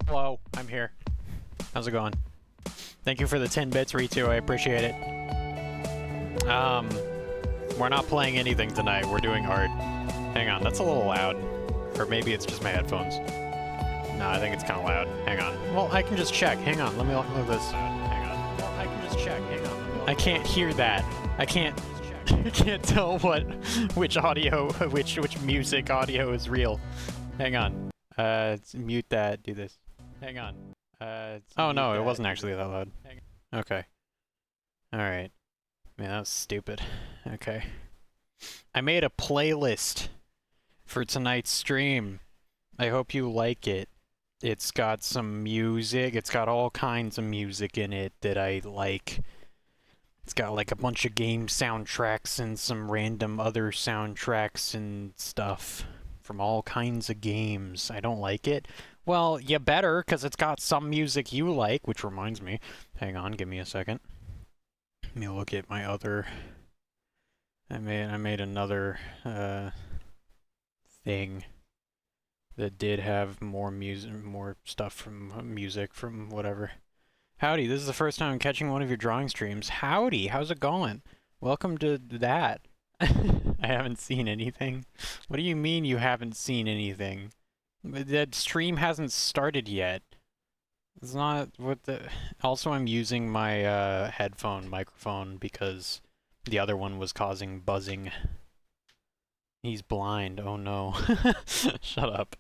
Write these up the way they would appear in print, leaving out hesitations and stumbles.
Hello, I'm here. How's it going? Thank you for the 10 bits, Ritu. I appreciate it. We're not playing anything tonight. We're doing art. Hang on, that's a little loud. Or maybe it's just my headphones. No, I think it's kind of loud. Hang on. Well, I can just check. Hang on, let me look at this. Hang on. Well, I can just check. Hang on. I can't hear that. I can't tell which audio, which music audio is real. Hang on. Mute that. Do this. Hang on. Oh no, it wasn't actually that loud. Okay. Alright. Man, that was stupid. Okay. I made a playlist for tonight's stream. I hope you like it. It's got some music. It's got all kinds of music in it that I like. It's got like a bunch of game soundtracks and some random other soundtracks and stuff from all kinds of games. I don't like it. Well, you better, because it's got some music you like, which reminds me. Hang on, give me a second. Let me look at my other... I made another thing that did have more music, more stuff from music from whatever. Howdy, this is the first time I'm catching one of your drawing streams. Howdy, how's it going? Welcome to that. I haven't seen anything. What do you mean you haven't seen anything? That stream hasn't started yet. It's not what the... Also, I'm using my headphone microphone because the other one was causing buzzing. He's blind. Oh no. Shut up.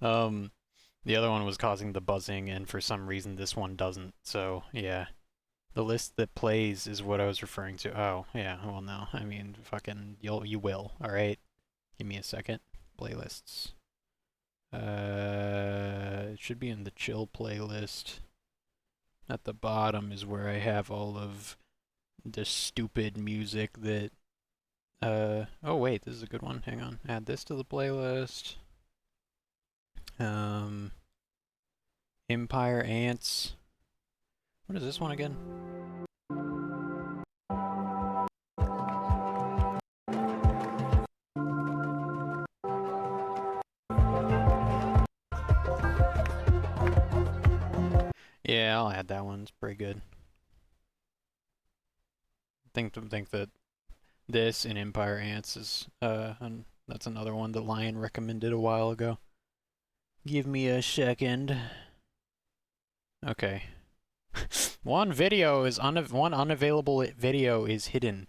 The other one was causing the buzzing, and for some reason this one doesn't. So, yeah. The list that plays is what I was referring to. Oh, yeah. Well, no. I mean, fucking... You will. Alright? Give me a second. Playlists. It should be in the chill playlist. At the bottom is where I have all of the stupid music that... oh wait, this is a good one. Hang on. Add this to the playlist. Empire Ants. What is this one again? Yeah, I'll add that one. It's pretty good. Think that this and Empire Ants is and that's another one that Lion recommended a while ago. Give me a second. Okay. One unavailable video is hidden.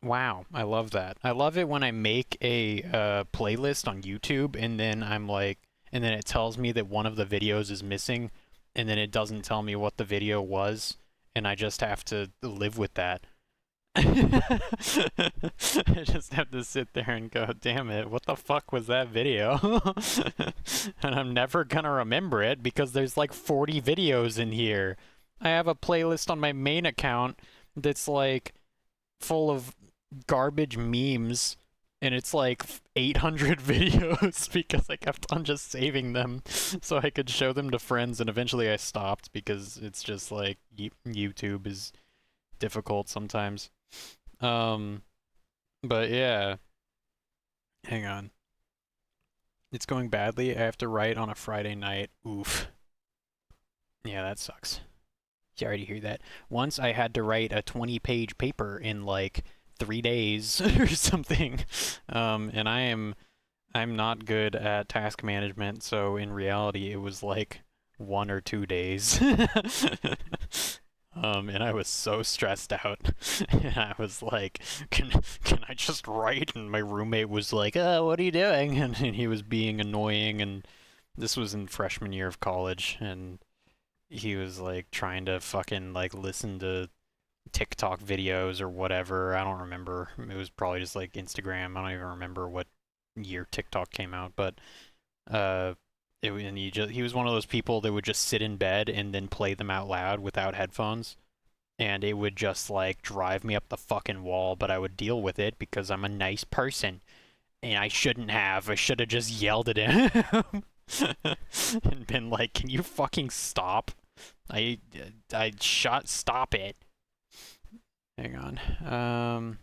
Wow, I love that. I love it when I make a playlist on YouTube and then and then it tells me that one of the videos is missing, and then it doesn't tell me what the video was, and I just have to live with that. I just have to sit there and go, damn it, what the fuck was that video? And I'm never gonna remember it because there's like 40 videos in here. I have a playlist on my main account that's like full of garbage memes, and it's like 800 videos because I kept on just saving them so I could show them to friends, and eventually I stopped because it's just like YouTube is difficult sometimes. But yeah. Hang on. It's going badly. I have to write on a Friday night. Oof. Yeah, that sucks. Sorry to hear that. Once I had to write a 20-page paper in like 3 days or something. And I'm not good at task management, so in reality it was like 1 or 2 days. And I was so stressed out. And I was like, can I just write? And my roommate was like, what are you doing? And he was being annoying, and this was in freshman year of college, and he was like trying to fucking like listen to TikTok videos or whatever. I don't remember. It was probably just like Instagram. I don't even remember what year TikTok came out, but and he was one of those people that would just sit in bed and then play them out loud without headphones, and it would just like drive me up the fucking wall, but I would deal with it because I'm a nice person, and I shouldn't have. I should have just yelled at him and been like, "Can you fucking stop? Stop it." Hang on.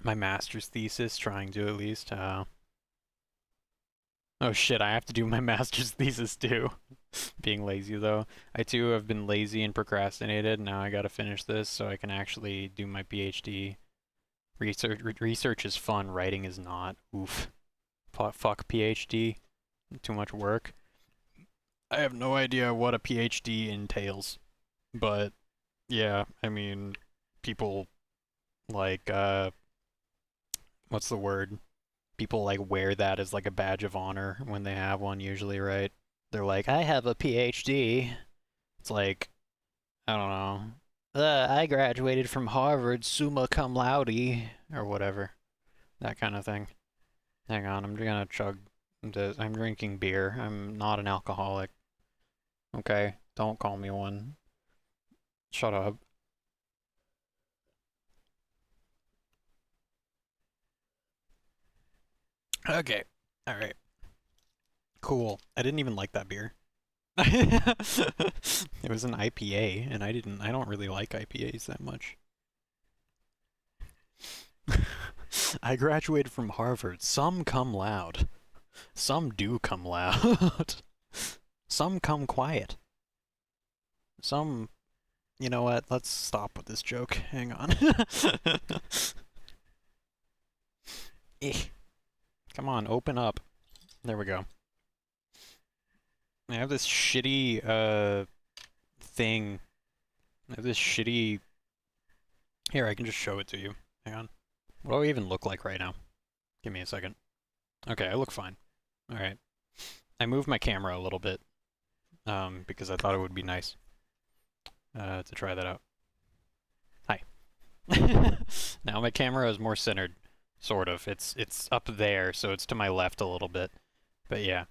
My master's thesis, trying to at least. Oh shit, I have to do my master's thesis too. Being lazy though. I too have been lazy and procrastinated. Now I gotta finish this so I can actually do my PhD. Research is fun, writing is not. Oof. Fuck PhD. Too much work. I have no idea what a PhD entails. But yeah, I mean, people like what's the word? People like wear that as like a badge of honor when they have one usually, right? They're like, I have a PhD. It's like, I don't know. I graduated from Harvard summa cum laude or whatever. That kind of thing. Hang on, I'm gonna chug this. I'm drinking beer. I'm not an alcoholic. Okay, don't call me one. Shut up. Okay. All right. Cool. I didn't even like that beer. It was an IPA, and I don't really like IPAs that much. I graduated from Harvard. Some come loud. Some do come loud. Some come quiet. Some, you know what? Let's stop with this joke. Hang on. Come on, open up. There we go. I have this shitty, thing. I have this shitty... Here, I can just show it to you. Hang on. What do I even look like right now? Give me a second. Okay, I look fine. Alright. I moved my camera a little bit, because I thought it would be nice, to try that out. Hi. Now my camera is more centered, sort of. It's up there, so it's to my left a little bit. But yeah.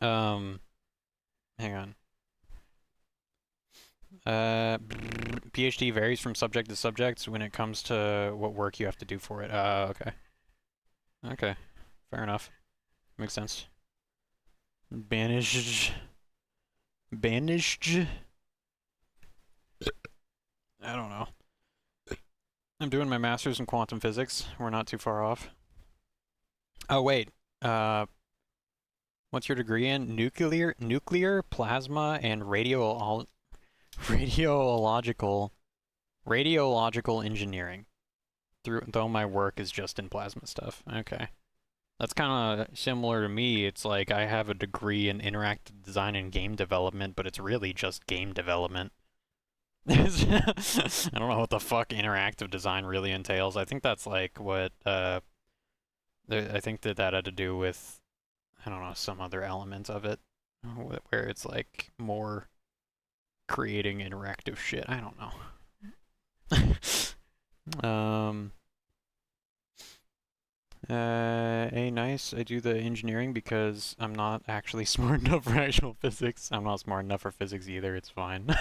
Hang on. PhD varies from subject to subject when it comes to what work you have to do for it. Okay. Okay. Fair enough. Makes sense. Banished. Banished? I don't know. I'm doing my master's in quantum physics. We're not too far off. Oh, wait. What's your degree in? Nuclear, plasma, and radiological engineering. Though my work is just in plasma stuff. Okay. That's kind of similar to me. It's like I have a degree in interactive design and game development, but it's really just game development. I don't know what the fuck interactive design really entails. I think that's like what, I think that had to do with, I don't know, some other element of it, where it's like more creating interactive shit. I don't know. Nice. I do the engineering because I'm not actually smart enough for actual physics. I'm not smart enough for physics either. It's fine.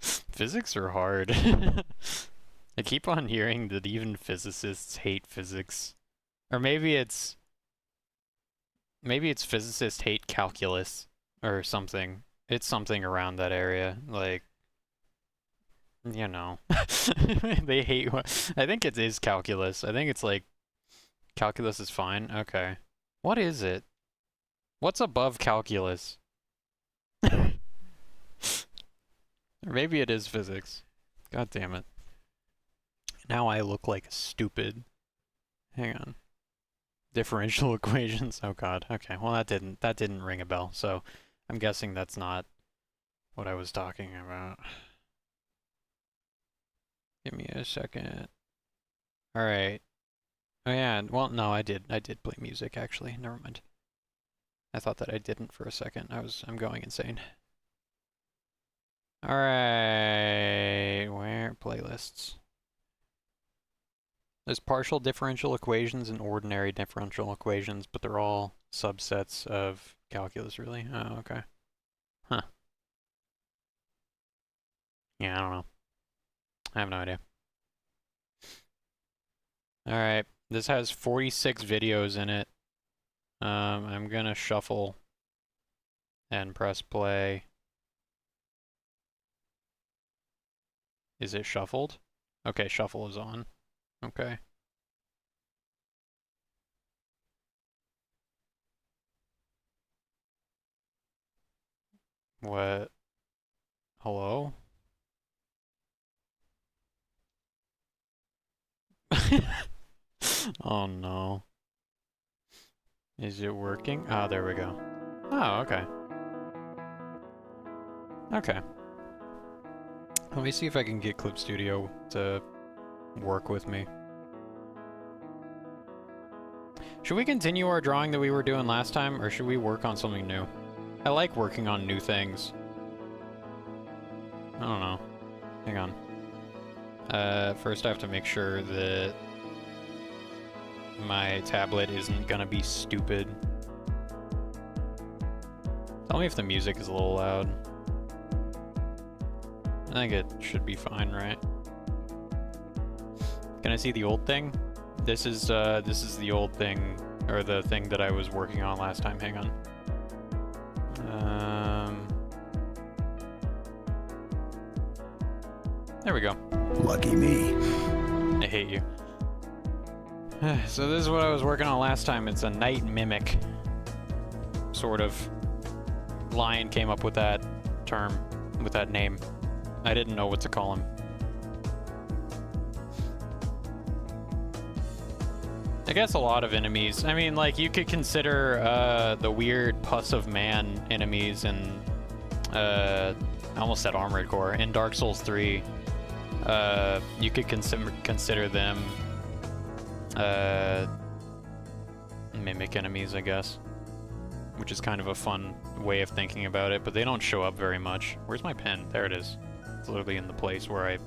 Physics are hard. I keep on hearing that even physicists hate physics. Or maybe it's physicists hate calculus or something. It's something around that area. Like, you know. They hate I think it is calculus. I think it's like calculus is fine. Okay. What is it? What's above calculus? Or maybe it is physics. God damn it. Now I look like stupid. Hang on. Differential equations. Oh god. Okay. Well, that didn't ring a bell. So, I'm guessing that's not what I was talking about. Give me a second. All right. Oh yeah. Well, no, I did play music actually. Never mind. I thought that I didn't for a second. I'm going insane. All right. Where playlists? There's partial differential equations and ordinary differential equations, but they're all subsets of calculus, really. Oh, okay. Huh. Yeah, I don't know. I have no idea. Alright, this has 46 videos in it. I'm gonna shuffle and press play. Is it shuffled? Okay, shuffle is on. Okay. What? Hello? Oh no. Is it working? Ah, there we go. Oh, okay. Okay. Let me see if I can get Clip Studio to work with me. Should we continue our drawing that we were doing last time, or should we work on something new? I like working on new things. I don't know. Hang on. First I have to make sure that my tablet isn't gonna be stupid. Tell me if the music is a little loud. I think it should be fine, right? Can I see the old thing? This is the old thing, or the thing that I was working on last time. Hang on. There we go. Lucky me. I hate you. So this is what I was working on last time. It's a night mimic. Sort of. Lion came up with that term, with that name. I didn't know what to call him. I guess a lot of enemies. I mean, like, you could consider the weird pus of man enemies in, I almost said Armored Core. In Dark Souls 3, you could consider them mimic enemies, I guess. Which is kind of a fun way of thinking about it, but they don't show up very much. Where's my pen? There it is. It's literally in the place where I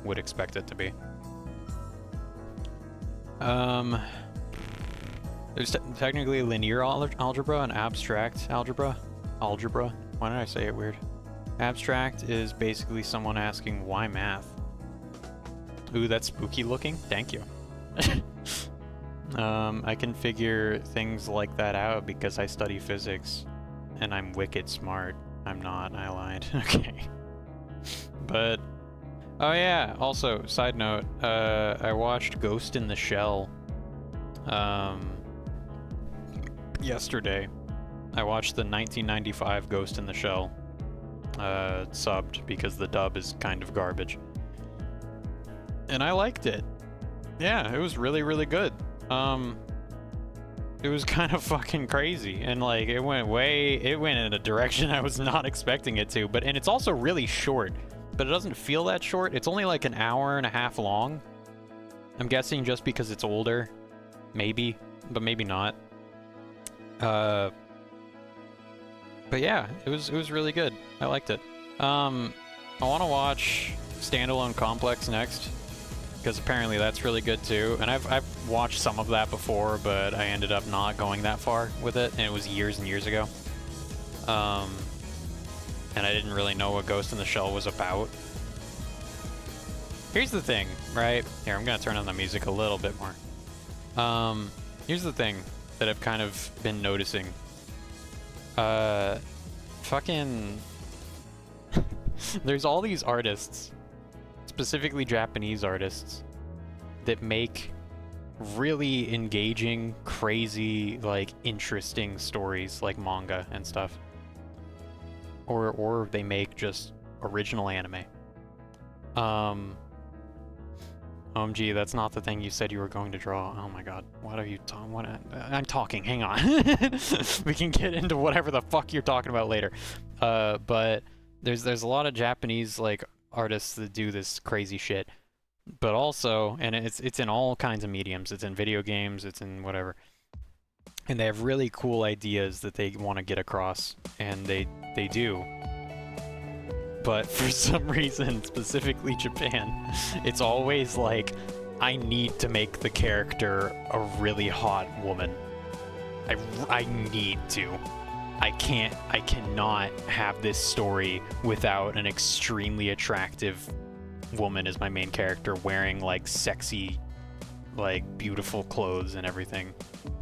would expect it to be. There's technically linear algebra and abstract algebra. Algebra? Why did I say it weird? Abstract is basically someone asking, why math? Ooh, that's spooky looking. Thank you. I can figure things like that out because I study physics. And I'm wicked smart. I'm not, I lied. Okay. But, oh yeah, also, side note, I watched Ghost in the Shell, yesterday. I watched the 1995 Ghost in the Shell, subbed because the dub is kind of garbage. And I liked it. Yeah, it was really, really good. It was kind of fucking crazy, and like it went in a direction I was not expecting it to, and it's also really short, but it doesn't feel that short. It's only like an hour and a half long. I'm guessing just because it's older. Maybe, but maybe not. But yeah, it was really good. I liked it. I want to watch Standalone Complex next, because apparently that's really good too. And I've watched some of that before, but I ended up not going that far with it, and it was years and years ago. And I didn't really know what Ghost in the Shell was about. Here's the thing, right? Here, I'm gonna turn on the music a little bit more. Here's the thing that I've kind of been noticing. Fucking... There's all these artists, specifically Japanese artists, that make really engaging, crazy, like, interesting stories, like manga and stuff. Or they make just original anime. OMG, that's not the thing you said you were going to draw. Oh my god. What are you talking? I'm talking, hang on. We can get into whatever the fuck you're talking about later. But there's a lot of Japanese, like, artists that do this crazy shit. But also, and it's in all kinds of mediums. It's in video games, it's in whatever. And they have really cool ideas that they want to get across, and they do. But for some reason, specifically Japan, it's always like, I need to make the character a really hot woman. I need to. I cannot have this story without an extremely attractive woman as my main character wearing, like, sexy, like, beautiful clothes and everything.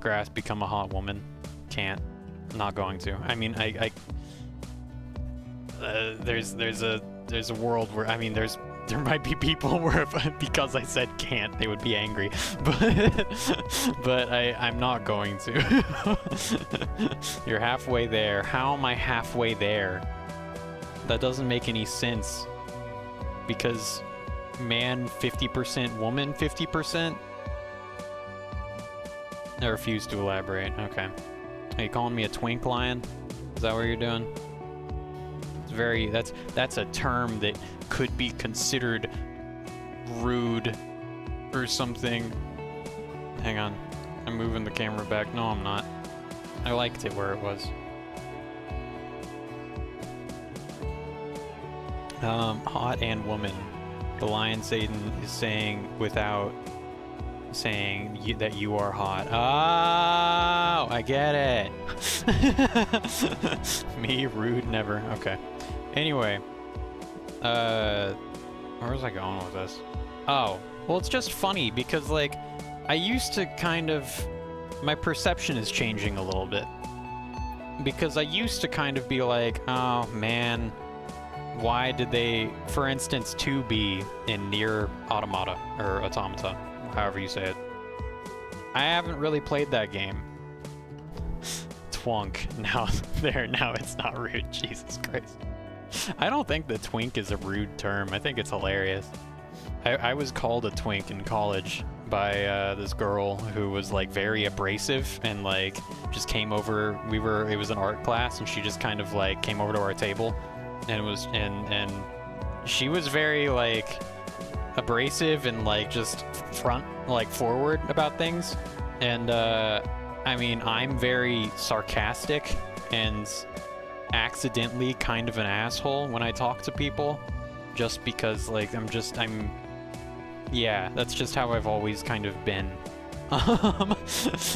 Grass, become a hot woman. Can't. Not going to. I mean, there's a world where, I mean, there might be people where because I said can't, they would be angry, but I'm not going to. You're halfway there. How am I halfway there? That doesn't make any sense. Because man 50%, woman 50%? I refuse to elaborate. Okay. Are you calling me a twink lion? Is that what you're doing? It's very... That's a term that could be considered rude or something. Hang on. I'm moving the camera back. No, I'm not. I liked it where it was. Hot and woman. The Lion Satan is saying without saying that you are hot. Oh, I get it. Me, rude, never. Okay. Anyway. Where was I going with this? Oh, well, it's just funny because, like, I used to kind of... My perception is changing a little bit. Because I used to kind of be like, oh, man... Why did they, for instance, 2B in Nier Automata, or Automata, however you say it. I haven't really played that game. Twunk. Now it's not rude, Jesus Christ. I don't think that twink is a rude term. I think it's hilarious. I was called a twink in college by this girl who was like very abrasive and like just came over. It was an art class and she just kind of like came over to our table. And it was, and she was very, like, abrasive and, like, just forward about things. And, I mean, I'm very sarcastic and accidentally kind of an asshole when I talk to people. Just because, like, yeah, that's just how I've always kind of been.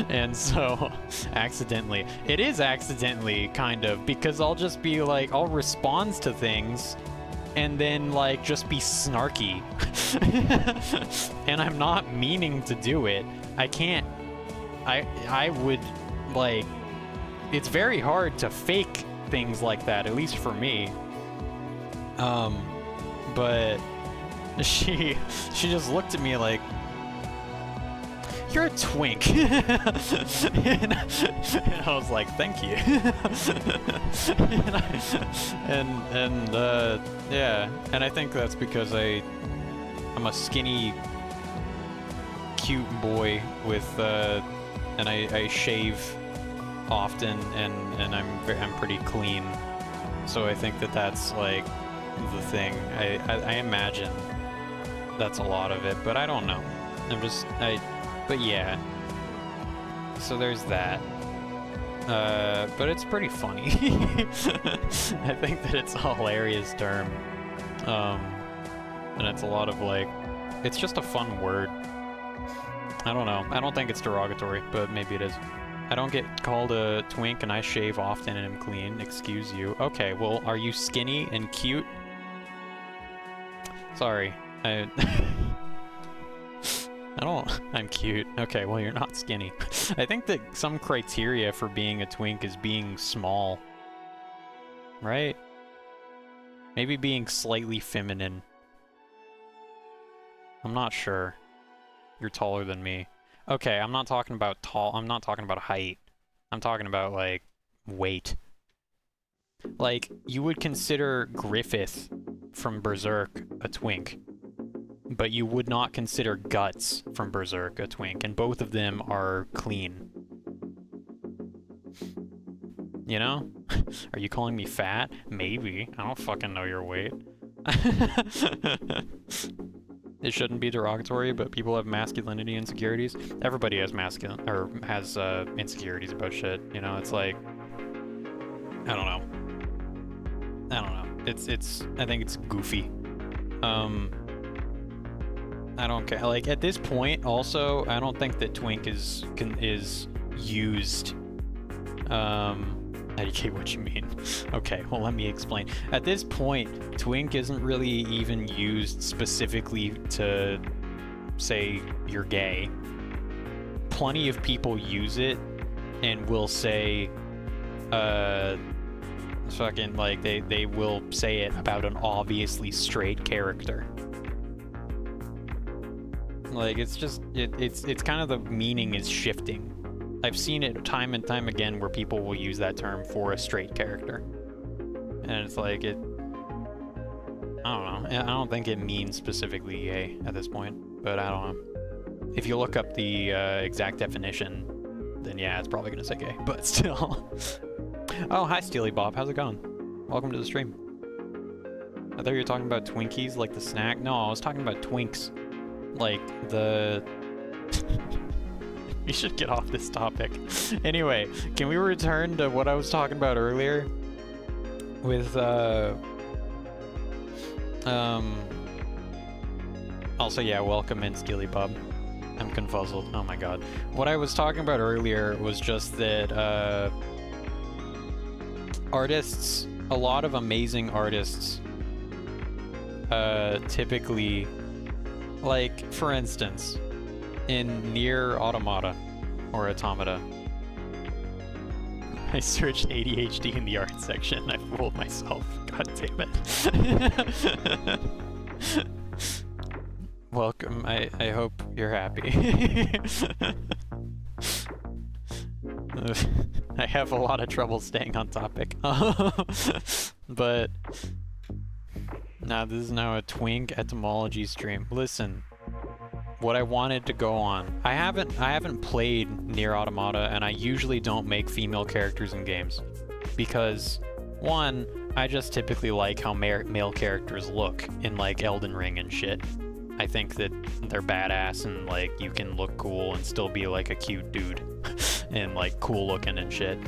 And so, accidentally. It is accidentally, kind of, because I'll just be like, I'll respond to things, and then, like, just be snarky. And I'm not meaning to do it. I can't. I would, like, it's very hard to fake things like that, at least for me. But she just looked at me like, you're a twink. And I was like, thank you. Yeah, and I think that's because I'm a skinny, cute boy with, and I shave often, and I'm pretty clean. So I think that's like the thing. I imagine that's a lot of it, but I don't know. But yeah, so there's that. But it's pretty funny. I think that it's a hilarious term. And it's a lot of like, it's just a fun word. I don't know. I don't think it's derogatory, but maybe it is. I don't get called a twink and I shave often and am clean. Excuse you. Okay, well, are you skinny and cute? Sorry. I'm cute. Okay, well, you're not skinny. I think that some criteria for being a twink is being small. Right? Maybe being slightly feminine. I'm not sure. You're taller than me. Okay, I'm not talking about tall. I'm not talking about height. I'm talking about, like, weight. Like, you would consider Griffith from Berserk a twink. But you would not consider Guts from Berserk a twink, and both of them are clean. You know? Are you calling me fat? Maybe. I don't fucking know your weight. It shouldn't be derogatory, but people have masculinity insecurities. Everybody has insecurities about shit. You know, it's like, I don't know. I think it's goofy. I don't care. Like, at this point, also, I don't think that twink is used. I get what you mean. Okay, well, let me explain. At this point, twink isn't really even used specifically to say you're gay. Plenty of people use it and will say, fucking, like, they will say it about an obviously straight character. Like, it's just, it's kind of the meaning is shifting. I've seen it time and time again where people will use that term for a straight character. And it's like, don't know. I don't think it means specifically EA at this point, but I don't know. If you look up the exact definition, then yeah, it's probably gonna say gay, but still. Oh, hi Steely Bob, how's it going? Welcome to the stream. I thought you were talking about Twinkies, like the snack. No, I was talking about Twinks. Like the... We should get off this topic. Anyway, can we return to what I was talking about earlier? With, Also, yeah, welcome in, Steely Bob. I'm confuzzled. Oh my god. What I was talking about earlier was just that, artists, a lot of amazing artists, typically, like, for instance, in Nier Automata, or Automata, I searched ADHD in the art section. I fooled myself. God damn it. Welcome. I hope you're happy. I have a lot of trouble staying on topic. But now this is now a twink etymology stream. Listen, what I wanted to go on. I haven't played Nier Automata, and I usually don't make female characters in games because, one, I just typically like how male characters look in like Elden Ring and shit. I think that they're badass and like you can look cool and still be like a cute dude and like cool looking and shit.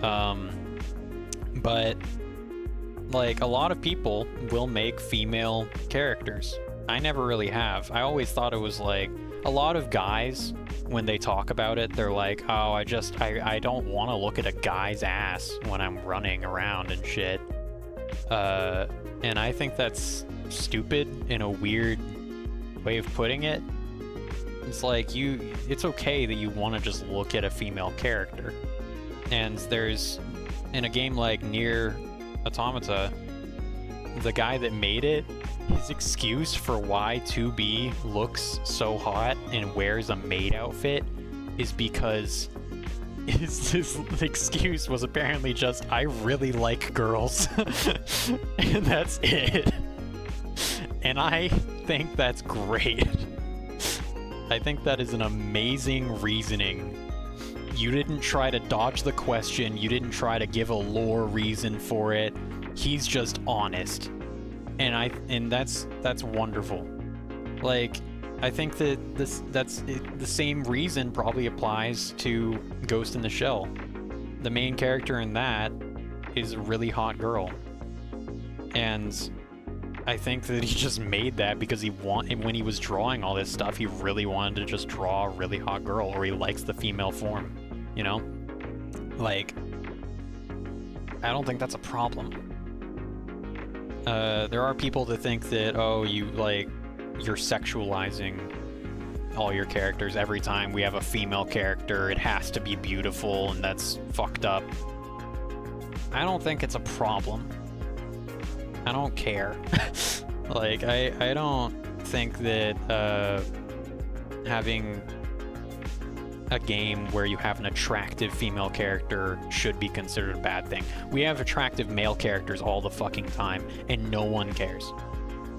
But like a lot of people will make female characters. I never really have. I always thought it was like a lot of guys, when they talk about it, they're like, oh, I don't want to look at a guy's ass when I'm running around and shit. And I think that's stupid in a weird way of putting it. It's like it's okay that you want to just look at a female character. And there's, in a game like Nier Automata, the guy that made it, his excuse for why 2B looks so hot and wears a maid outfit is because his excuse was apparently just, I really like girls. And that's it. And I think that's great. I think that is an amazing reasoning. You didn't try to dodge the question, you didn't try to give a lore reason for it. He's just honest. And that's wonderful. Like, I think that that's the same reason probably applies to Ghost in the Shell. The main character in that is a really hot girl. And I think that he just made that because when he was drawing all this stuff, he really wanted to just draw a really hot girl, or he likes the female form, you know? Like, I don't think that's a problem. There are people that think that, oh, you're sexualizing all your characters. Every time we have a female character, it has to be beautiful, and that's fucked up. I don't think it's a problem. I don't care. Like, I don't think that having a game where you have an attractive female character should be considered a bad thing. We have attractive male characters all the fucking time, and no one cares.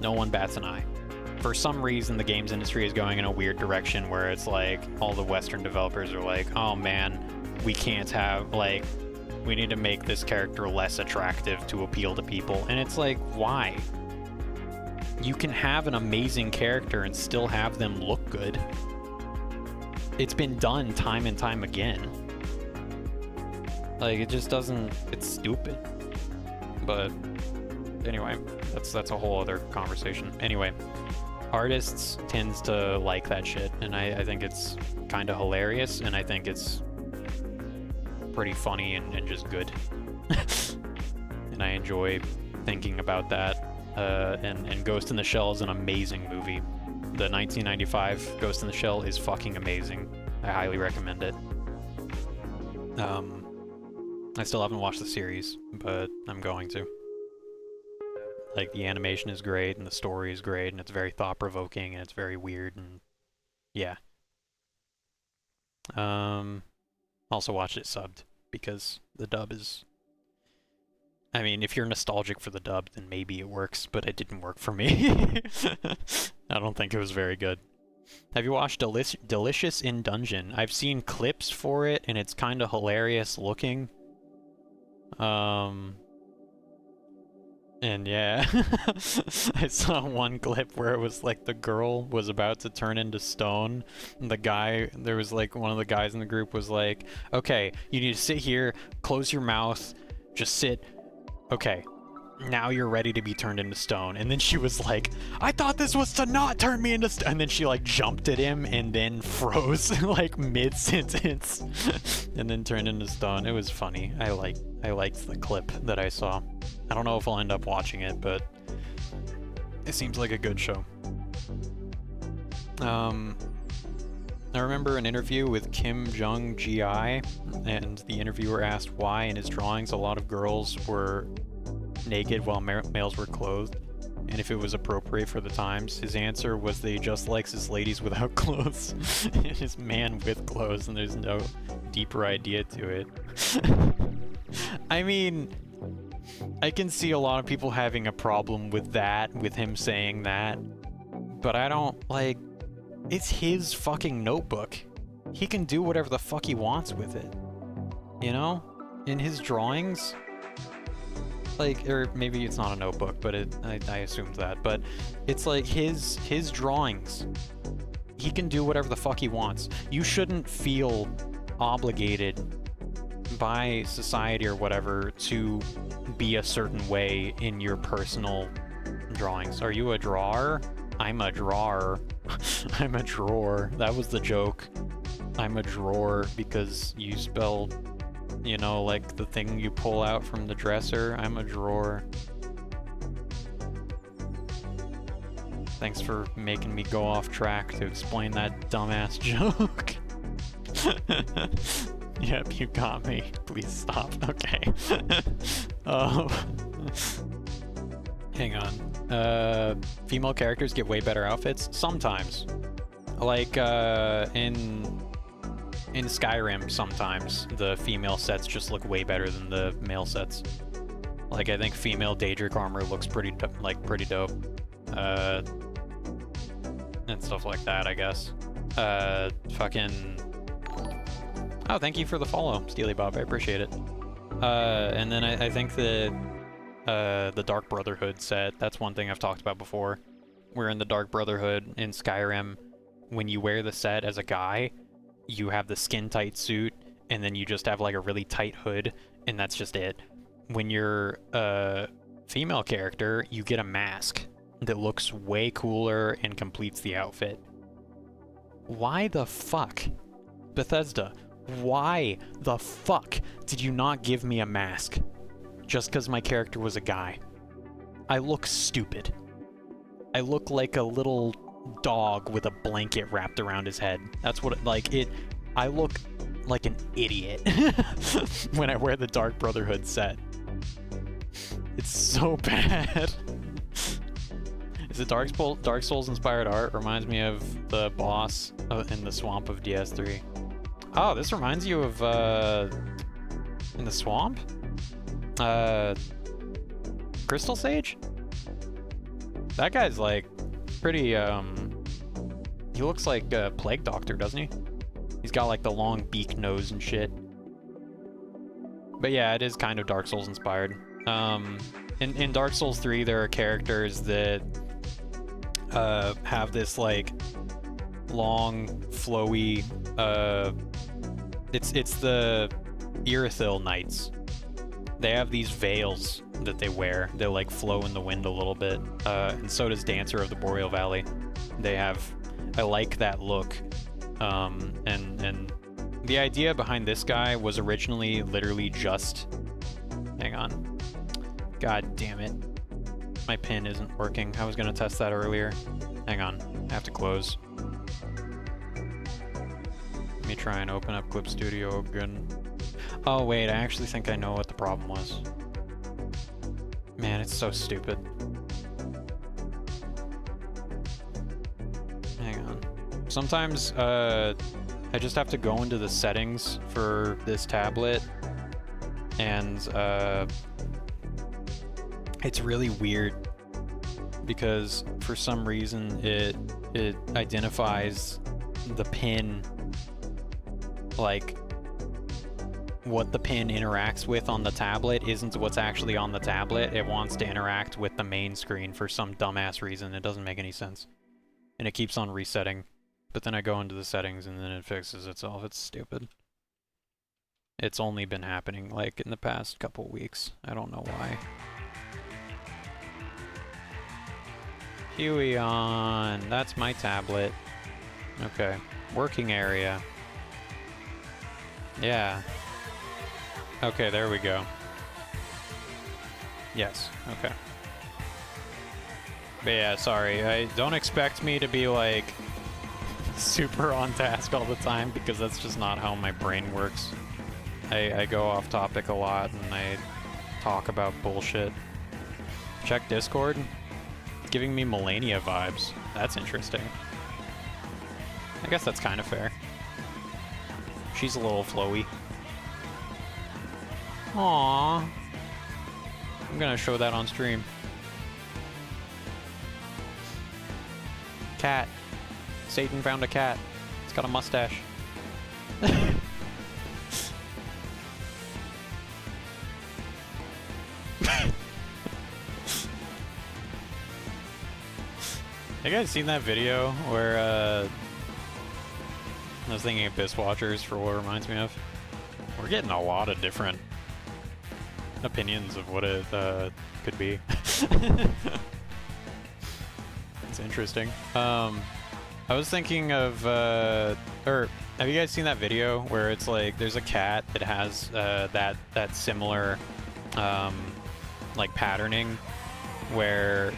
No one bats an eye. For some reason, the games industry is going in a weird direction where it's like all the Western developers are like, oh man, we can't have, like, we need to make this character less attractive to appeal to people. And it's like, why? You can have an amazing character and still have them look good. It's been done time and time again. Like, it just doesn't... It's stupid. But anyway, that's a whole other conversation. Anyway, artists tends to like that shit, and I think it's kind of hilarious, and I think it's pretty funny and just good. And I enjoy thinking about that. And Ghost in the Shell is an amazing movie. The 1995 Ghost in the Shell is fucking amazing. I highly recommend it. I still haven't watched the series, but I'm going to. Like, the animation is great, and the story is great, and it's very thought-provoking, and it's very weird, and yeah. Also watched it subbed, because the dub is I mean, if you're nostalgic for the dub, then maybe it works, but it didn't work for me. I don't think it was very good. Have you watched Delicious in Dungeon? I've seen clips for it, and it's kind of hilarious looking. And yeah, I saw one clip where it was like the girl was about to turn into stone. And there was like one of the guys in the group was like, okay, you need to sit here, close your mouth, just sit. Okay, now you're ready to be turned into stone. And then she was like, I thought this was to not turn me into stone. And then she like jumped at him and then froze like mid-sentence and then turned into stone. It was funny. I liked the clip that I saw. I don't know if I'll end up watching it, but it seems like a good show. I remember an interview with Kim Jung-gi, and the interviewer asked why in his drawings a lot of girls were naked while males were clothed, and if it was appropriate for the times. His answer was that he just likes his ladies without clothes and his man with clothes, and there's no deeper idea to it. I mean, I can see a lot of people having a problem with that, with him saying that, but I don't, like, it's his fucking notebook. He can do whatever the fuck he wants with it, you know? In his drawings, like, or maybe it's not a notebook, but I assumed that, but it's like his drawings. He can do whatever the fuck he wants. You shouldn't feel obligated by society or whatever to be a certain way in your personal drawings. Are you a drawer? I'm a drawer. I'm a drawer. That was the joke. I'm a drawer because you spelled, you know, like the thing you pull out from the dresser. I'm a drawer. Thanks for making me go off track to explain that dumbass joke. Yep, you got me. Please stop. Okay. Hang on. Female characters get way better outfits? Sometimes. Like, in Skyrim, sometimes the female sets just look way better than the male sets. Like, I think female Daedric armor looks pretty dope. And stuff like that, I guess. Fucking... Oh, thank you for the follow, Steely Bob. I appreciate it. And then I think the Dark Brotherhood set, that's one thing I've talked about before. Where in the Dark Brotherhood in Skyrim, when you wear the set as a guy, you have the skin-tight suit, and then you just have like a really tight hood, and that's just it. When you're a female character, you get a mask that looks way cooler and completes the outfit. Why the fuck? Bethesda, why the fuck did you not give me a mask? Just because my character was a guy. I look stupid. I look like a little dog with a blanket wrapped around his head. That's what, I look like an idiot when I wear the Dark Brotherhood set. It's so bad. Is it Dark Souls inspired art? Reminds me of the boss in the swamp of DS3. Oh, this reminds you of, in the swamp? Crystal Sage? That guy's like pretty, he looks like a Plague Doctor, doesn't he? He's got like the long beak nose and shit. But yeah, it is kind of Dark Souls inspired. In Dark Souls 3, there are characters that have this like long, flowy, it's the Irithyll Knights. They have these veils that they wear. They like flow in the wind a little bit. And so does Dancer of the Boreal Valley. I like that look. And the idea behind this guy was originally literally just, hang on. God damn it. My pin isn't working. I was gonna test that earlier. Hang on, I have to close. Let me try and open up Clip Studio again. Oh wait, I actually think I know what the problem was. Man, it's so stupid. Hang on. Sometimes, I just have to go into the settings for this tablet and, It's really weird because for some reason it identifies the pin, like what the pin interacts with on the tablet isn't what's actually on the tablet. It wants to interact with the main screen for some dumbass reason. It doesn't make any sense. And it keeps on resetting. But then I go into the settings and then it fixes itself. It's stupid. It's only been happening like in the past couple weeks. I don't know why. Huey on. That's my tablet. Okay. Working area. Yeah. Okay, there we go. Yes, okay. But yeah, sorry. Don't expect me to be like super on task all the time because that's just not how my brain works. I go off topic a lot and I talk about bullshit. Check Discord. It's giving me Melania vibes. That's interesting. I guess that's kind of fair. She's a little flowy. Aww. I'm gonna show that on stream. Cat. Satan found a cat. It's got a mustache. You guys seen that video where I was thinking Abyss Watchers for what it reminds me of? We're getting a lot of different opinions of what it could be. It's interesting. I was thinking of, or have you guys seen that video where it's like there's a cat that has that similar like patterning where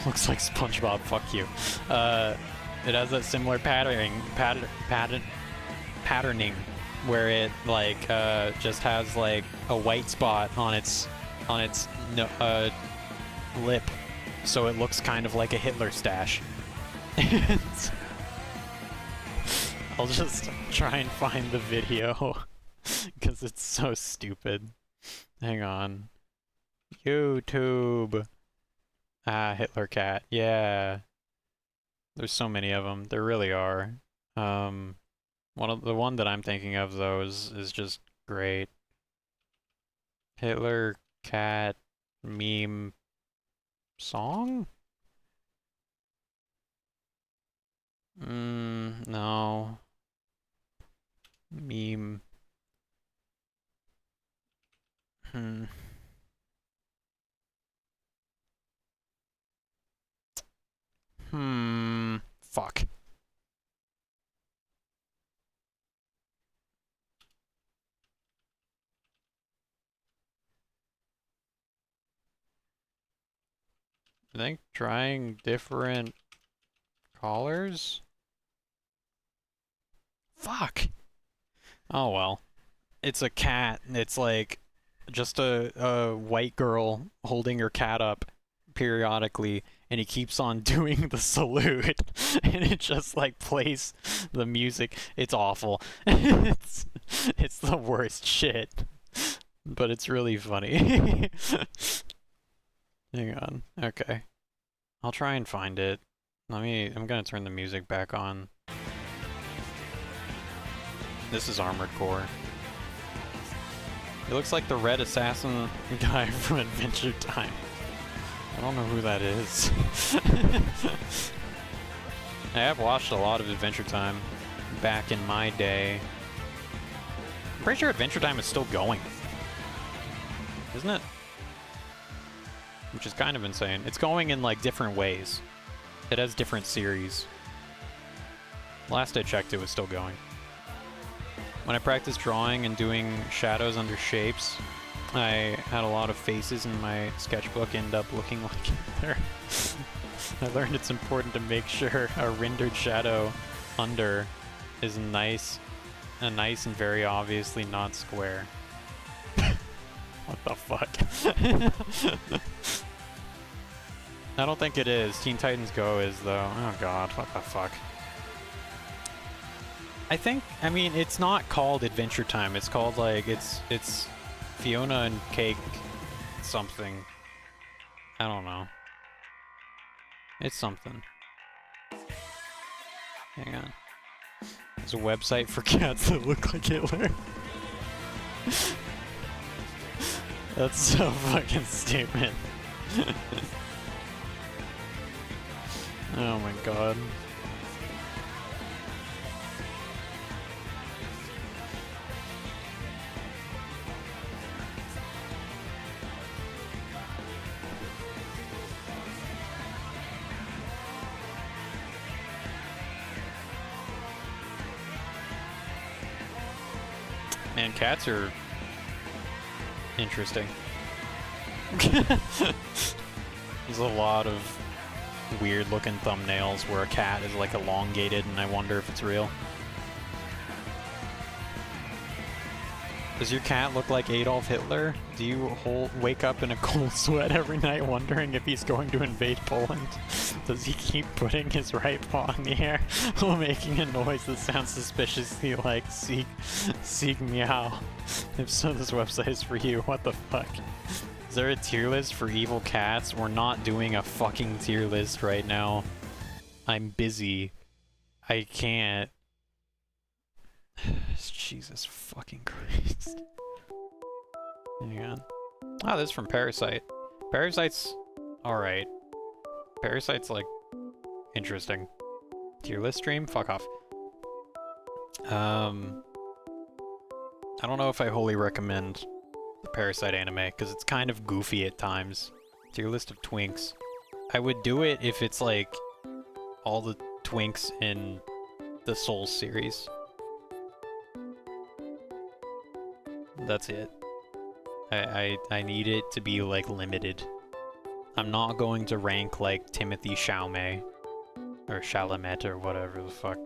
looks like SpongeBob. Fuck you. It has that similar patterning where it like just has like a white spot on its lip, so it looks kind of like a Hitler stash. I'll just try and find the video because it's so stupid. Hang on. YouTube. Ah, Hitler cat. Yeah. There's so many of them. There really are. The one that I'm thinking of though is just great. Hitler cat meme song? No. Meme. Fuck. I think trying different colors? Fuck. Oh well. It's a cat. It's like just a white girl holding her cat up periodically, and he keeps on doing the salute, and it just like plays the music. It's awful. it's the worst shit, but it's really funny. Hang on. Okay. I'll try and find it. I'm gonna turn the music back on. This is Armored Core. It looks like the Red Assassin guy from Adventure Time. I don't know who that is. I have watched a lot of Adventure Time back in my day. I'm pretty sure Adventure Time is still going. Isn't it? Which is kind of insane. It's going in like different ways. It has different series. Last I checked, it was still going. When I practiced drawing and doing shadows under shapes, I had a lot of faces in my sketchbook end up looking like Hitler. I learned it's important to make sure a rendered shadow under is nice and very obviously not square. What the fuck? I don't think it is. Teen Titans Go is though. Oh god, what the fuck? I mean, it's not called Adventure Time. It's called like, it's Fiona and Cake something. I don't know. It's something. Hang on. There's a website for cats that look like Hitler. That's so fucking stupid. Oh my god. Man, cats are interesting. There's a lot of weird looking thumbnails where a cat is like elongated and I wonder if it's real. Does your cat look like Adolf Hitler? Do you wake up in a cold sweat every night wondering if he's going to invade Poland? Does he keep putting his right paw in the air while making a noise that sounds suspiciously like Sieg Meow? If so, this website is for you. What the fuck? Is there a tier list for evil cats? We're not doing a fucking tier list right now. I'm busy. I can't. Jesus fucking Christ. Hang on. Oh, this is from Parasite. Parasite's alright. Parasite's like interesting. Tier list stream? Fuck off. I don't know if I wholly recommend the Parasite anime, because it's kind of goofy at times. Tier list of twinks. I would do it if it's like all the twinks in the Souls series. That's it. I need it to be like limited. I'm not going to rank like Timothy Chalamet or Chalamet or whatever the fuck.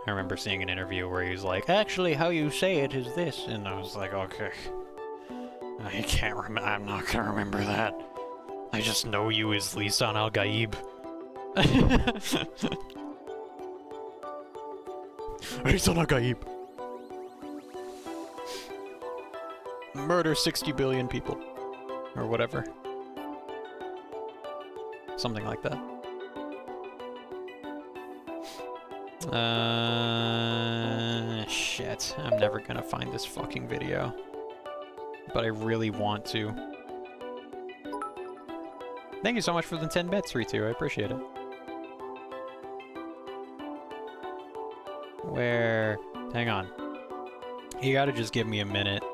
I remember seeing an interview where he was like, actually how you say it is this, and I was like, okay. I can't remember. I'm not gonna remember that. I just know you as Lisan Al Gaib. Lisan Al Gaib. Murder 60 billion people. Or whatever. Something like that. Shit. I'm never gonna find this fucking video. But I really want to. Thank you so much for the 10 bits, Ritu. I appreciate it. Where? Hang on. You gotta just give me a minute.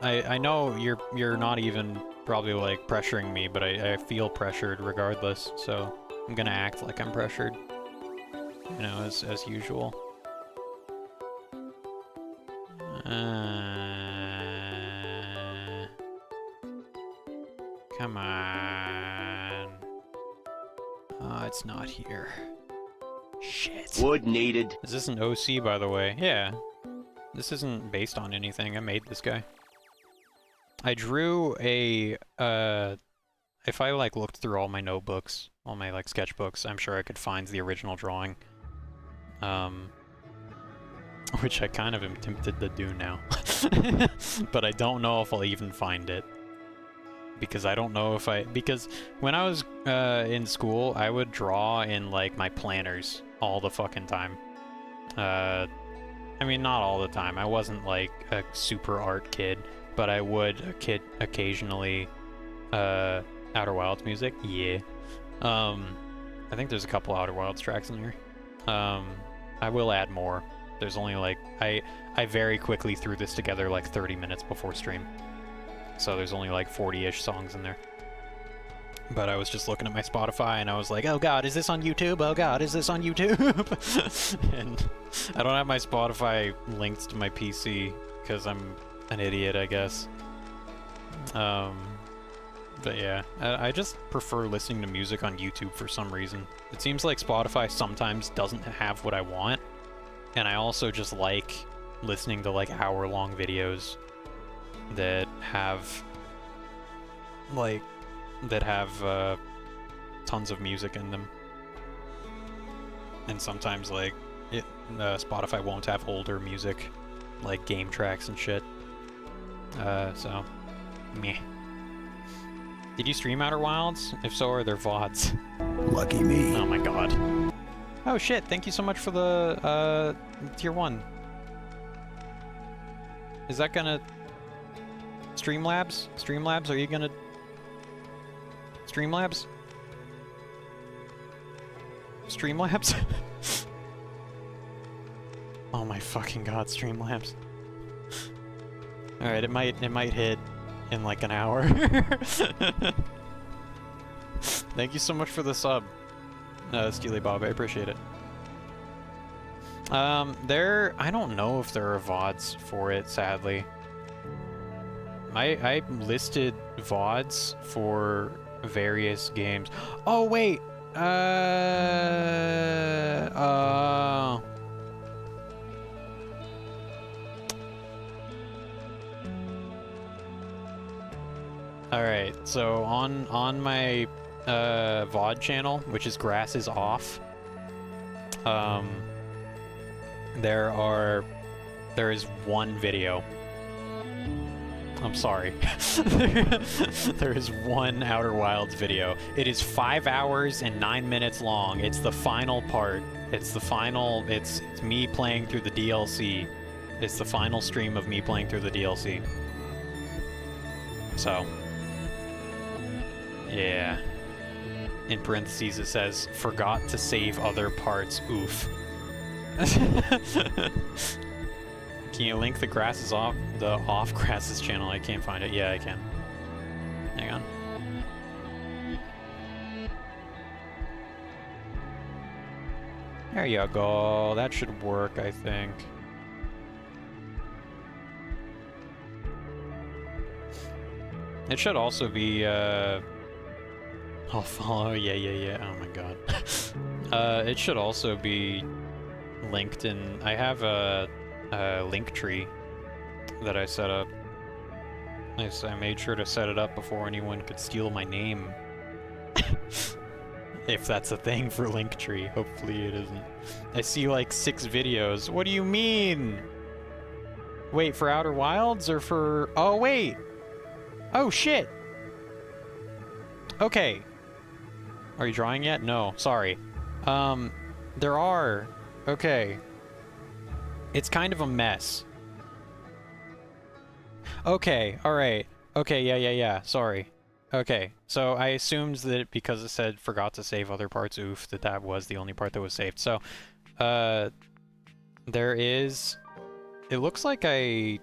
I know you're not even probably like pressuring me, but I feel pressured regardless, so I'm gonna act like I'm pressured. You know, as usual. Come on. It's not here. Shit. Wood needed. Is this an OC, by the way? Yeah. This isn't based on anything. I made this guy. I drew a, if I, like, looked through all my notebooks, all my, like, sketchbooks, I'm sure I could find the original drawing. Which I kind of am tempted to do now. But I don't know if I'll even find it. Because I don't know if because when I was, in school, I would draw in, like, my planners all the fucking time. I mean, not all the time. I wasn't, like, a super art kid, but I would occasionally, Outer Wilds music? Yeah. I think there's a couple Outer Wilds tracks in here. I will add more. There's only, like, I very quickly threw this together, like, 30 minutes before stream. So there's only, like, 40-ish songs in there. But I was just looking at my Spotify and I was like, oh god, is this on YouTube? Oh god, is this on YouTube? And I don't have my Spotify linked to my PC because I'm an idiot, I guess. But yeah, I just prefer listening to music on YouTube for some reason. It seems like Spotify sometimes doesn't have what I want, and I also just like listening to like hour-long videos that have tons of music in them. And sometimes like Spotify won't have older music, like game tracks and shit. So meh. Did you stream Outer Wilds? If so, are there VODs? Lucky me. Oh my god. Oh shit, thank you so much for the, tier 1. Is that gonna... Streamlabs? Streamlabs, are you gonna... Streamlabs? Streamlabs? Oh my fucking god, Streamlabs. Alright, it might hit in like an hour. Thank you so much for the sub. Steely Bob, I appreciate it. I don't know if there are VODs for it, sadly. I listed VODs for various games. Oh, wait! Alright, so on my VOD channel, which is Grass is Off, there is one video. I'm sorry. There is one Outer Wilds video. It is 5 hours and 9 minutes long. It's the final part. It's me playing through the DLC. It's the final stream of me playing through the DLC. So, yeah. In parentheses it says, forgot to save other parts, oof. Can you link the Grasses Off, the Off Grasses channel? I can't find it. Yeah, I can. Hang on. There you go. That should work, I think. It should also be, I'll follow. Yeah. Oh my god. It should also be linked in... I have a link tree that I set up. I made sure to set it up before anyone could steal my name. If that's a thing for Linktree. Hopefully it isn't. I see like 6 videos. What do you mean? Wait, for Outer Wilds or for... Oh, wait! Oh, shit! Okay. Are you drawing yet? No, sorry. There are... Okay. It's kind of a mess. Okay, alright. Okay, yeah, sorry. Okay, so I assumed that because it said forgot to save other parts, oof, that was the only part that was saved. So, there is... It looks like Okay,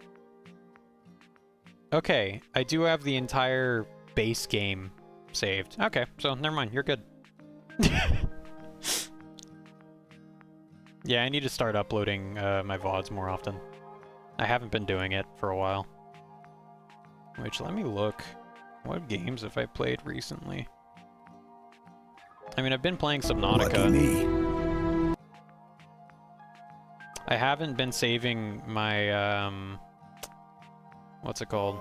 I do have the entire base game saved. Okay, so never mind, you're good. Yeah, I need to start uploading my VODs more often. I haven't been doing it for a while. Which, let me look. What games have I played recently? I mean, I've been playing Subnautica. I haven't been saving my, what's it called?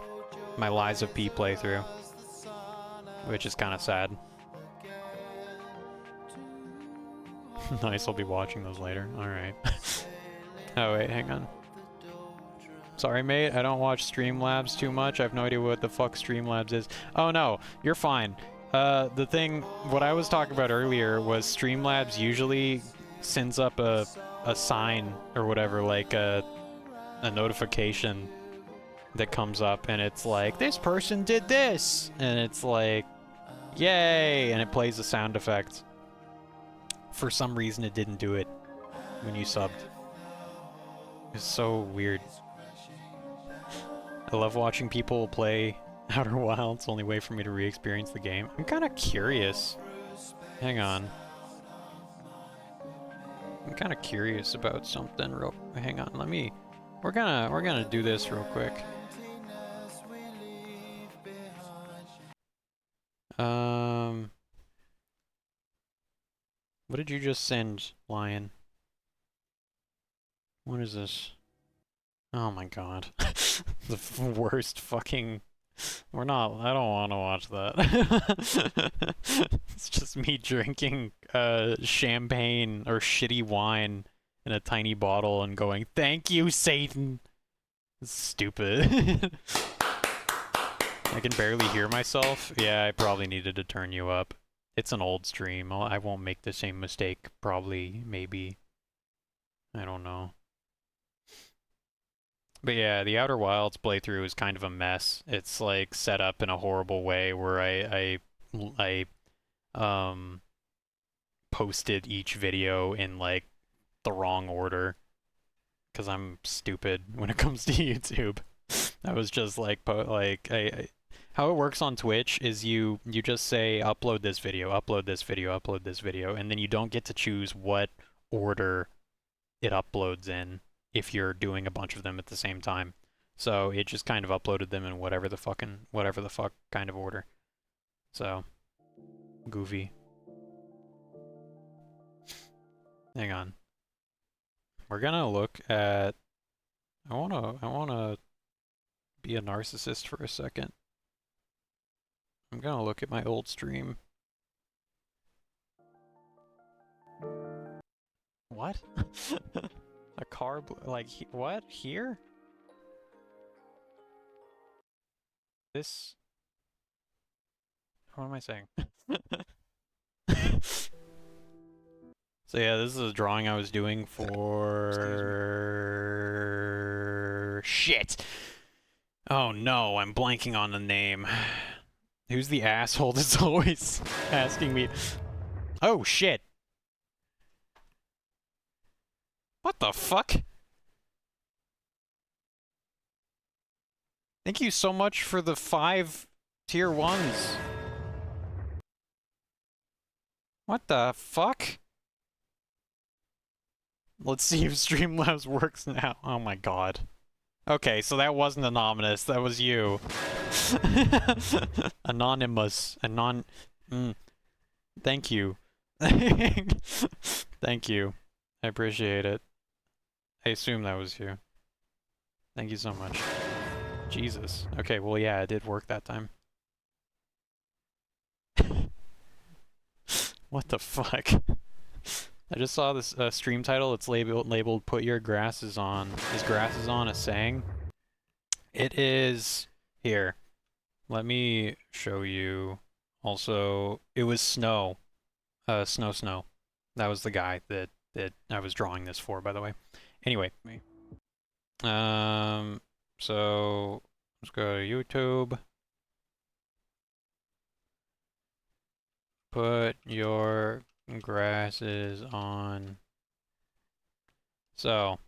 My Lies of P playthrough. Which is kind of sad. Nice, I'll be watching those later. Alright. Oh wait, hang on. Sorry mate, I don't watch Streamlabs too much. I have no idea what the fuck Streamlabs is. Oh no, you're fine. What I was talking about earlier was Streamlabs usually sends up a sign or whatever, like a notification that comes up and it's like, this person did this! And it's like, yay! And it plays a sound effect. For some reason it didn't do it when you subbed. It's so weird. I love watching people play Outer Wilds. Only way for me to re-experience the game. I'm kind of curious. Hang on. I'm kind of curious about something real... Hang on, let me... We're gonna do this real quick. What did you just send, Lion? What is this? Oh my god. The worst fucking... I don't want to watch that. It's just me drinking champagne or shitty wine in a tiny bottle and going, thank you, Satan! It's stupid. I can barely hear myself. Yeah, I probably needed to turn you up. It's an old stream. I won't make the same mistake, probably, maybe. I don't know. But yeah, the Outer Wilds playthrough is kind of a mess. It's like set up in a horrible way where I posted each video in like the wrong order because I'm stupid when it comes to YouTube. I was just like how it works on Twitch is you just say upload this video, upload this video, upload this video, and then you don't get to choose what order it uploads in if you're doing a bunch of them at the same time. So it just kind of uploaded them in whatever the fuck kind of order. So goofy. Hang on. We're gonna look at I wanna be a narcissist for a second. I'm gonna look at my old stream. What? A car, like, what? Here? This? What am I saying? So yeah, this is a drawing I was doing for... Shit! Oh no, I'm blanking on the name. Who's the asshole that's always asking me? Oh shit! What the fuck? Thank you so much for the 5 tier 1s. What the fuck? Let's see if Streamlabs works now. Oh my god. Okay, so that wasn't anonymous, that was you. Anonymous. Thank you. Thank you. I appreciate it. I assume that was you. Thank you so much. Jesus. Okay, well yeah, it did work that time. What the fuck? I just saw this stream title. It's labeled "Put Your Grasses On." Is grasses on a saying? It is. Here, let me show you. Also, it was Snow. Snow. That was the guy that I was drawing this for, by the way. Anyway, so let's go to YouTube. Put your grasses on. So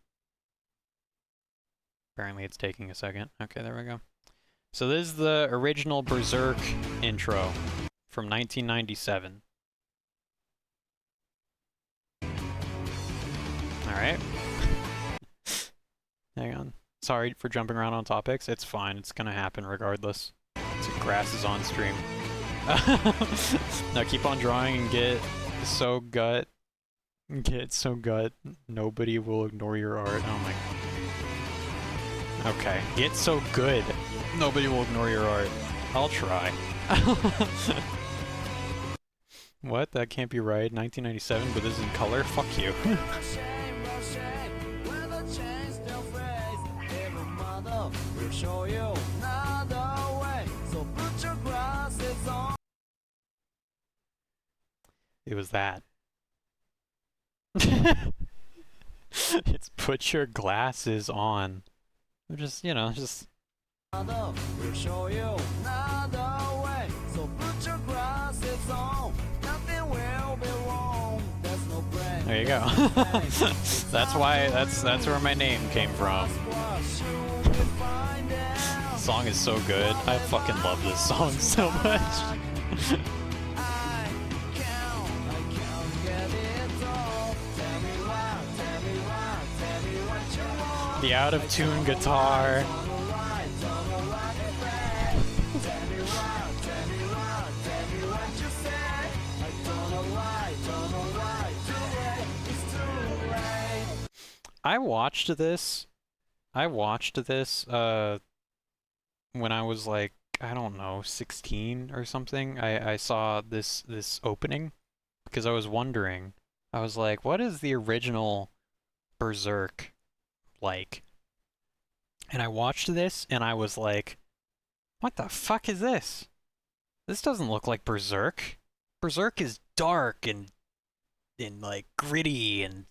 apparently it's taking a second. Okay, there we go. So this is the original Berserk intro from 1997. Alright. Hang on. Sorry for jumping around on topics. It's fine. It's gonna happen regardless. It's a grasses on stream. Now keep on drawing and get so gut. Nobody will ignore your art. Oh my. Okay. Get so good. Nobody will ignore your art. I'll try. What? That can't be right. 1997, but this is in color? Fuck you. It was that. It's put your glasses on. They're just, you know, just... There you go. That's why, that's where my name came from. The song is so good. I fucking love this song so much. The out-of-tune guitar. I watched this when I was like, I don't know, 16 or something. I saw this opening because I was wondering. I was like, what is the original Berserk like? And I watched this and I was like, What the fuck is this? This doesn't look like Berserk. Berserk is dark and like gritty and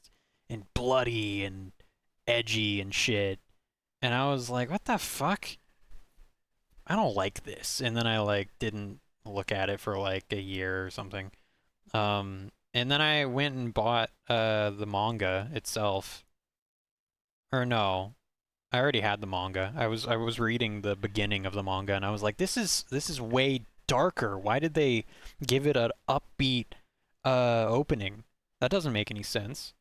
bloody and edgy and shit. And I was like, what the fuck? I don't like this. And then I like didn't look at it for like a year or something. And then I went and bought the manga itself. Or no, I already had the manga. I was reading the beginning of the manga and I was like, this is way darker. Why did they give it an upbeat opening? That doesn't make any sense.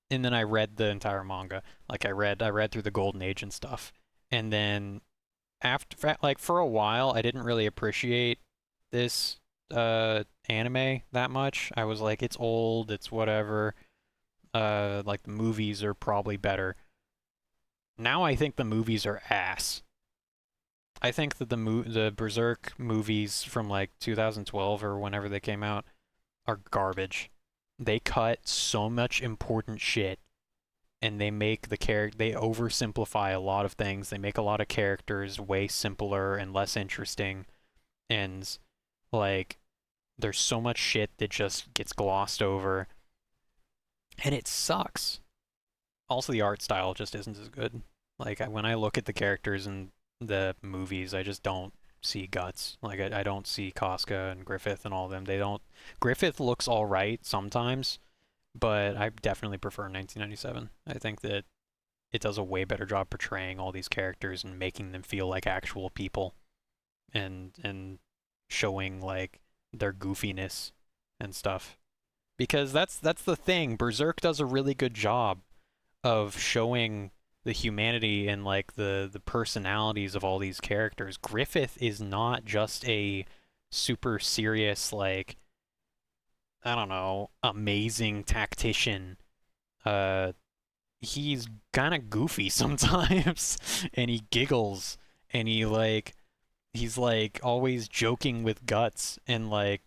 And then I read the entire manga. Like I read through the Golden Age and stuff. And then after like for a while I didn't really appreciate this anime that much. I was like, it's old, it's whatever. Like the movies are probably better. Now I think the movies are ass. I think that the Berserk movies from like 2012 or whenever they came out are garbage. They cut so much important shit and they make they oversimplify a lot of things. They make a lot of characters way simpler and less interesting, and like there's so much shit that just gets glossed over and it sucks. Also the art style just isn't as good. Like when I look at the characters in the movies, I just don't see guts. Like I don't see Casca and Griffith and all of them. They don't. Griffith looks all right sometimes, but I definitely prefer 1997. I think that it does a way better job portraying all these characters and making them feel like actual people, and showing like their goofiness and stuff. Because that's the thing. Berserk does a really good job of showing the humanity and like the personalities of all these characters. Griffith is not just a super serious, like, I don't know, amazing tactician. Uh he's kind of goofy sometimes and he giggles and he's like always joking with Guts, and like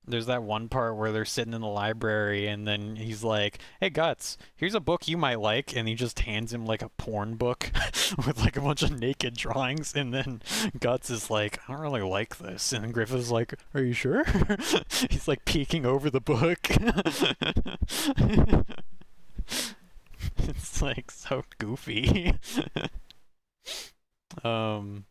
there's that one part where they're sitting in the library and then he's like, "Hey Guts, here's a book you might like," and he just hands him like a porn book with like a bunch of naked drawings, and then Guts is like, "I don't really like this," and then Griffith's like, "Are you sure?" He's like peeking over the book. It's like so goofy. um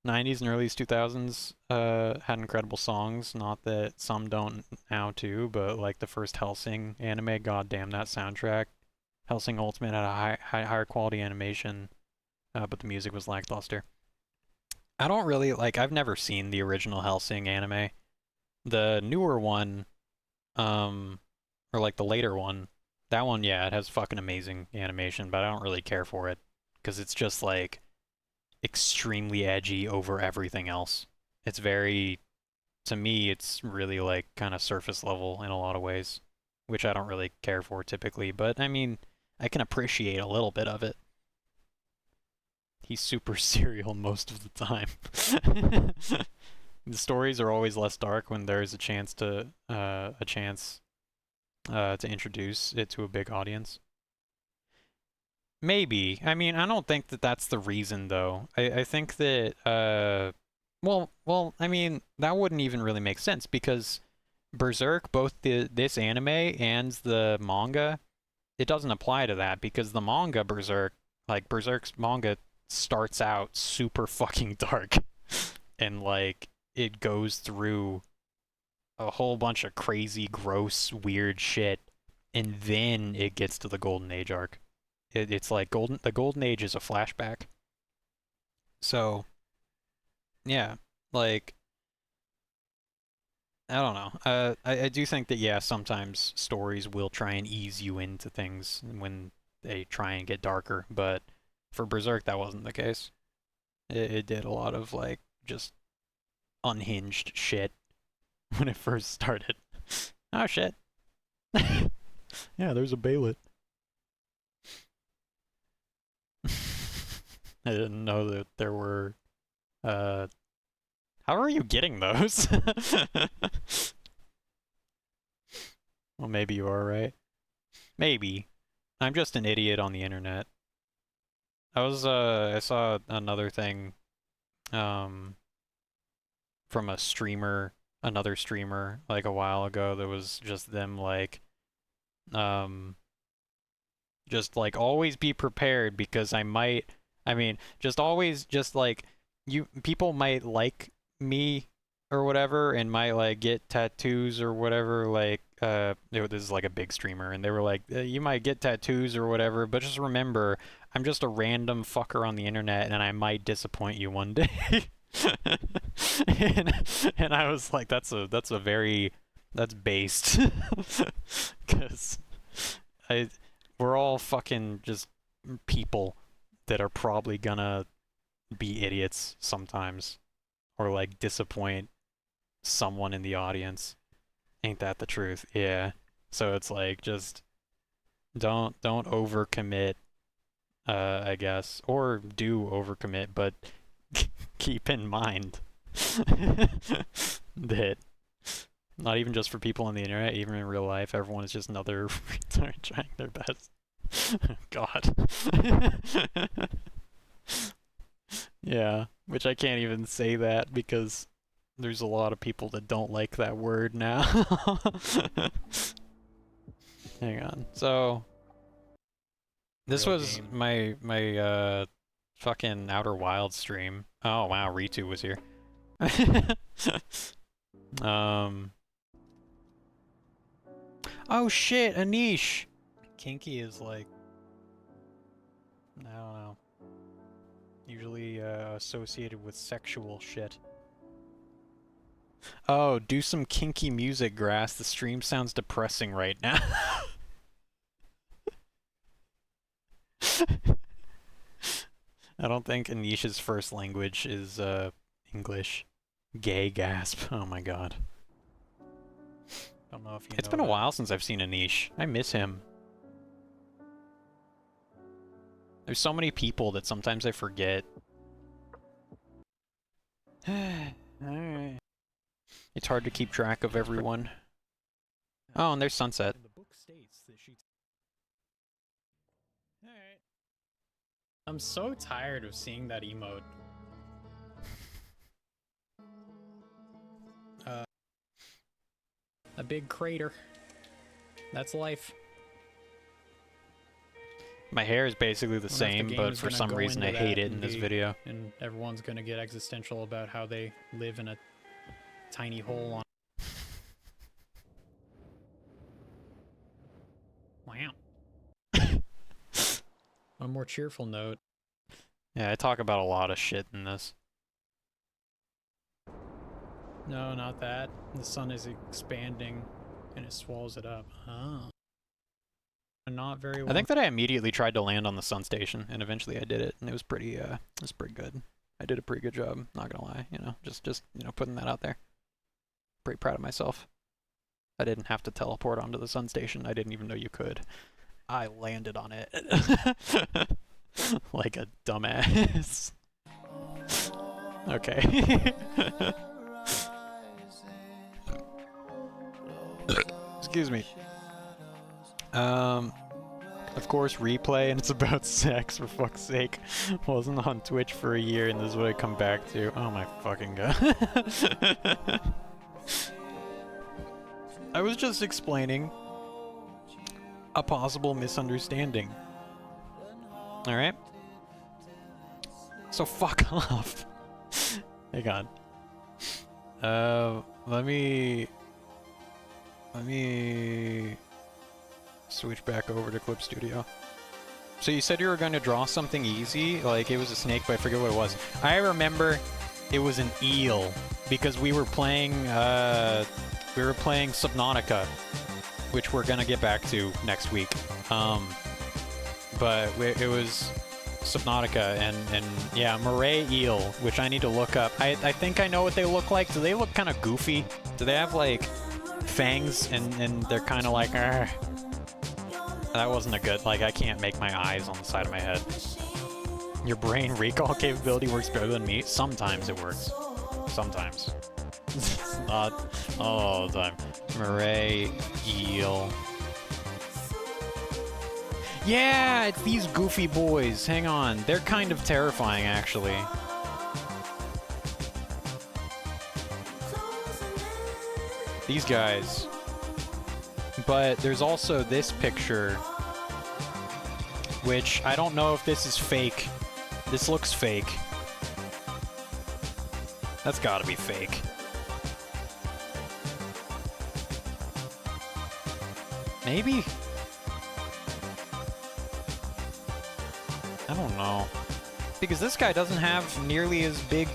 90s and early 2000s had incredible songs. Not that some don't now too, but like the first Hellsing anime, goddamn that soundtrack. Hellsing Ultimate had a higher quality animation, but the music was lackluster. I don't really like. I've never seen the original Hellsing anime. The newer one, or like the later one, that one, yeah, it has fucking amazing animation, but I don't really care for it because it's just like extremely edgy over everything else. It's very, to me, it's really like kind of surface level in a lot of ways, which I don't really care for typically, but I mean, I can appreciate a little bit of it. He's super serial most of the time. The stories are always less dark when there's a chance to introduce it to a big audience. Maybe. I mean, I don't think that that's the reason, though. I think that, well, I mean, that wouldn't even really make sense because Berserk, both this anime and the manga, it doesn't apply to that because the manga Berserk, like Berserk's manga, starts out super fucking dark, and like it goes through a whole bunch of crazy, gross, weird shit, and then it gets to the Golden Age arc. It's like the Golden Age is a flashback. So yeah, like I don't know. I do think that yeah, sometimes stories will try and ease you into things when they try and get darker, but for Berserk that wasn't the case. It did a lot of like just unhinged shit when it first started. Oh shit. Yeah, there's a Baylet. I didn't know that there were uh how are you getting those? Well, maybe you are right. Maybe. I'm just an idiot on the internet. I saw another thing from a streamer, another streamer, like a while ago that was just them like, just like always be prepared because I mean, just always just like people might like me or whatever and might like get tattoos or whatever, like this is like a big streamer and they were like, you might get tattoos or whatever, but just remember I'm just a random fucker on the internet and I might disappoint you one day. and I was like, that's based. Because we're all fucking just people that are probably gonna be idiots sometimes or like disappoint someone in the audience. Ain't that the truth? Yeah. So it's like, just don't overcommit, I guess, or do overcommit, but keep in mind that not even just for people on the internet, even in real life, everyone is just another retard trying their best. God. Yeah, which I can't even say that because there's a lot of people that don't like that word now. Hang on. So this was my fucking Outer Wilds stream. Oh wow, Ritu was here. Oh shit, Anish! Kinky is like, I don't know, usually associated with sexual shit. Oh, do some kinky music, Grass. The stream sounds depressing right now. I don't think Anish's first language is English. Gay gasp. Oh my god. Don't know if you It's been a while since I've seen Anish. I miss him. There's so many people that sometimes I forget. Alright. It's hard to keep track of everyone. Oh, and there's Sunset. Alright. I'm so tired of seeing that emote. A big crater. That's life. My hair is basically the same, but for some reason I hate it in this video. And everyone's gonna get existential about how they live in a tiny hole on... Wow. On a more cheerful note. Yeah, I talk about a lot of shit in this. No, not that. The sun is expanding and it swallows it up. Oh. Not very well. I think that I immediately tried to land on the sun station and eventually I did it and it was pretty good. I did a pretty good job, not gonna lie, you know, just you know, putting that out there. Pretty proud of myself. I didn't have to teleport onto the sun station. I didn't even know you could. I landed on it. Like a dumbass. Okay. Excuse me. Of course, replay, and it's about sex, for fuck's sake. Wasn't on Twitch for a year, and this is what I come back to. Oh my fucking god. I was just explaining a possible misunderstanding. Alright? So fuck off. Hang on. Let me switch back over to Clip Studio. So you said you were going to draw something easy, like it was a snake, but I forget what it was. I remember it was an eel, because we were playing Subnautica, which we're gonna get back to next week. But it was Subnautica, and yeah, moray eel, which I need to look up. I think I know what they look like. Do they look kind of goofy? Do they have like fangs and they're kind of like, argh. That wasn't a good, like, I can't make my eyes on the side of my head. Your brain recall capability works better than me? Sometimes it works. Sometimes. It's not all the time. Moray eel. Yeah, it's these goofy boys. Hang on. They're kind of terrifying, actually. These guys. But there's also this picture, which I don't know if this is fake. This looks fake. That's gotta be fake. Maybe? I don't know. Because this guy doesn't have nearly as big...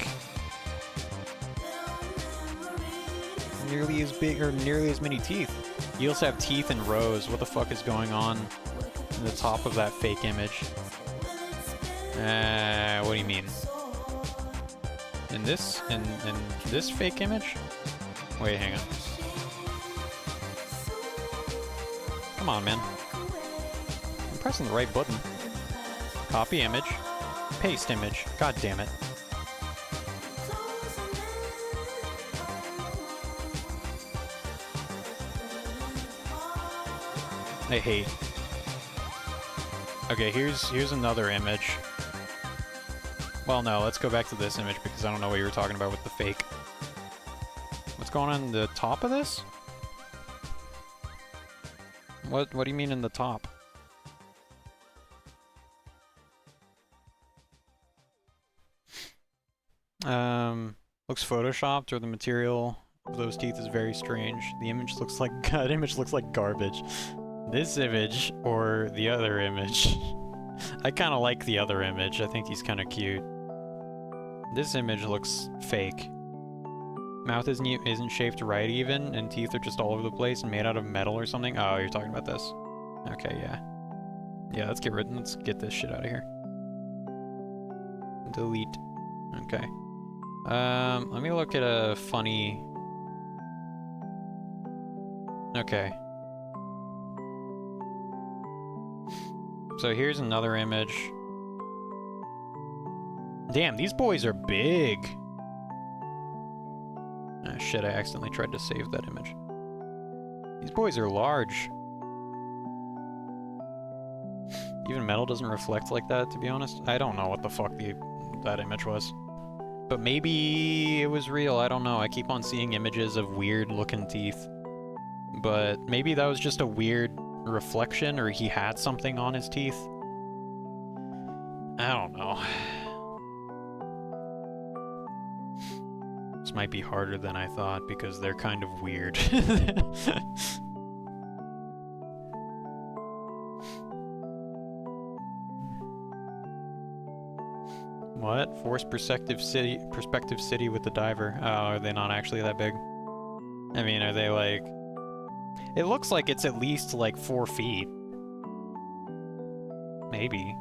Nearly as many teeth. You also have teeth in rows. What the fuck is going on in the top of that fake image? What do you mean? In this fake image? Wait, hang on. Come on, man. I'm pressing the right button. Copy image. Paste image. God damn it. I hate. Okay, here's another image. Well, no, let's go back to this image because I don't know what you were talking about with the fake. What's going on in the top of this? What do you mean in the top? Looks photoshopped, or the material of those teeth is very strange. The image looks like that image looks like garbage. This image or the other image? I kind of like the other image. I think he's kind of cute. This image looks fake. Mouth isn't shaped right even, and teeth are just all over the place and made out of metal or something. Oh, you're talking about this. Okay, yeah. Yeah, let's get this shit out of here. Delete. Okay. Let me look at a funny... Okay. So here's another image. Damn, these boys are big! Ah, shit, I accidentally tried to save that image. These boys are large. Even metal doesn't reflect like that, to be honest. I don't know what the fuck that image was. But maybe it was real, I don't know. I keep on seeing images of weird-looking teeth. But maybe that was just a weird reflection, or he had something on his teeth. I don't know. This might be harder than I thought, because they're kind of weird. What? Forced perspective city with the diver. Oh, are they not actually that big? I mean, are they like... It looks like it's at least like 4 feet. Maybe.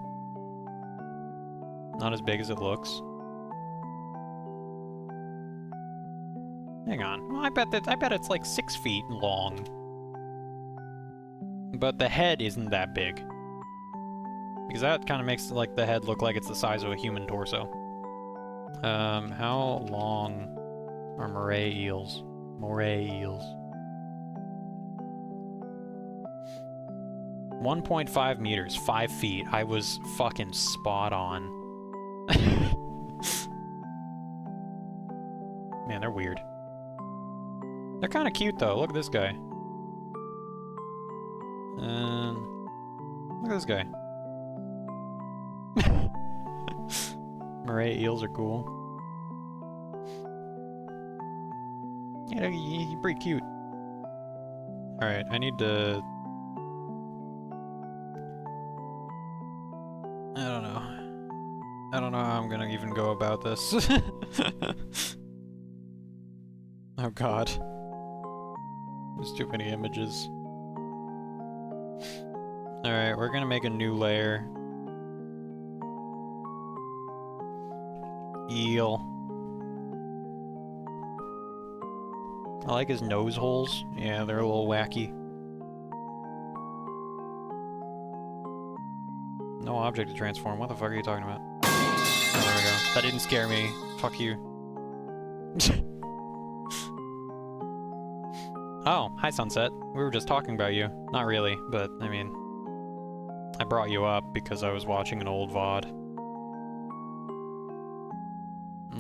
Not as big as it looks. Hang on. Well, I bet it's like 6 feet long. But the head isn't that big. Because that kind of makes like the head look like it's the size of a human torso. How long are moray eels? Moray eels. 1.5 meters, 5 feet. I was fucking spot on. Man, they're weird. They're kind of cute though. Look at this guy. Look at this guy. Moray eels are cool. Yeah, he's pretty cute. Alright, I need to... I don't know how I'm gonna even go about this. Oh god. There's too many images. Alright, we're gonna make a new layer. Eel. I like his nose holes. Yeah, they're a little wacky. No object to transform. What the fuck are you talking about? Oh, there we go. That didn't scare me. Fuck you. Oh, hi Sunset. We were just talking about you. Not really, but, I mean... I brought you up because I was watching an old VOD.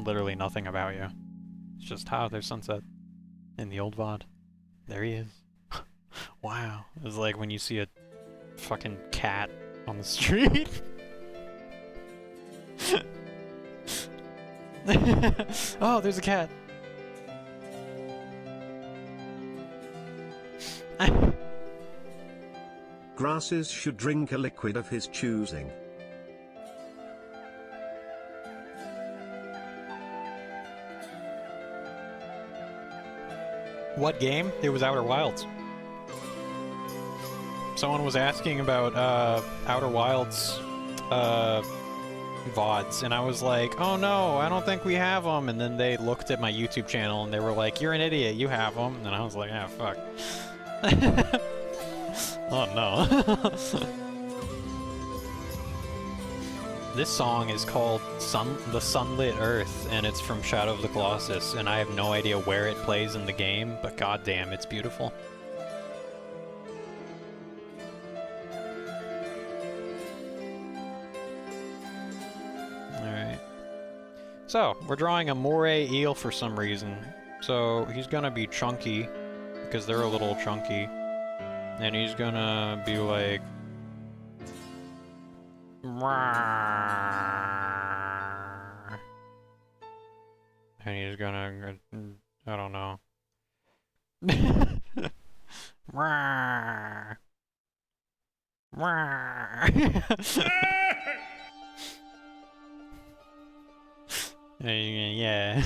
Literally nothing about you. It's just how there's Sunset in the old VOD. There he is. Wow. It's like when you see a fucking cat on the street. Oh, there's a cat. Grasses should drink a liquid of his choosing. What game? It was Outer Wilds. Someone was asking about Outer Wilds VODs, and I was like, oh no, I don't think we have them. And then they looked at my YouTube channel and they were like, you're an idiot, you have them. And I was like, ah, fuck. Oh no. This song is called The Sunlit Earth, and it's from Shadow of the Colossus, and I have no idea where it plays in the game, but goddamn, it's beautiful. Alright. So, we're drawing a moray eel for some reason. So, he's gonna be chunky, because they're a little chunky. And he's gonna be like... And he's gonna... I don't know. Yeah.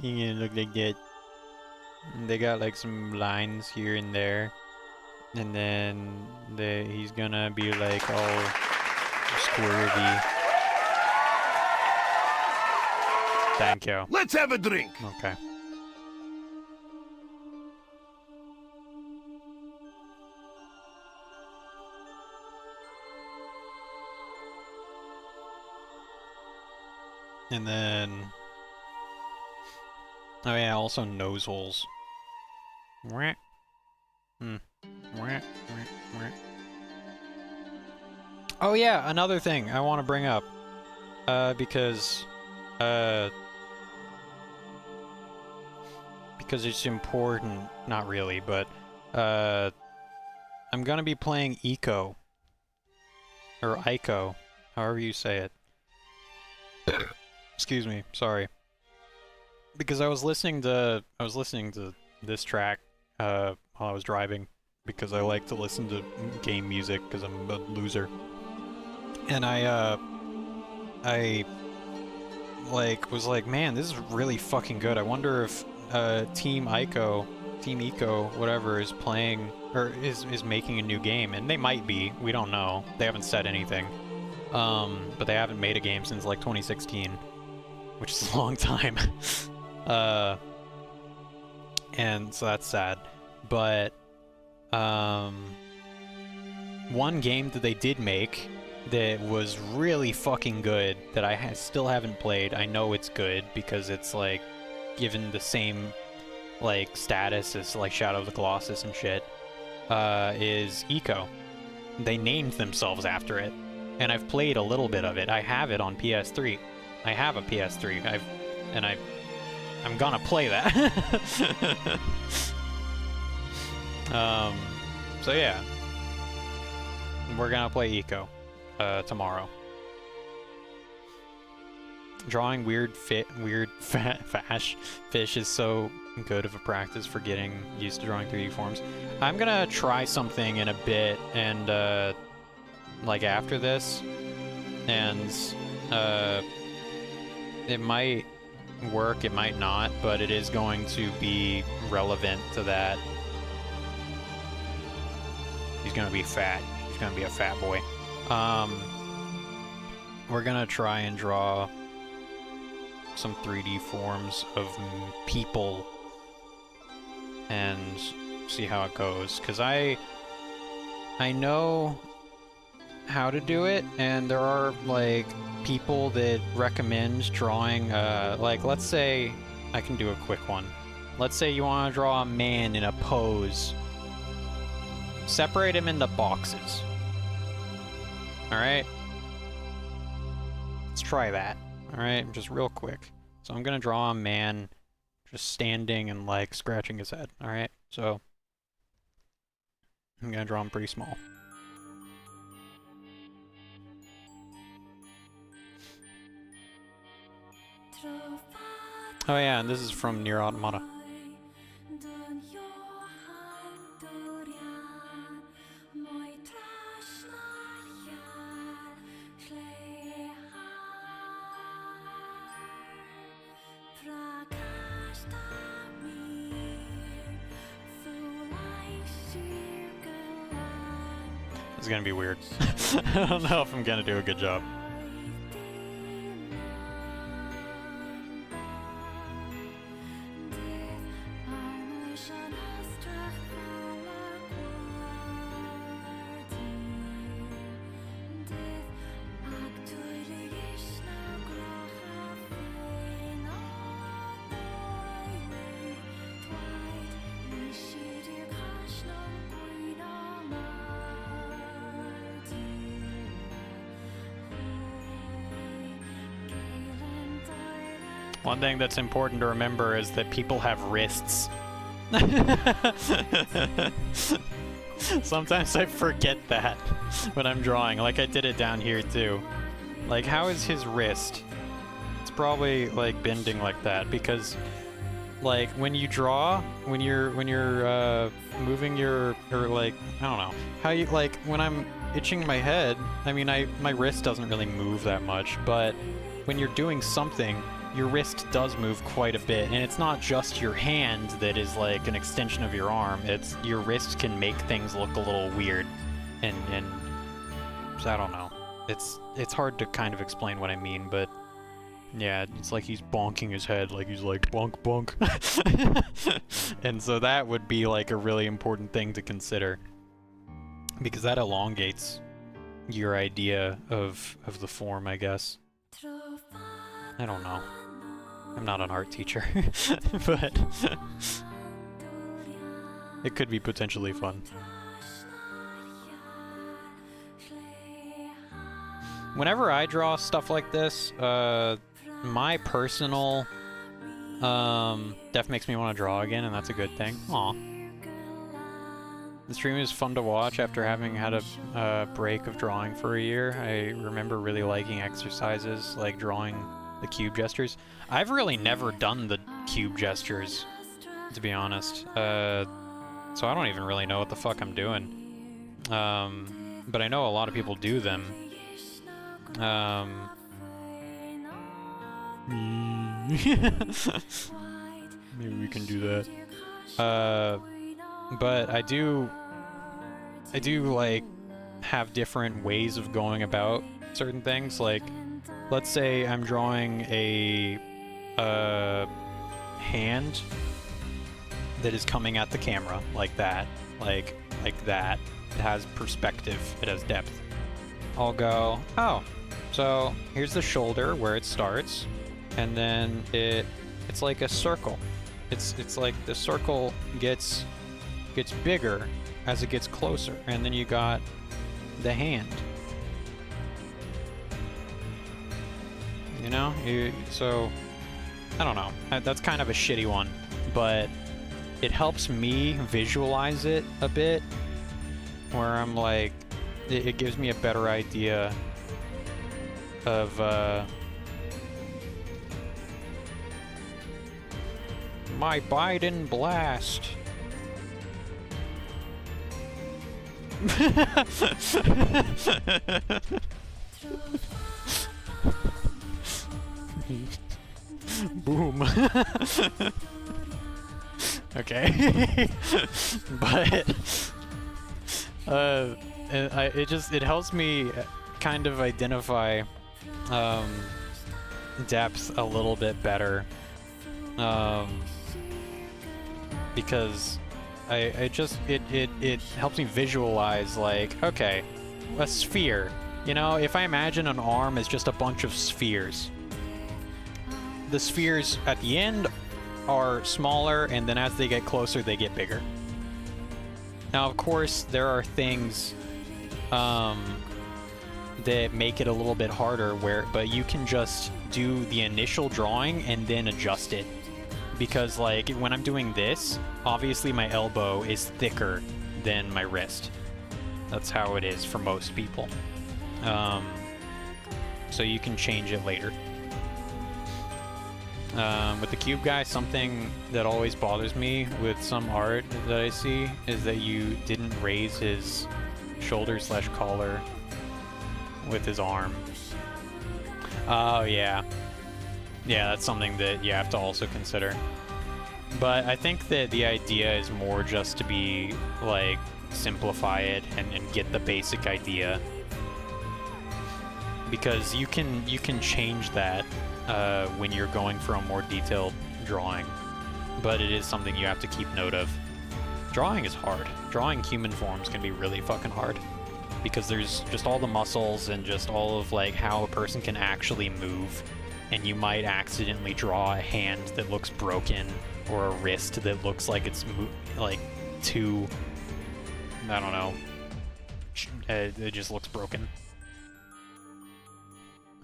You're gonna look like that. They got like some lines here and there. And then he's gonna be like all squirty. Thank you. Let's have a drink. Okay. And then... oh yeah, also nose holes. Wah. Wah, wah, wah. Oh yeah, another thing I want to bring up. Because it's important. Not really, but I'm gonna be playing Ico. Or Ico, however you say it. Excuse me, sorry. Because I was listening to this track while I was driving, because I like to listen to game music because I'm a loser. And I like was like, man, this is really fucking good. I wonder if Team Ico, whatever, is playing or is making a new game, and they might be. We don't know. They haven't said anything. But they haven't made a game since like 2016, which is a long time. And so that's sad. But one game that they did make that was really fucking good that I still haven't played. I know it's good because it's like given the same like status as like Shadow of the Colossus and shit. Is Ico. They named themselves after it, and I've played a little bit of it. I have it on PS3. I have a PS3. I'm gonna play that. So yeah, we're gonna play Ico tomorrow. Drawing weird fish is so good of a practice for getting used to drawing 3D forms. I'm gonna try something in a bit, and like after this, and it might work, it might not, but it is going to be relevant to that. He's gonna be fat. He's gonna be a fat boy. We're gonna try and draw some 3D forms of people and see how it goes, because I know how to do it, and there are like people that recommend drawing like, let's say I can do a quick one. Let's say you want to draw a man in a pose. Separate him into boxes. Alright? Let's try that. Alright, just real quick. So I'm gonna draw a man just standing and like scratching his head. All right, so I'm gonna draw him pretty small. Oh yeah, and this is from Nier Automata. It's gonna be weird. I don't know if I'm gonna do a good job. One thing that's important to remember is that people have wrists. Sometimes I forget that when I'm drawing. Like I did it down here too. Like how is his wrist? It's probably like bending like that because like when you draw, when you're moving your, or like, I don't know, how you, like when I'm itching my head, I mean my wrist doesn't really move that much, but when you're doing something, your wrist does move quite a bit, and it's not just your hand that is like an extension of your arm. It's your wrist can make things look a little weird, and so I don't know. It's hard to kind of explain what I mean, but yeah, it's like he's bonking his head, like he's like bonk bonk, and so that would be like a really important thing to consider because that elongates your idea of the form, I guess. I don't know. I'm not an art teacher, but it could be potentially fun. Whenever I draw stuff like this, my personal def makes me want to draw again, and that's a good thing. Aw. The stream is fun to watch after having had a break of drawing for a year. I remember really liking exercises like drawing the cube gestures. I've really never done the cube gestures, to be honest. So I don't even really know what the fuck I'm doing. But I know a lot of people do them. Maybe we can do that. But I do like have different ways of going about certain things. Like, let's say I'm drawing a hand that is coming at the camera like that, like that. It has perspective. It has depth. I'll go, oh, so here's the shoulder where it starts, and then it's like a circle. It's like the circle gets bigger as it gets closer, and then you got the hand. You know, so I don't know. That's kind of a shitty one, but it helps me visualize it a bit, where I'm like, it gives me a better idea of my Biden blast. Boom. Okay. But it helps me kind of identify depth a little bit better, because it helps me visualize, like, okay, a sphere. You know, if I imagine an arm as just a bunch of spheres, the spheres at the end are smaller, and then as they get closer, they get bigger. Now, of course, there are things that make it a little bit harder, but you can just do the initial drawing and then adjust it because like when I'm doing this, obviously my elbow is thicker than my wrist. That's how it is for most people. So you can change it later. With the cube guy, something that always bothers me with some art that I see is that you didn't raise his shoulder/collar with his arm. Oh yeah. Yeah, that's something that you have to also consider. But I think that the idea is more just to be, like, simplify it and get the basic idea. Because you can change that when you're going for a more detailed drawing. But it is something you have to keep note of. Drawing is hard. Drawing human forms can be really fucking hard. Because there's just all the muscles and just all of, like, how a person can actually move. And you might accidentally draw a hand that looks broken, or a wrist that looks like it's like too, I don't know, it just looks broken.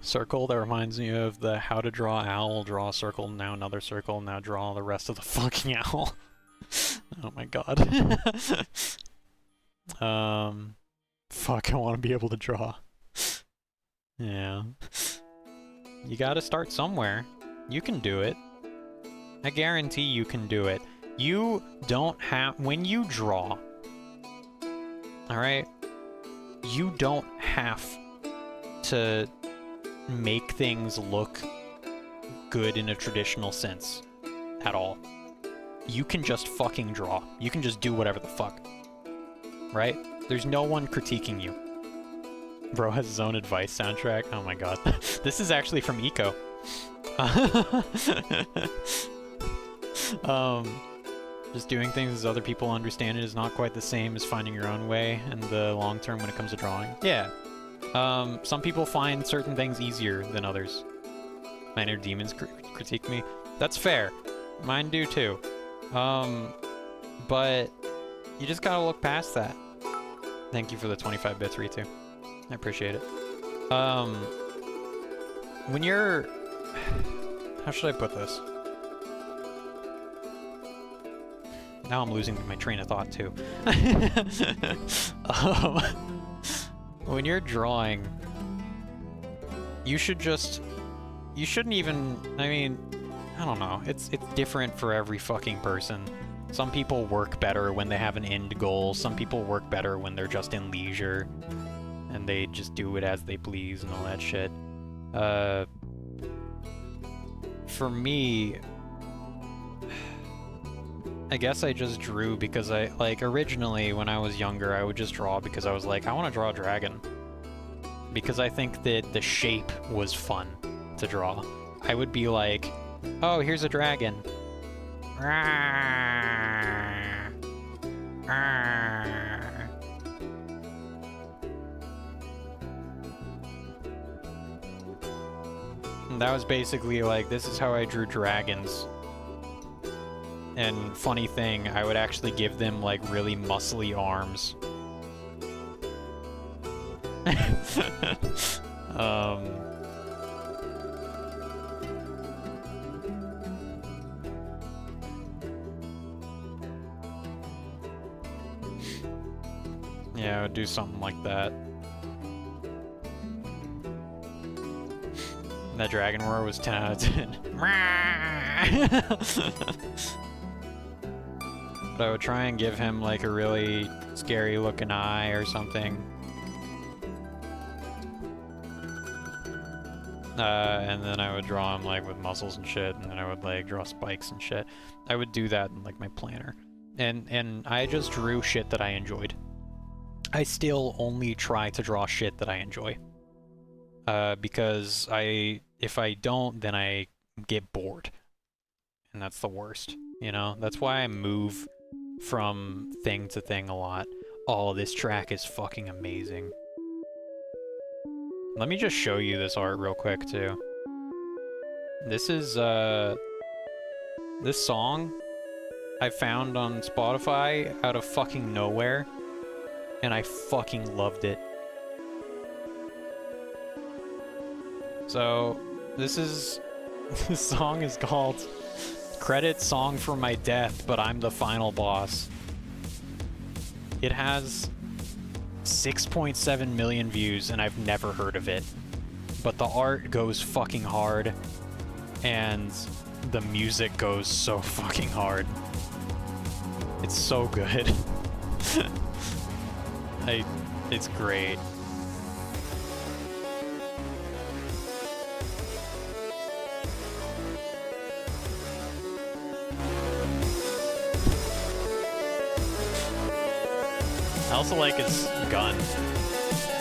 Circle, that reminds me of the how to draw owl. Draw a circle, now another circle, now draw the rest of the fucking owl. Oh my god. Fuck, I want to be able to draw. Yeah. You gotta start somewhere. You can do it. I guarantee you can do it. You don't have... When you draw, alright? You don't have to make things look good in a traditional sense at all. You can just fucking draw. You can just do whatever the fuck. Right? There's no one critiquing you. Bro has his own advice soundtrack. Oh my god. This is actually from Eco. Just doing things as other people understand it is not quite the same as finding your own way in the long term when it comes to drawing. Yeah. Some people find certain things easier than others. My inner demons critique me. That's fair. Mine do too. But you just gotta look past that. Thank you for the 25 bits, Ritu. I appreciate it. When you're... How should I put this? Now I'm losing my train of thought, too. When you're drawing, you should just... You shouldn't even... I mean, I don't know. It's different for every fucking person. Some people work better when they have an end goal. Some people work better when they're just in leisure. And they just do it as they please and all that shit. For me, I guess I just drew because originally when I was younger, I would just draw because I was like, I want to draw a dragon. Because I think that the shape was fun to draw. I would be like, oh, here's a dragon. And that was basically like, this is how I drew dragons. And funny thing, I would actually give them like really muscly arms. Yeah, I would do something like that. That dragon roar was 10 out of 10. But I would try and give him like a really scary looking eye or something. And then I would draw him like with muscles and shit, and then I would like draw spikes and shit. I would do that in like my planner. And I just drew shit that I enjoyed. I still only try to draw shit that I enjoy. Because if I don't, then I get bored. And that's the worst, you know? That's why I move from thing to thing a lot. Oh, this track is fucking amazing. Let me just show you this art real quick, too. This is, this song I found on Spotify out of fucking nowhere, and I fucking loved it. So, this song is called Credit Song for My Death, but I'm the final boss. It has 6.7 million views, and I've never heard of it. But the art goes fucking hard, and the music goes so fucking hard. It's so good. It's great. I also like his gun.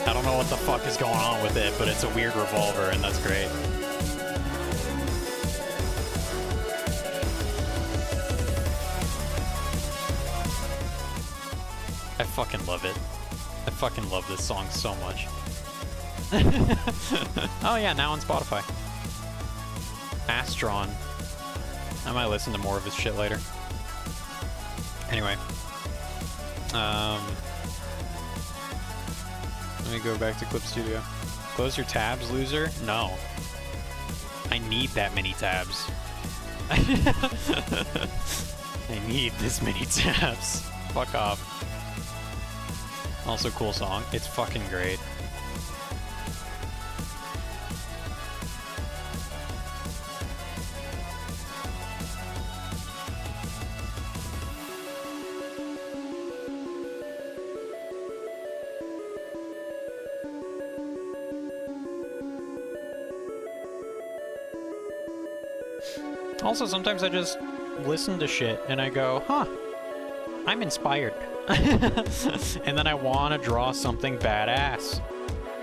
I don't know what the fuck is going on with it, but it's a weird revolver, and that's great. I fucking love it. I fucking love this song so much. Oh yeah, now on Spotify. Astron. I might listen to more of his shit later. Anyway. Let me go back to Clip Studio. Close your tabs, loser? No. I need that many tabs. I need this many tabs. Fuck off. Also, cool song. It's fucking great. Also, sometimes I just listen to shit and I go, huh, I'm inspired. And then I want to draw something badass.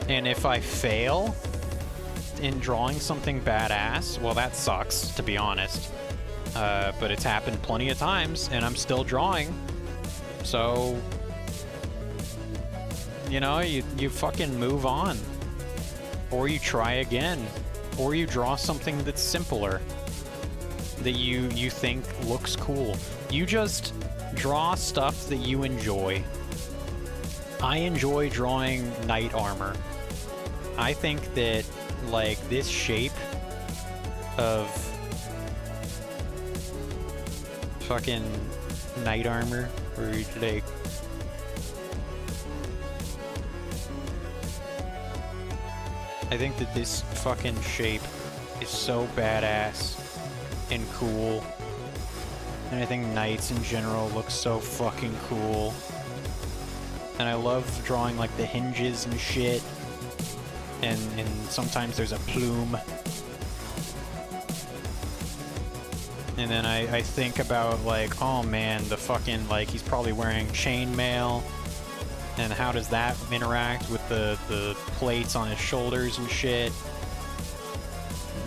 And if I fail in drawing something badass, well, that sucks, to be honest. But it's happened plenty of times, and I'm still drawing. So, you know, you fucking move on. Or you try again. Or you draw something that's simpler, that you think looks cool. You just draw stuff that you enjoy. I enjoy drawing knight armor. I think that, like, this shape of fucking knight armor, where you, like, I think that this fucking shape is so badass and cool. And I think knights in general look so fucking cool. And I love drawing like the hinges and shit. And sometimes there's a plume. And then I think about like, oh man, the fucking, like, he's probably wearing chainmail. And how does that interact with the plates on his shoulders and shit?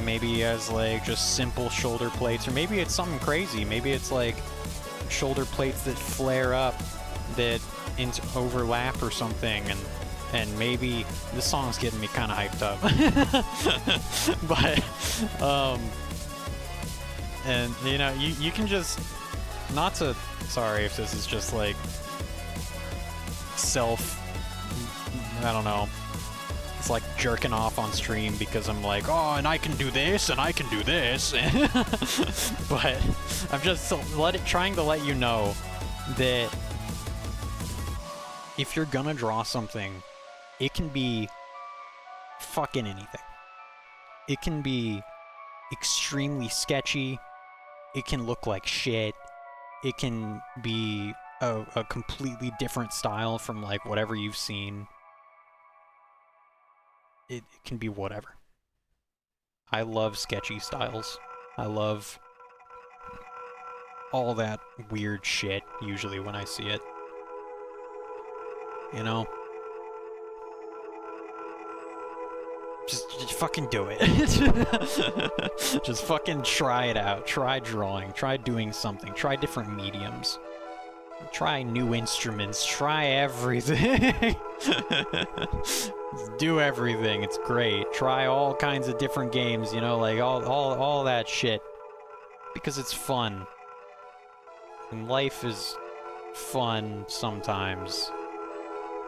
Maybe he has like just simple shoulder plates, or maybe it's something crazy. Maybe it's like shoulder plates that flare up, that overlap or something, and maybe this song's getting me kind of hyped up. But and you know, you can just, not to, sorry if this is just like I don't know, it's like jerking off on stream because I'm like, oh, and I can do this, and I can do this. But I'm just trying to let you know that if you're gonna draw something, it can be fucking anything. It can be extremely sketchy. It can look like shit. It can be a completely different style from like whatever you've seen. It can be whatever. I love sketchy styles. I love all that weird shit usually when I see it. You know? Just fucking do it. Just fucking try it out. Try drawing. Try doing something. Try different mediums. Try new instruments. Try everything. Do everything. It's great. Try all kinds of different games, you know, like all that shit. Because it's fun. And life is fun sometimes.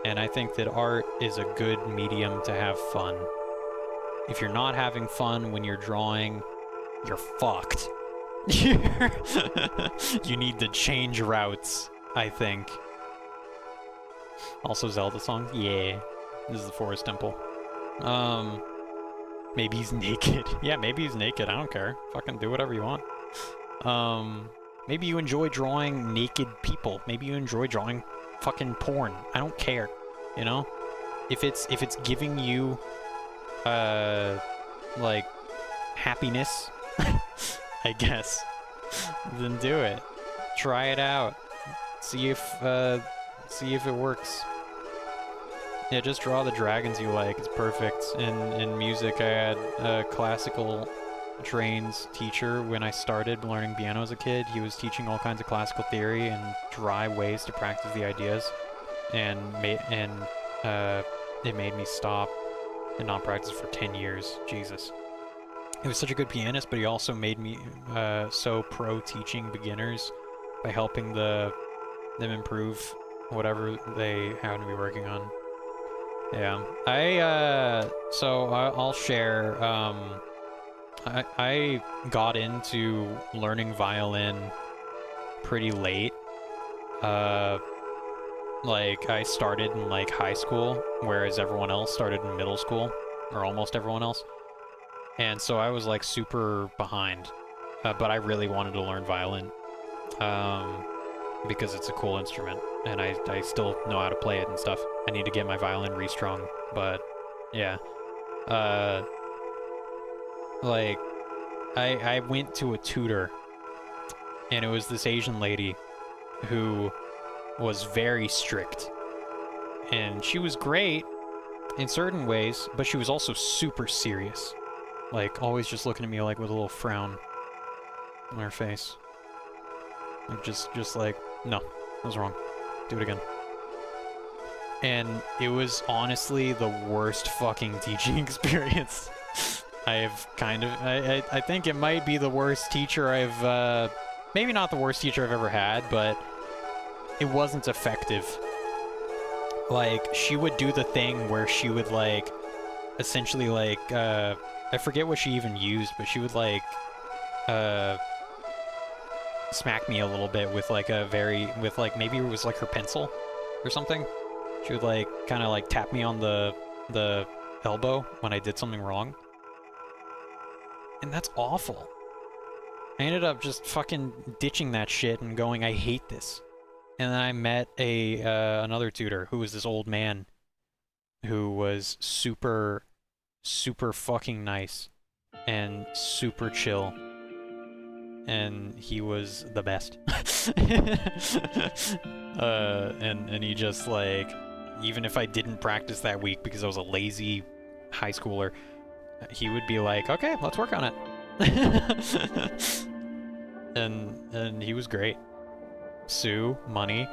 And I think that art is a good medium to have fun. If you're not having fun when you're drawing, you're fucked. You need to change routes, I think. Also Zelda songs? Yeah. This is the Forest Temple. Maybe he's naked. Yeah, maybe he's naked. I don't care. Fucking do whatever you want. Maybe you enjoy drawing naked people. Maybe you enjoy drawing fucking porn. I don't care. You know? If it's giving you like happiness, I guess, then do it. Try it out. See if it works. Yeah, just draw the dragons you like. It's perfect. In music, I had a classical trains teacher when I started learning piano as a kid. He was teaching all kinds of classical theory and dry ways to practice the ideas, and it made me stop and not practice for 10 years. Jesus. He was such a good pianist, but he also made me so pro teaching beginners by helping them improve whatever they happen to be working on. Yeah, I'll share, I got into learning violin pretty late. Like, I started in, like, high school, whereas everyone else started in middle school, or almost everyone else. And so I was, like, super behind, but I really wanted to learn violin, because it's a cool instrument, and I still know how to play it and stuff. I need to get my violin restrung, but, yeah. Like, I went to a tutor, and it was this Asian lady who was very strict. And she was great in certain ways, but she was also super serious. Like, always just looking at me, like, with a little frown on her face. Like, just like, no, that was wrong. Do it again. And it was honestly the worst fucking teaching experience I've kind of... I think it might be the worst teacher I've... maybe not the worst teacher I've ever had, but it wasn't effective. Like, she would do the thing where she would, like, essentially, like, I forget what she even used, but she would, like, smack me a little bit with, like, with, like, maybe it was, like, her pencil or something. She would, like, kind of, like, tap me on the elbow when I did something wrong. And that's awful. I ended up just fucking ditching that shit and going, I hate this. And then I met another tutor who was this old man who was super, super fucking nice and super chill. And he was the best. And he just, like, even if I didn't practice that week because I was a lazy high schooler, he would be like, okay, let's work on it. And he was great. Sue, money.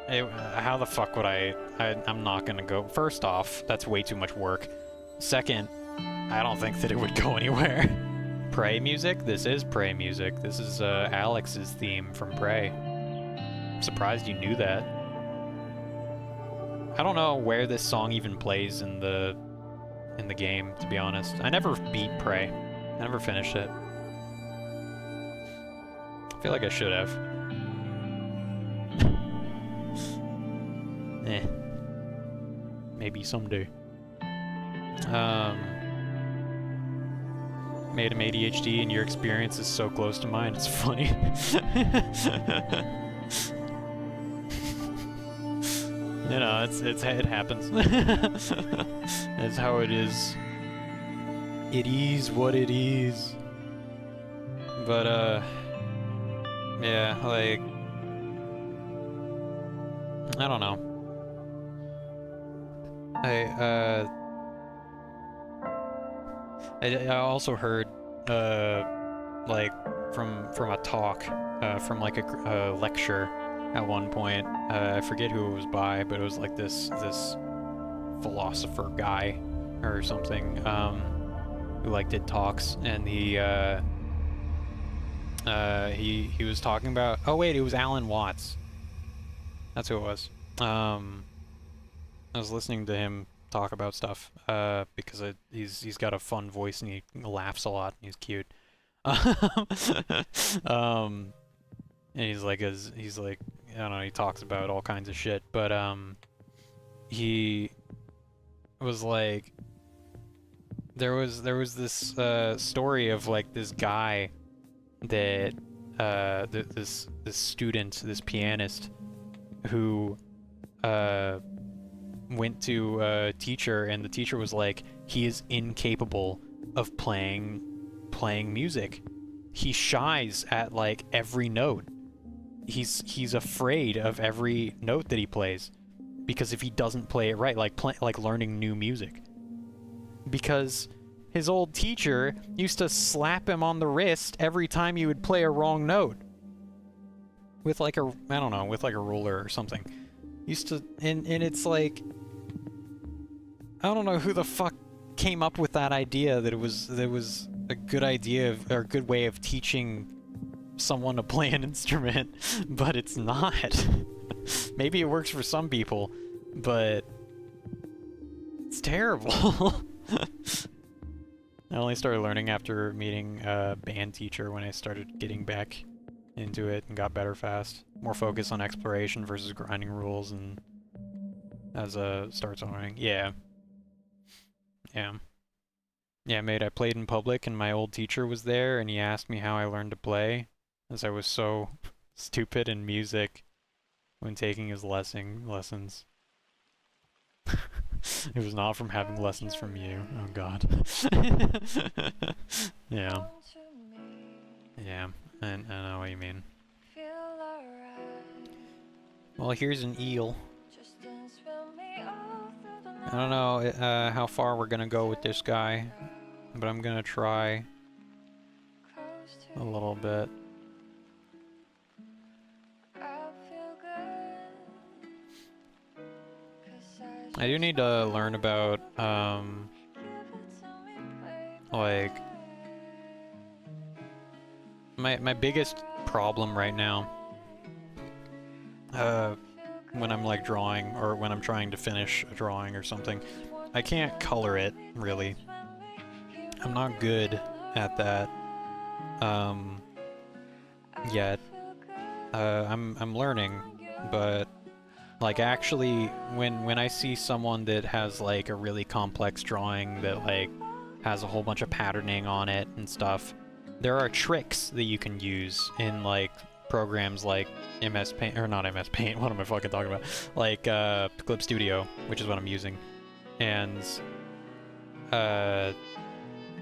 How the fuck would I'm not gonna go. First off, that's way too much work. Second, I don't think that it would go anywhere. Prey music? This is Prey music. This is Alex's theme from Prey. I'm surprised you knew that. I don't know where this song even plays in the game, to be honest. I never beat Prey. I never finished it. I feel like I should have. Eh. Maybe someday. Made him ADHD and your experience is so close to mine, it's funny. You know, it happens. That's how it is. It is what it is. But, yeah, like, I don't know. I also heard, like, from a talk, from, like, a lecture at one point. I forget who it was by, but it was, like, this philosopher guy or something, who, like, did talks, and he was talking about... Oh, wait, it was Alan Watts. That's who it was. I was listening to him talk about stuff, because he's got a fun voice and he laughs a lot and he's cute. um, and he's like, I don't know, he talks about all kinds of shit, but he was like, there was this story of like this guy that this student, this pianist, who went to a teacher, and the teacher was like, he is incapable of playing music. He shies at like every note. He's afraid of every note that he plays because if he doesn't play it right, like learning new music. Because his old teacher used to slap him on the wrist every time he would play a wrong note with like a, I don't know, with like a ruler or something. Used to, and it's like, I don't know who the fuck came up with that idea that it was a good idea or a good way of teaching someone to play an instrument, but it's not. Maybe it works for some people, but it's terrible. I only started learning after meeting a band teacher when I started getting back into it and got better fast. More focus on exploration versus grinding rules, and as starts learning. Yeah. Yeah, mate, I played in public and my old teacher was there and he asked me how I learned to play, as I was so stupid in music when taking his lessons. It was not from having lessons from you. Oh god. Yeah. Yeah, I know what you mean. Well, here's an eel. I don't know how far we're gonna go with this guy, but I'm gonna try a little bit. I do need to learn about, like, my biggest problem right now, when I'm like drawing, or when I'm trying to finish a drawing or something, I can't color it, really. I'm not good at that, yet. I'm learning, but like actually when I see someone that has like a really complex drawing that like has a whole bunch of patterning on it and stuff, there are tricks that you can use in like programs like MS Paint, or not MS Paint, what am I fucking talking about? Like Clip Studio, which is what I'm using. And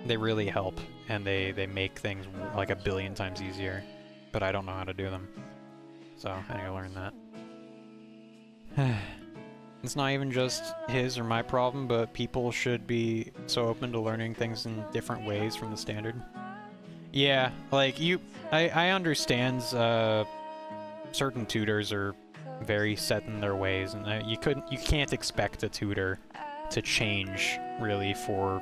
they really help, and they make things like a billion times easier, but I don't know how to do them. So I need to learn that. It's not even just his or my problem, but people should be so open to learning things in different ways from the standard. Yeah, like I understand certain tutors are very set in their ways, and you can't expect a tutor to change really for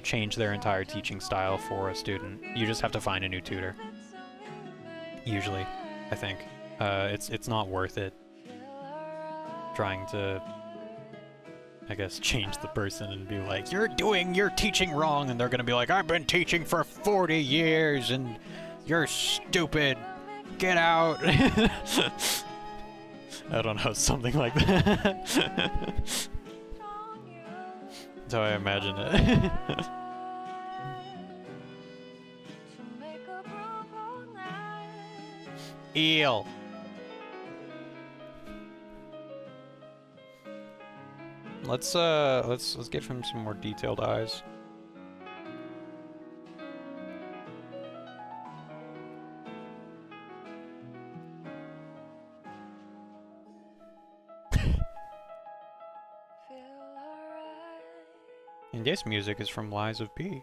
change their entire teaching style for a student. You just have to find a new tutor. Usually, I think. It's not worth it trying to, I guess, change the person and be like, you're teaching wrong, and they're gonna be like, I've been teaching for 40 years and you're stupid. Get out. I don't know, something like that. That's how I imagine it. Eel. Let's give him some more detailed eyes. And this music is from Lies of P.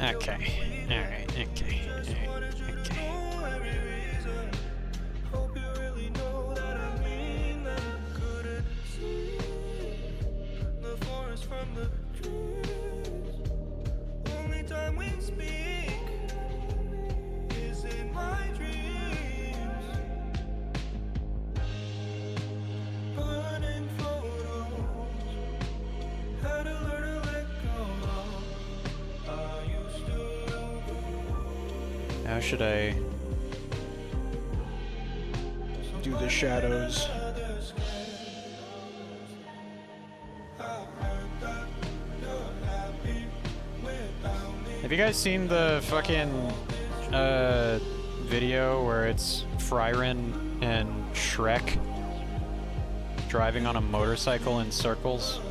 Okay. Alright, okay. Alright, okay. How should I do the shadows? Have you guys seen the fucking video where it's Fryren and Shrek driving on a motorcycle in circles?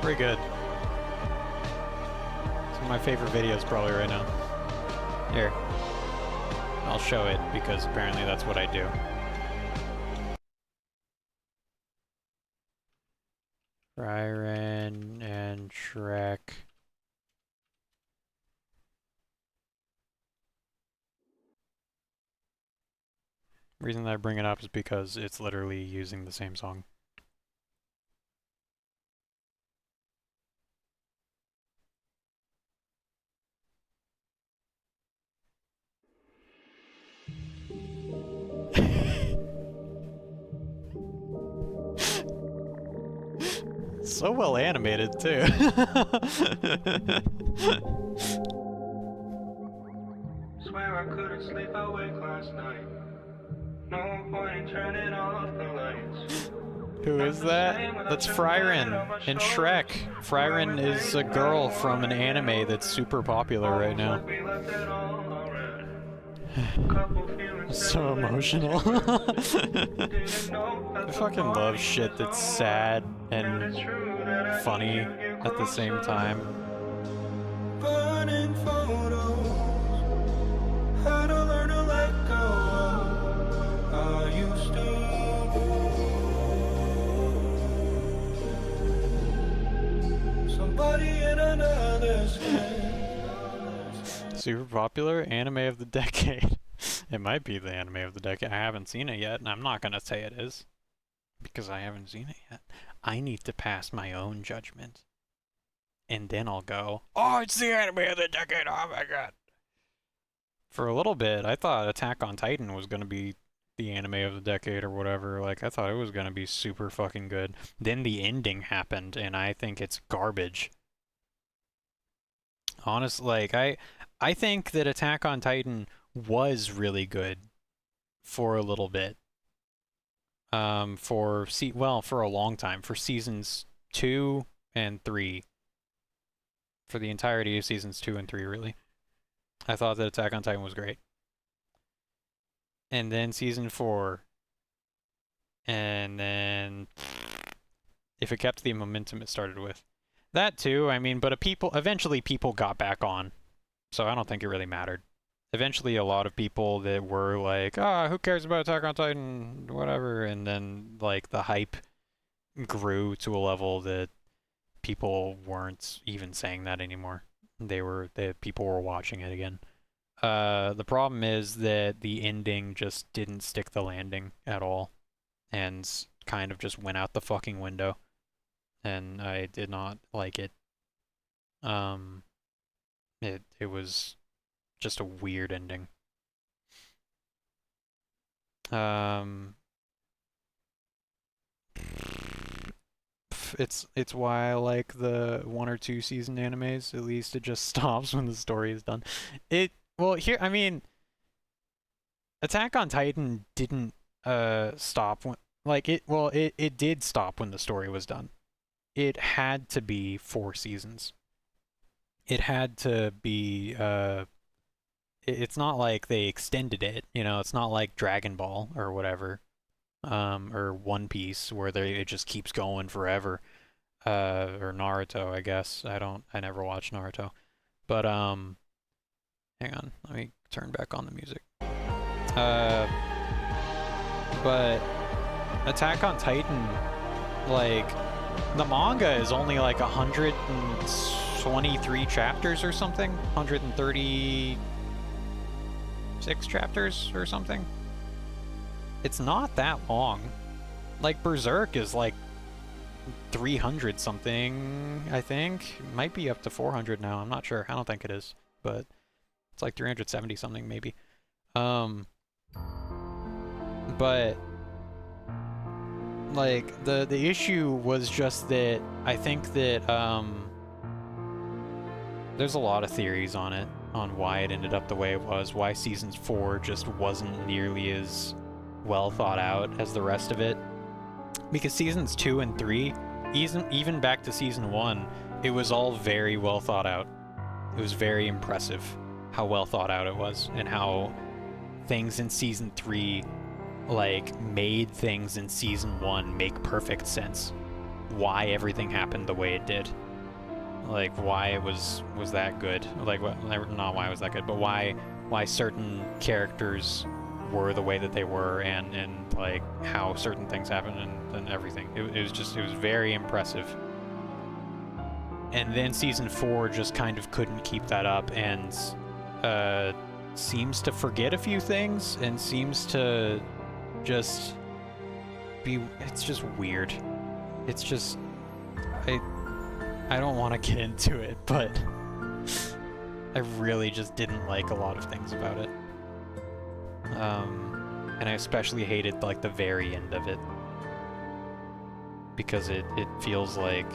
Pretty good. It's one of my favorite videos probably right now. Here. I'll show it because apparently that's what I do. Fryren and Shrek. The reason that I bring it up is because it's literally using the same song. So well animated too. Swear I couldn't sleep awake last night. No point turning off the lights. Who is that? That's Fryren in Shrek. Fryren is a girl from an anime that's super popular right now. So emotional. I fucking love shit that's sad and funny at the same time. Burning photos. How to learn to let go. I used to. Somebody in another skin. Super popular anime of the decade. It might be the anime of the decade. I haven't seen it yet, and I'm not gonna say it is. Because I haven't seen it yet. I need to pass my own judgment. And then I'll go, oh, it's the anime of the decade, oh my god. For a little bit, I thought Attack on Titan was gonna be the anime of the decade or whatever. Like, I thought it was gonna be super fucking good. Then the ending happened, and I think it's garbage. Honestly, like, I think that Attack on Titan was really good for a little bit. For a long time, for seasons 2 and 3. For the entirety of seasons 2 and 3, really. I thought that Attack on Titan was great. And then season 4. And then if it kept the momentum it started with. That too, I mean, but eventually people got back on. So I don't think it really mattered. Eventually a lot of people that were like, who cares about Attack on Titan, whatever, and then like the hype grew to a level that people weren't even saying that anymore. People were watching it again. The problem is that the ending just didn't stick the landing at all, and kind of just went out the fucking window, and I did not like it. It was just a weird ending. It's why I like the 1 or 2 season animes. At least it just stops when the story is done. I mean, Attack on Titan didn't stop when it did stop when the story was done. It had to be 4 seasons. It had to be it's not like they extended it, you know, it's not like Dragon Ball or whatever, or One Piece where it just keeps going forever, or Naruto, I guess. I never watched Naruto, but Hang on, let me turn back on the music. But Attack on Titan, like, the manga is only like 123 chapters or something? 136 chapters or something? It's not that long. Like, Berserk is like 300 something, I think. It might be up to 400 now, I'm not sure. I don't think it is, but it's like 370 something maybe. But like the issue was just that I think that there's a lot of theories on it, on why it ended up the way it was, why season 4 just wasn't nearly as well thought out as the rest of it. Because seasons 2 and 3, even back to season 1, it was all very well thought out. It was very impressive how well thought out it was, and how things in season 3 like made things in season 1 make perfect sense. Why everything happened the way it did. Like why it was that good. Like not why it was that good, but why certain characters were the way that they were, and like how certain things happened and everything. It was very impressive. And then season 4 just kind of couldn't keep that up, and seems to forget a few things, and seems to just be, it's just weird. It's just, I don't want to get into it, but I really just didn't like a lot of things about it. And I especially hated like the very end of it, because it feels like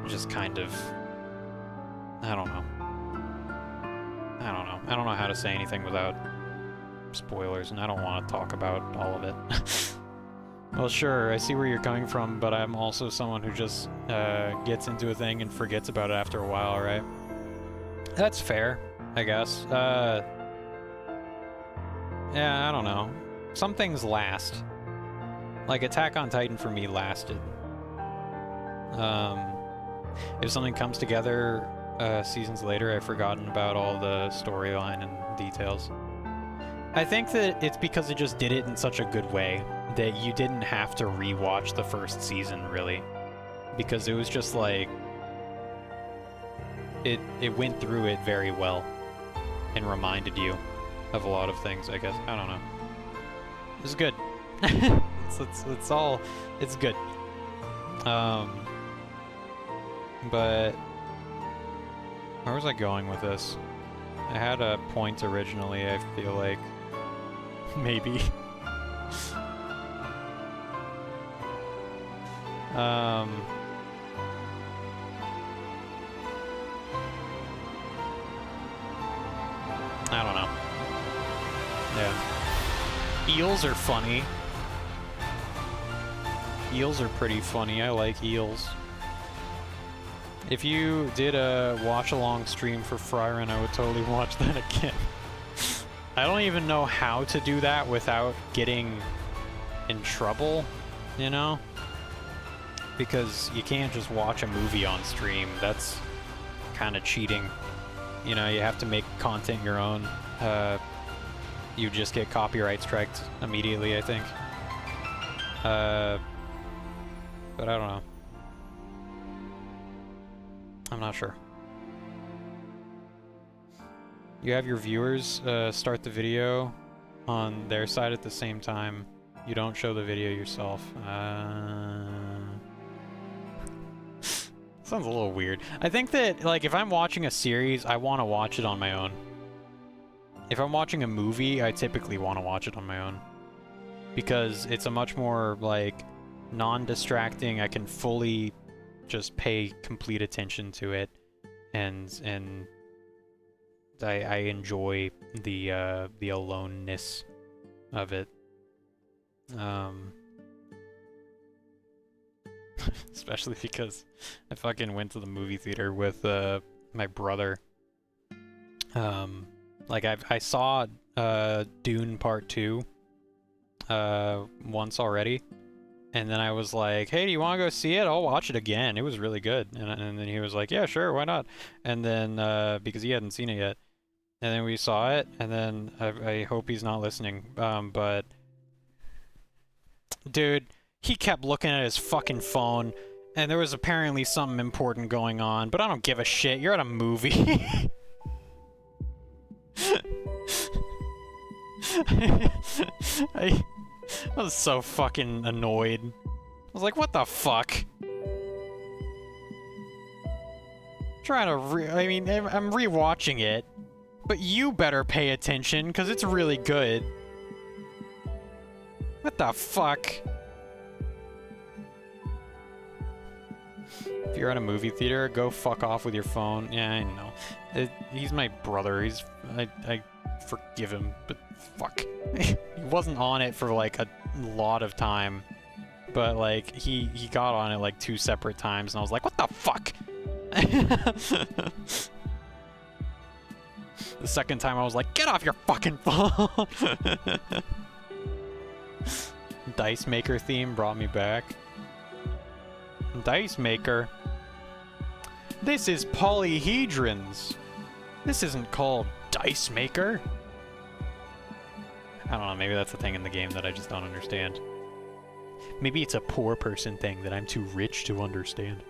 just kind of, I don't know how to say anything without spoilers, and I don't want to talk about all of it. Well, sure, I see where you're coming from, but I'm also someone who just gets into a thing and forgets about it after a while, right? That's fair, I guess. Yeah, I don't know. Some things last. Like Attack on Titan for me lasted. If something comes together seasons later, I've forgotten about all the storyline and details. I think that it's because it just did it in such a good way that you didn't have to rewatch the first season, really. Because it was just like, it went through it very well and reminded you of a lot of things, I guess. I don't know. It's good. It's good. But where was I going with this? I had a point originally, I feel like. Maybe. I don't know. Yeah. Eels are funny. Eels are pretty funny. I like eels. If you did a watch-along stream for Frieren, I would totally watch that again. I don't even know how to do that without getting in trouble, you know? Because you can't just watch a movie on stream. That's kind of cheating. You know, you have to make content your own. You just get copyright striked immediately, I think. But I don't know. I'm not sure. You have your viewers start the video on their side at the same time. You don't show the video yourself. Sounds a little weird. I think that, like, if I'm watching a series, I want to watch it on my own. If I'm watching a movie, I typically want to watch it on my own. Because it's a much more, like, non-distracting, I can fully just pay complete attention to it, and I enjoy the aloneness of it. Especially because I fucking went to the movie theater with my brother. Like I saw Dune Part 2 once already, and then I was like, hey, do you want to go see it? I'll watch it again. It was really good. And then he was like, yeah, sure, why not? And then because he hadn't seen it yet, and then we saw it, and then I hope he's not listening, but... Dude, he kept looking at his fucking phone, and there was apparently something important going on, but I don't give a shit, you're at a movie. I was so fucking annoyed. I was like, what the fuck? Trying to I mean, I'm rewatching it, but you better pay attention, because it's really good. What the fuck? If you're at a movie theater, go fuck off with your phone. Yeah, I know. He's my brother. I forgive him, but fuck. He wasn't on it for like a lot of time, but like he got on it like 2 separate times, and I was like, what the fuck? The second time I was like, get off your fucking phone! Dice Maker theme brought me back. Dice Maker? This is polyhedrons. This isn't called Dice Maker. I don't know, maybe that's a thing in the game that I just don't understand. Maybe it's a poor person thing that I'm too rich to understand.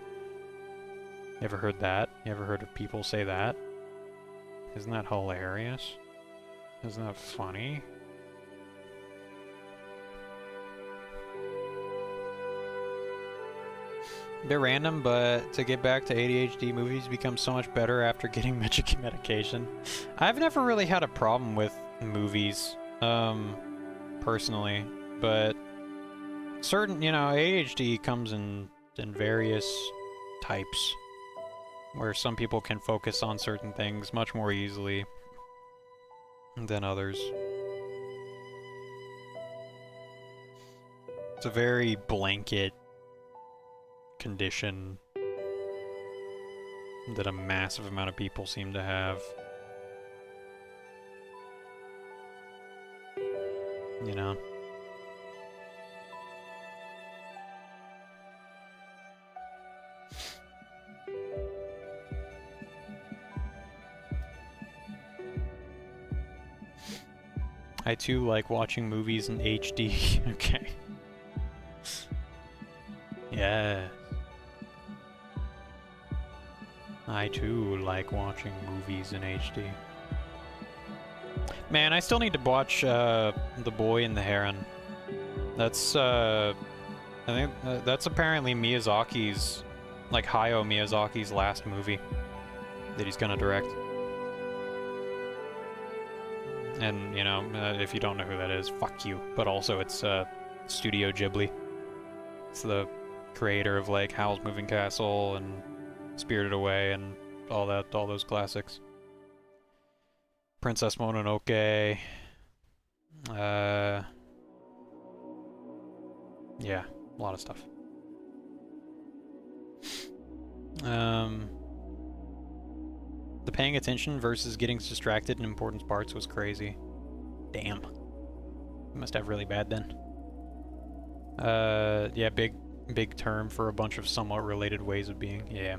You ever heard that? You ever heard of people say that? Isn't that hilarious? Isn't that funny? They're random, but to get back to ADHD, movies become so much better after getting medication. I've never really had a problem with movies, personally, but certain, you know, ADHD comes in various types, where some people can focus on certain things much more easily than others. It's a very blanket condition that a massive amount of people seem to have. You know? I too like watching movies in HD. Okay. Yeah. I too like watching movies in HD. Man, I still need to watch The Boy and the Heron. That's I think that's apparently Miyazaki's, like Hayao Miyazaki's last movie that he's gonna direct. And, you know, if you don't know who that is, fuck you. But also, it's Studio Ghibli. It's the creator of, like, Howl's Moving Castle and Spirited Away and all those classics. Princess Mononoke. Yeah, a lot of stuff. The paying attention versus getting distracted in important parts was crazy. Damn. You must have really bad then. Yeah, big term for a bunch of somewhat related ways of being. Yeah.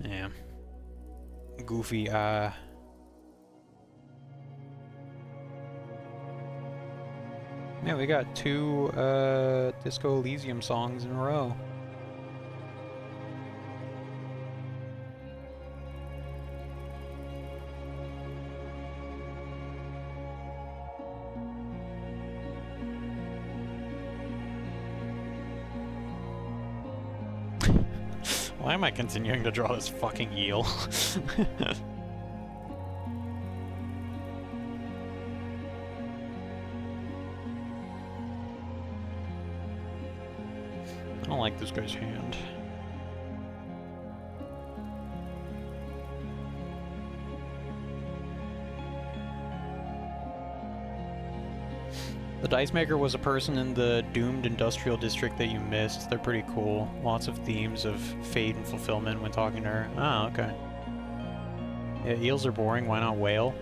Yeah. Goofy, Man, we got 2, Disco Elysium songs in a row. Why am I continuing to draw this fucking eel? I don't like this guy's hand. The Dice Maker was a person in the doomed industrial district that you missed. They're pretty cool. Lots of themes of fate and fulfillment when talking to her. Oh, okay. Yeah, eels are boring. Why not whale?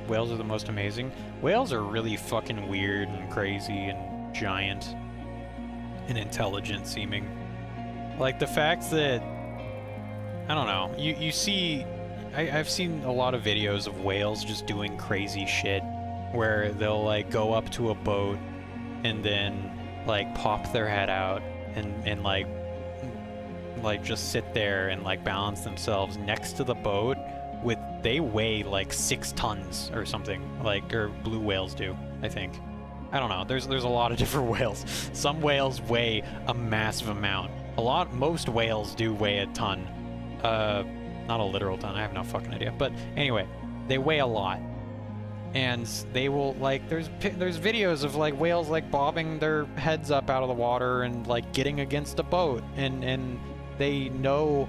Whales are the most amazing. Whales are really fucking weird and crazy and giant and intelligent seeming. Like the fact that, I don't know, you see I've seen a lot of videos of whales just doing crazy shit, where they'll like go up to a boat and then like pop their head out and like just sit there and like balance themselves next to the boat with, they weigh like 6 tons or something, like, or blue whales do, I think. I don't know, there's a lot of different whales. Some whales weigh a massive amount. Most whales do weigh a ton. Not a literal ton, I have no fucking idea. But anyway, they weigh a lot. And they will, like, there's videos of, like, whales, like, bobbing their heads up out of the water and, like, getting against a boat. And they know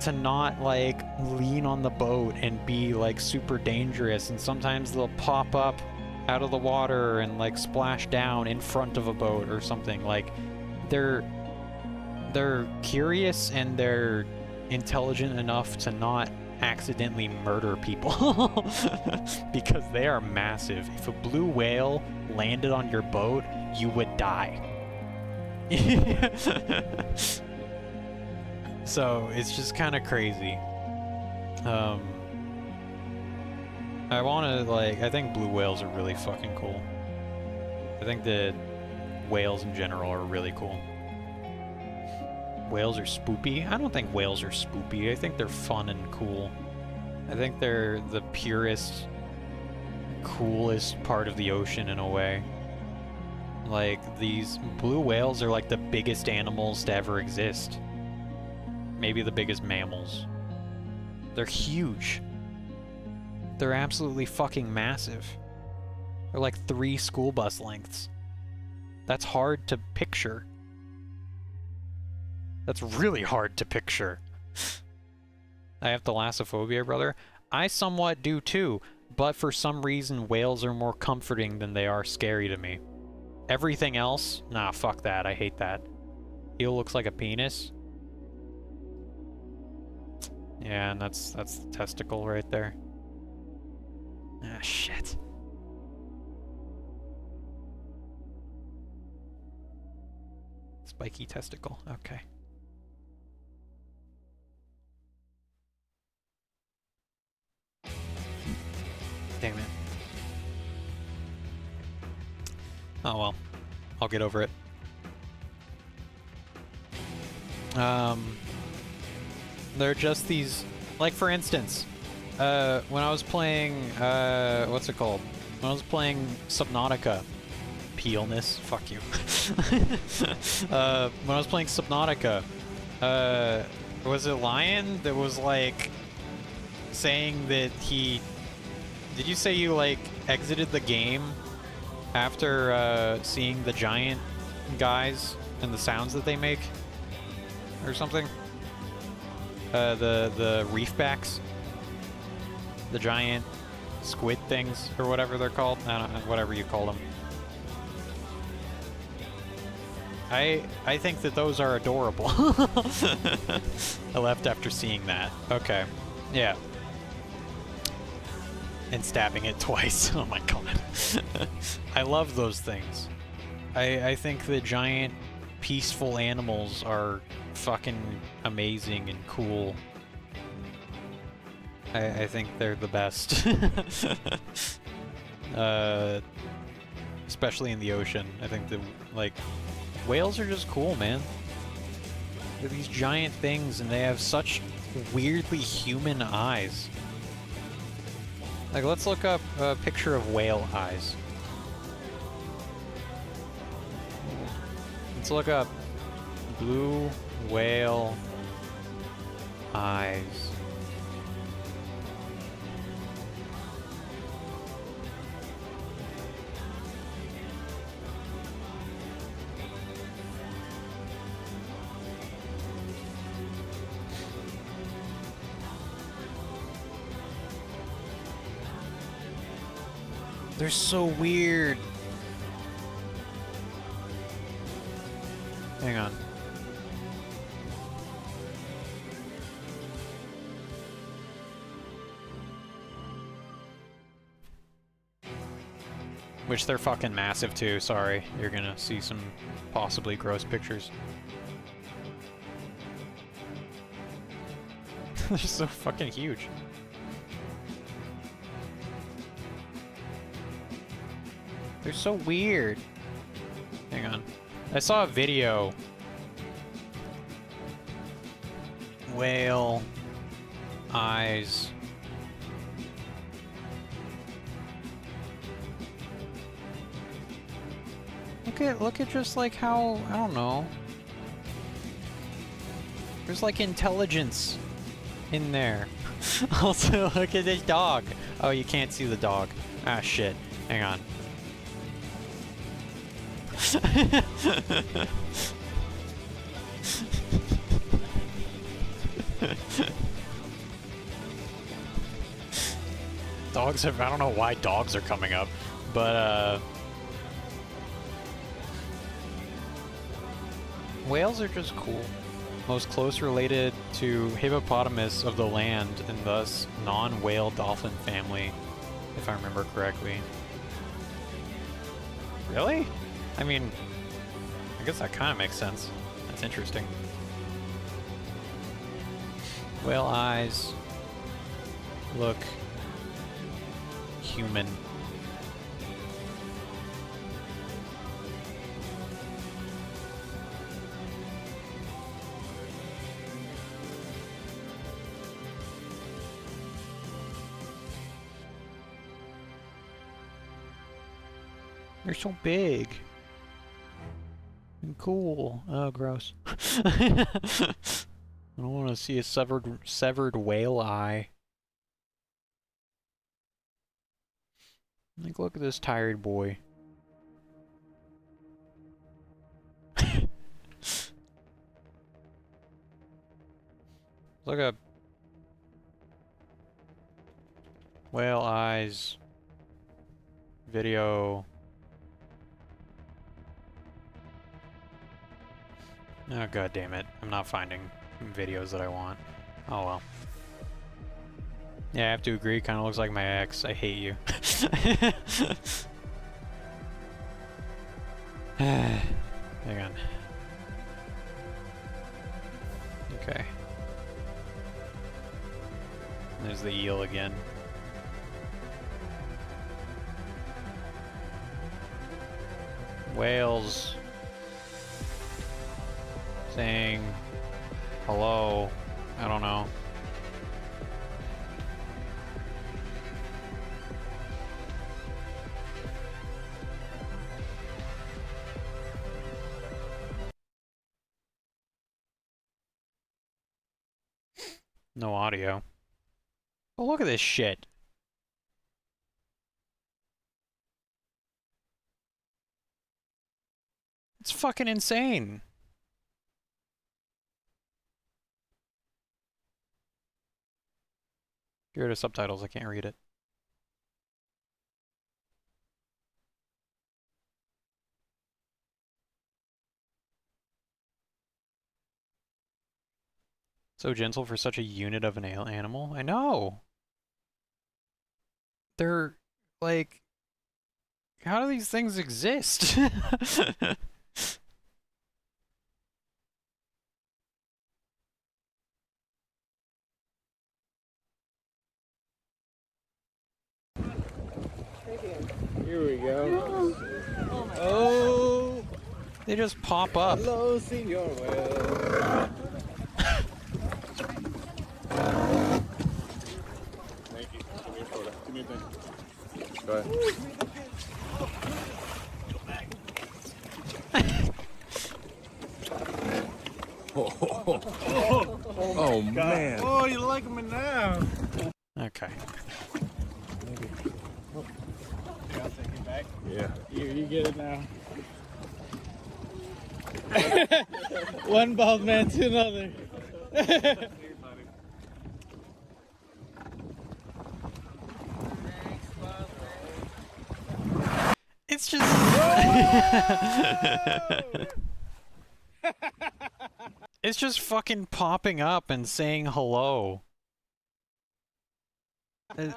to not, like, lean on the boat and be, like, super dangerous. And sometimes they'll pop up out of the water and, like, splash down in front of a boat or something. Like, they're curious and they're intelligent enough to not accidentally murder people because they are massive. If a blue whale landed on your boat, you would die. So it's just kind of crazy. I want to, like, I think blue whales are really fucking cool. I think that whales in general are really cool. Whales are spoopy? I don't think whales are spoopy. I think they're fun and cool. I think they're the purest, coolest part of the ocean in a way. Like, these blue whales are like the biggest animals to ever exist. Maybe the biggest mammals. They're huge. They're absolutely fucking massive. They're like 3 school bus lengths. That's hard to picture. That's really hard to picture. I have thalassophobia, brother. I somewhat do too, but for some reason whales are more comforting than they are scary to me. Everything else? Nah, fuck that. I hate that. Eel looks like a penis. Yeah, and that's the testicle right there. Ah, shit. Spiky testicle. Okay. Damn it. Oh well. I'll get over it. They're just these, like, for instance, when I was playing, what's it called? When I was playing Subnautica, Peelness, fuck you. When I was playing Subnautica, was it Lion that was, like, saying that he... Did you say you, like, exited the game after, seeing the giant guys and the sounds that they make? Or something? The reefbacks? The giant squid things, or whatever they're called? I don't know, whatever you call them. I think that those are adorable. I left after seeing that. Okay. Yeah. And stabbing it twice. Oh my god. I love those things. I think the giant, peaceful animals are fucking amazing and cool. I think they're the best. Especially in the ocean. I think that, like, whales are just cool, man. They're these giant things and they have such weirdly human eyes. Like, let's look up a picture of whale eyes. Let's look up blue whale eyes. They're so weird. Hang on. Which they're fucking massive too, sorry. You're gonna see some possibly gross pictures. They're so fucking huge. They're so weird. Hang on. I saw a video. Whale eyes. Look at just like how, I don't know. There's like intelligence in there. Also, look at this dog. Oh, you can't see the dog. Ah, shit. Hang on. Dogs have, I don't know why dogs are coming up, but whales are just cool. Most close related to hippopotamus of the land and thus non-whale dolphin family, if I remember correctly. Really? I mean, I guess that kind of makes sense. That's interesting. Whale eyes look human. They're so big and cool. Oh, gross. I don't want to see a severed whale eye. Like, look at this tired boy. Look up. Whale eyes. Video. Oh, god damn it. I'm not finding videos that I want. Oh well. Yeah, I have to agree, kind of looks like my ex. I hate you. Hang on. Okay. There's the eel again. Whales saying hello. I don't know. No audio. Oh, look at this shit. It's fucking insane. Get rid of subtitles, I can't read it. So gentle for such a unit of an animal? I know! They're, like... How do these things exist? Here we go. Oh, They just pop up. hello, Senor Whale. Thank you. Give me a photo. Give me a thing. Go ahead. Oh man. Oh, you like me now? Okay. Maybe. Oh. I'll take it back. Yeah. You get it now. One bald man to another. It's just... It's just fucking popping up and saying hello. I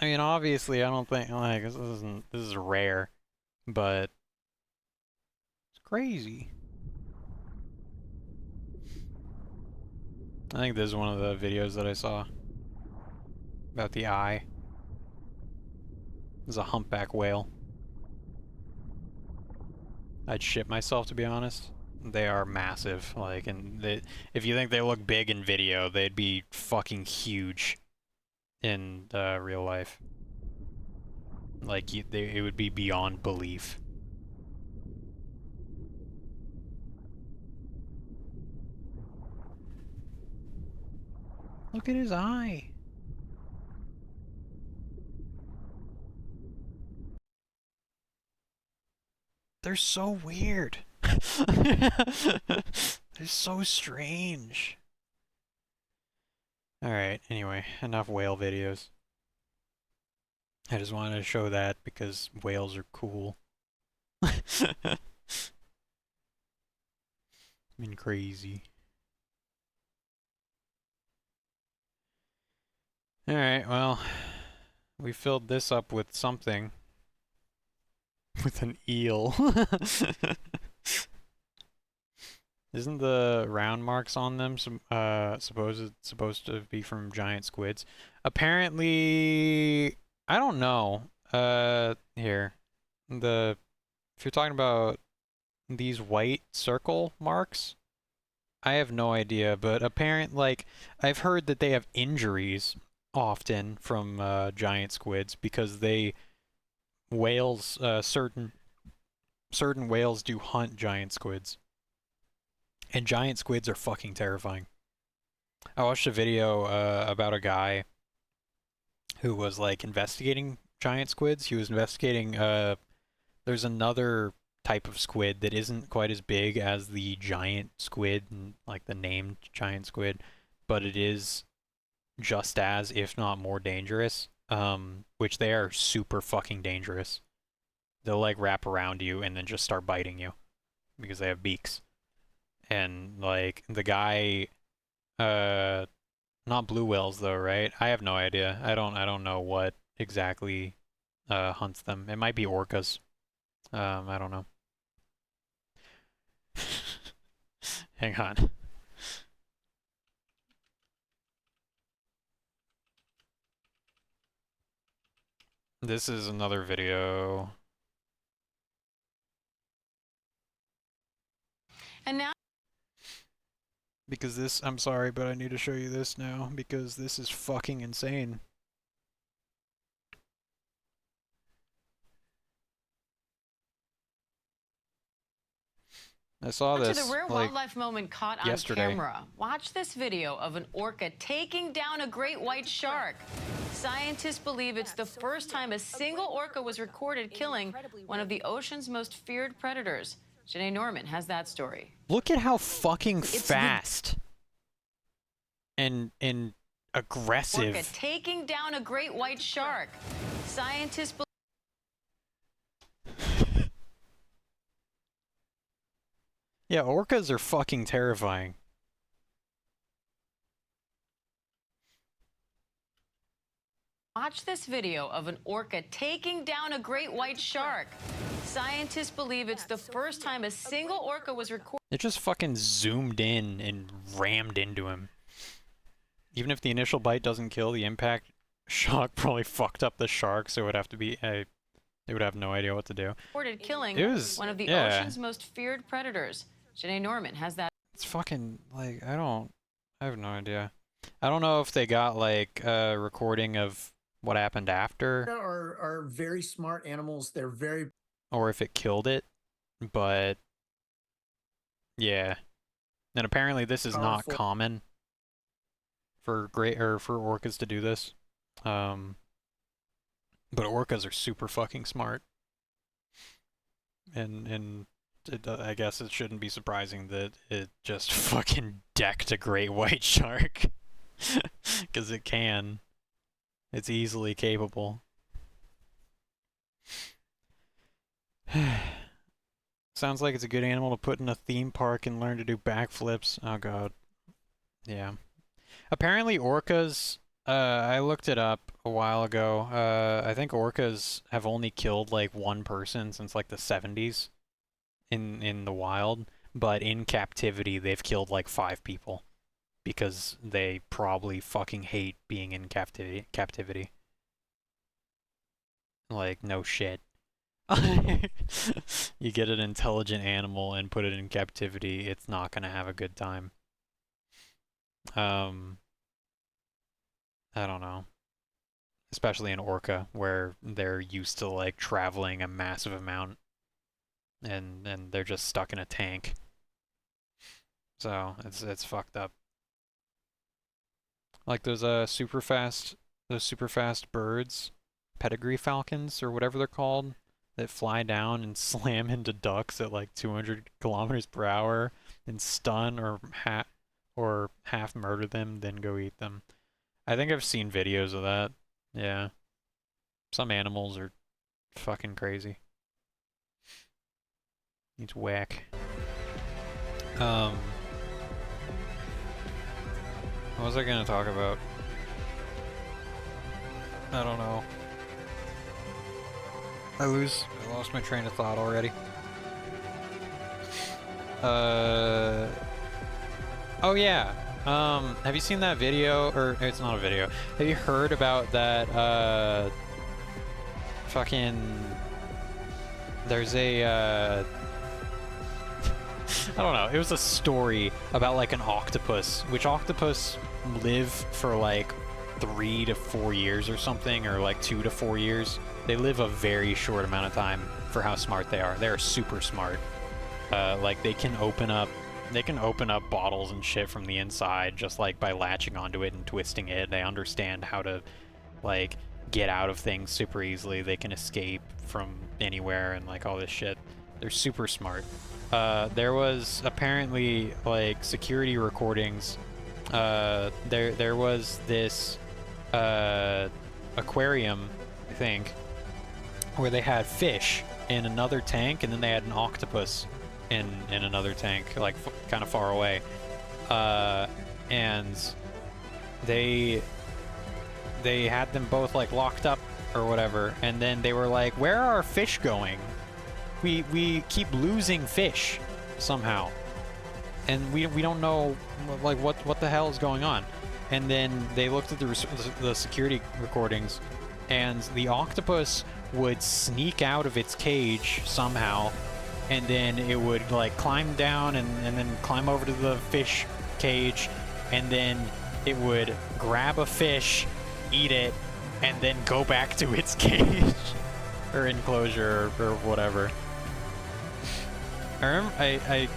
mean, obviously, I don't think, like, this is rare, but it's crazy. I think this is one of the videos that I saw about the eye. is a humpback whale. I'd shit myself, to be honest. They are massive, like, and if you think they look big in video, they'd be fucking huge in real life. Like, it would be beyond belief. Look at his eye. They're so weird. They're so strange. Alright, anyway, enough whale videos. I just wanted to show that because whales are cool. I mean, crazy. Alright, well, we filled this up with something. With an eel. Isn't the round marks on them supposed to be from giant squids? Apparently, I don't know. Here. If you're talking about these white circle marks, I have no idea, but apparently, like, I've heard that they have injuries often from giant squids because certain whales do hunt giant squids. And giant squids are fucking terrifying. I watched a video about a guy who was like investigating giant squids. He was investigating there's another type of squid that isn't quite as big as the giant squid, like the named giant squid, but it is just as, if not more dangerous. Which they are super fucking dangerous. They'll like wrap around you and then just start biting you because they have beaks. And like the guy, not blue whales though, right? I have no idea. I don't know what exactly hunts them. It might be orcas. I don't know. Hang on. This is another video. And now, because this, I'm sorry, but I need to show you this now because this is fucking insane. I saw this to the rare like wildlife moment caught yesterday. on camera. Watch this video of an orca taking down a great white shark. Scientists believe it's the first time a single orca was recorded killing one of the ocean's most feared predators. Janae Norman has that story. Look at how fucking fast and aggressive. Orca taking down a great white shark. Scientists believe Yeah, orcas are fucking terrifying. Watch this video of an orca taking down a great white shark. Scientists believe it's the first time a single orca was recorded. It just fucking zoomed in and rammed into him. Even if the initial bite doesn't kill, the impact shock probably fucked up the shark, so it would have to be they would have no idea what to do. Killing one of the yeah. ocean's most feared predators. Janae Norman has that. It's fucking, like, I have no idea. I don't know if they got, like, a recording of what happened after. Are very smart animals. They're very... Or if it killed it, but... Yeah. And apparently this is not common for orcas to do this. But orcas are super fucking smart. And I guess it shouldn't be surprising that it just fucking decked a great white shark. Because it can. It's easily capable. Sounds like it's a good animal to put in a theme park and learn to do backflips. Oh god. Yeah. Apparently orcas, I looked it up a while ago. I think orcas have only killed like one person since like the 70s in the wild, but in captivity they've killed like 5 people because they probably fucking hate being in captivity. Like, no shit. You get an intelligent animal and put it in captivity, it's not gonna have a good time. I don't know. Especially in Orca, where they're used to like traveling a massive amount and they're just stuck in a tank. So it's fucked up. Like those super fast birds, pedigree falcons or whatever they're called, that fly down and slam into ducks at like 200 kilometers per hour and stun or half murder them, then go eat them. I think I've seen videos of that. Yeah. Some animals are fucking crazy. It's whack. What was I gonna talk about? I don't know. I lost my train of thought already. Oh yeah. Have you seen that video? Or it's not a video. Have you heard about that? Fucking. There's a. I don't know. It was a story about like an octopus, which octopus live for like 3 to 4 years or something, or like 2 to 4 years. They live a very short amount of time for how smart they are. They're super smart. Like they can open up bottles and shit from the inside just like by latching onto it and twisting it. They understand how to like get out of things super easily. They can escape from anywhere and like all this shit. They're super smart. There was apparently like security recordings. There was this aquarium, I think, where they had fish in another tank, and then they had an octopus in another tank, like kind of far away, and they had them both like locked up or whatever, and then they were like, "Where are our fish going? We keep losing fish somehow, and we don't know like what the hell is going on." And then they looked at the security recordings, and the octopus would sneak out of its cage somehow, and then it would like climb down and then climb over to the fish cage, and then it would grab a fish, eat it, and then go back to its cage or enclosure or whatever. I remember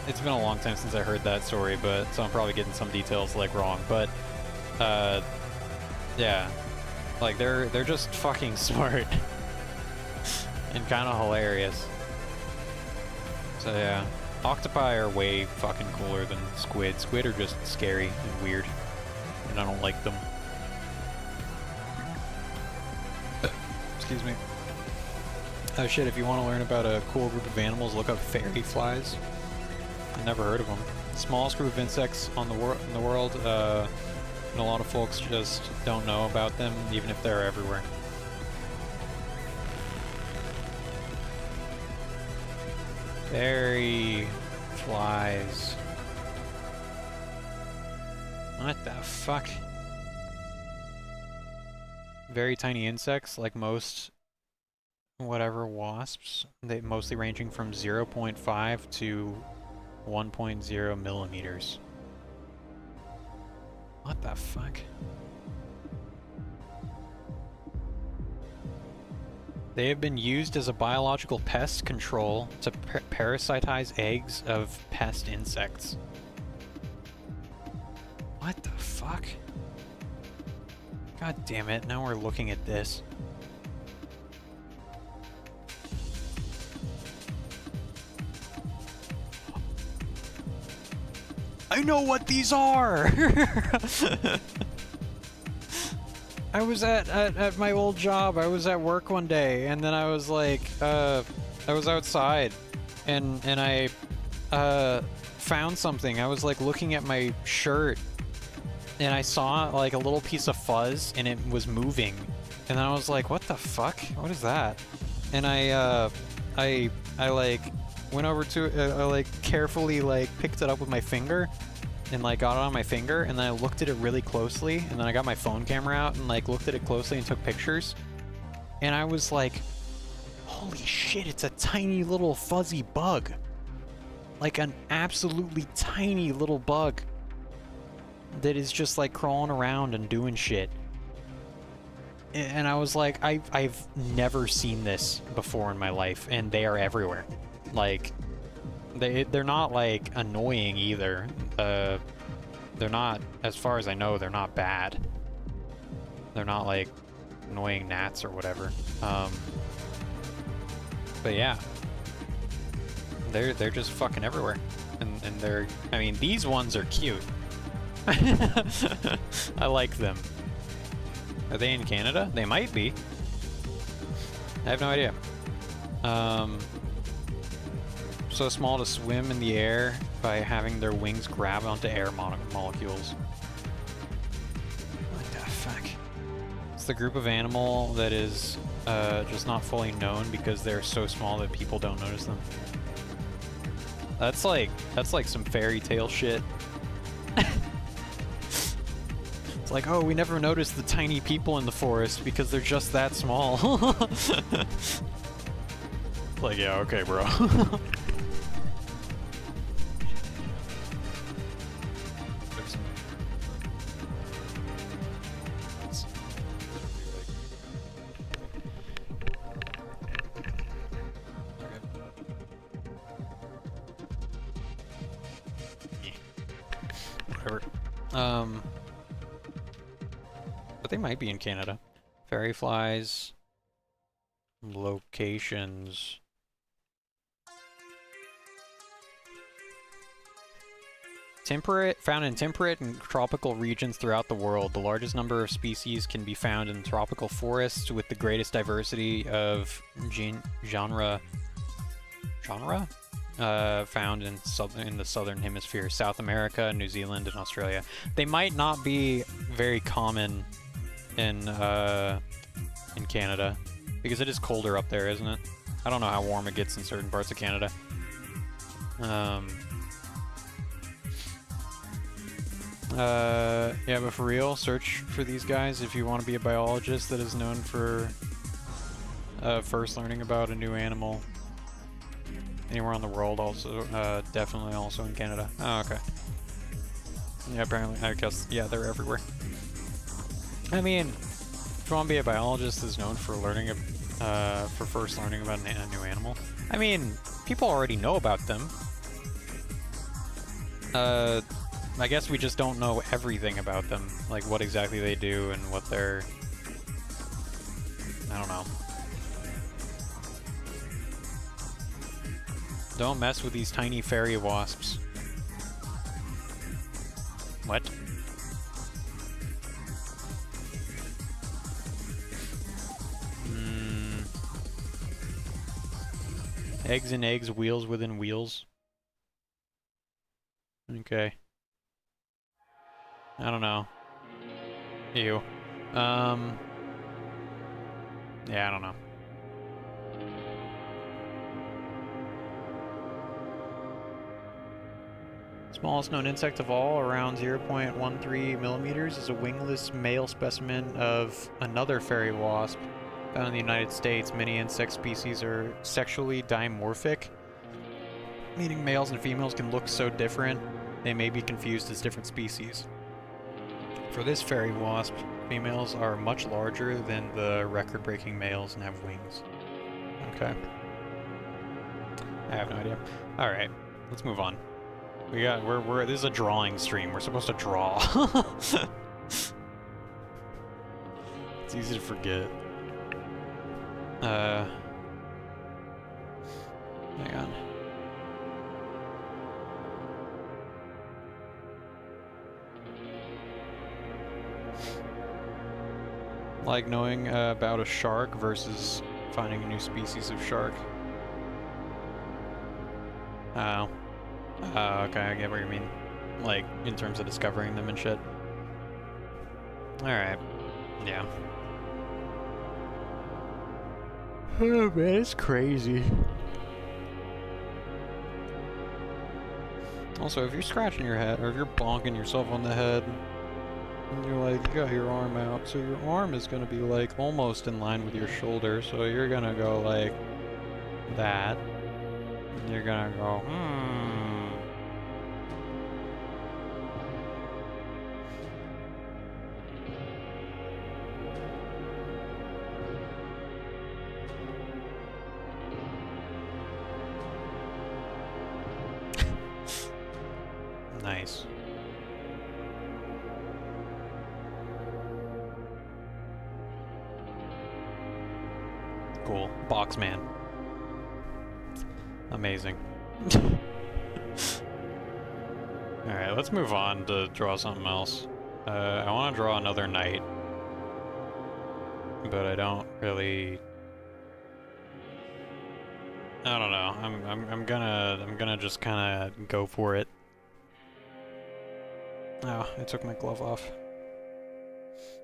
it's been a long time since I heard that story, but so I'm probably getting some details like wrong, but yeah, like they're just fucking smart and kind of hilarious. So yeah, octopi are way fucking cooler than squid. Squid are just scary and weird, and I don't like them. Excuse me. Oh shit, if you want to learn about a cool group of animals, look up fairy flies. I never heard of them. Smallest group of insects on in the world, and a lot of folks just don't know about them, even if they're everywhere. Fairy flies. What the fuck? Very tiny insects, like most whatever wasps. They mostly ranging from 0.5 to 1.0 millimeters. What the fuck? They have been used as a biological pest control to parasitize eggs of pest insects. What the fuck? God damn it, now we're looking at this. I know what these are! I was at my old job. I was at work one day, and then I was like, I was outside, and I found something. I was like looking at my shirt, and I saw like a little piece of fuzz, and it was moving, and then I was like, what the fuck? What is that? And I like went over to it, I like carefully like picked it up with my finger, and like got it on my finger, and then I looked at it really closely, and then I got my phone camera out and like looked at it closely and took pictures. And I was like, holy shit, it's a tiny little fuzzy bug. Like an absolutely tiny little bug that is just like crawling around and doing shit. And I was like, I've never seen this before in my life, and they are everywhere. Like, they're not like annoying either. They're not, as far as I know, they're not bad. They're not like annoying gnats or whatever. But yeah, they're just fucking everywhere, and they're, I mean, these ones are cute. I like them. Are they in Canada? They might be. I have no idea. So small to swim in the air by having their wings grab onto air molecules. What the fuck? It's the group of animal that is just not fully known because they're so small that people don't notice them. That's like some fairy tale shit. It's like, oh, we never noticed the tiny people in the forest because they're just that small. Like, yeah, okay, bro. Whatever. But they might be in Canada. Fairy flies. Locations. Found in temperate and tropical regions throughout the world. The largest number of species can be found in tropical forests with the greatest diversity of genre found in the southern hemisphere, South America, New Zealand, and Australia. They might not be very common in Canada because it is colder up there, isn't it? I don't know how warm it gets in certain parts of Canada. Yeah, but for real, search for these guys if you want to be a biologist that is known for first learning about a new animal anywhere on the world. Also, definitely also in Canada. Oh, okay. Yeah, apparently, I guess, yeah, they're everywhere. I mean, if you want to be a biologist that's known for learning, for first learning about a new animal, I mean, people already know about them. I guess we just don't know everything about them, like what exactly they do and what they're... I don't know. Don't mess with these tiny fairy wasps. What? Eggs in eggs, wheels within wheels. Okay. I don't know. Ew. Yeah, I don't know. Smallest known insect of all, around 0.13 millimeters, is a wingless male specimen of another fairy wasp found in the United States. Many insect species are sexually dimorphic, meaning males and females can look so different they may be confused as different species. For this fairy wasp, females are much larger than the record-breaking males and have wings. Okay. I have no idea. All right, let's move on. This is a drawing stream. We're supposed to draw. It's easy to forget. Hang on. Like knowing about a shark versus finding a new species of shark. Oh. Okay, I get what you mean. Like, in terms of discovering them and shit. Alright. Yeah. Oh man, it's crazy. Also, if you're scratching your head, or if you're bonking yourself on the head, And you're like, you got your arm out, so your arm is gonna be like almost in line with your shoulder, so you're gonna go like that. And you're gonna go, Nice. Cool. Boxman. Amazing. Alright, let's move on to draw something else. I want to draw another knight. But I don't really... I don't know. I'm gonna just kinda go for it. Oh, I took my glove off.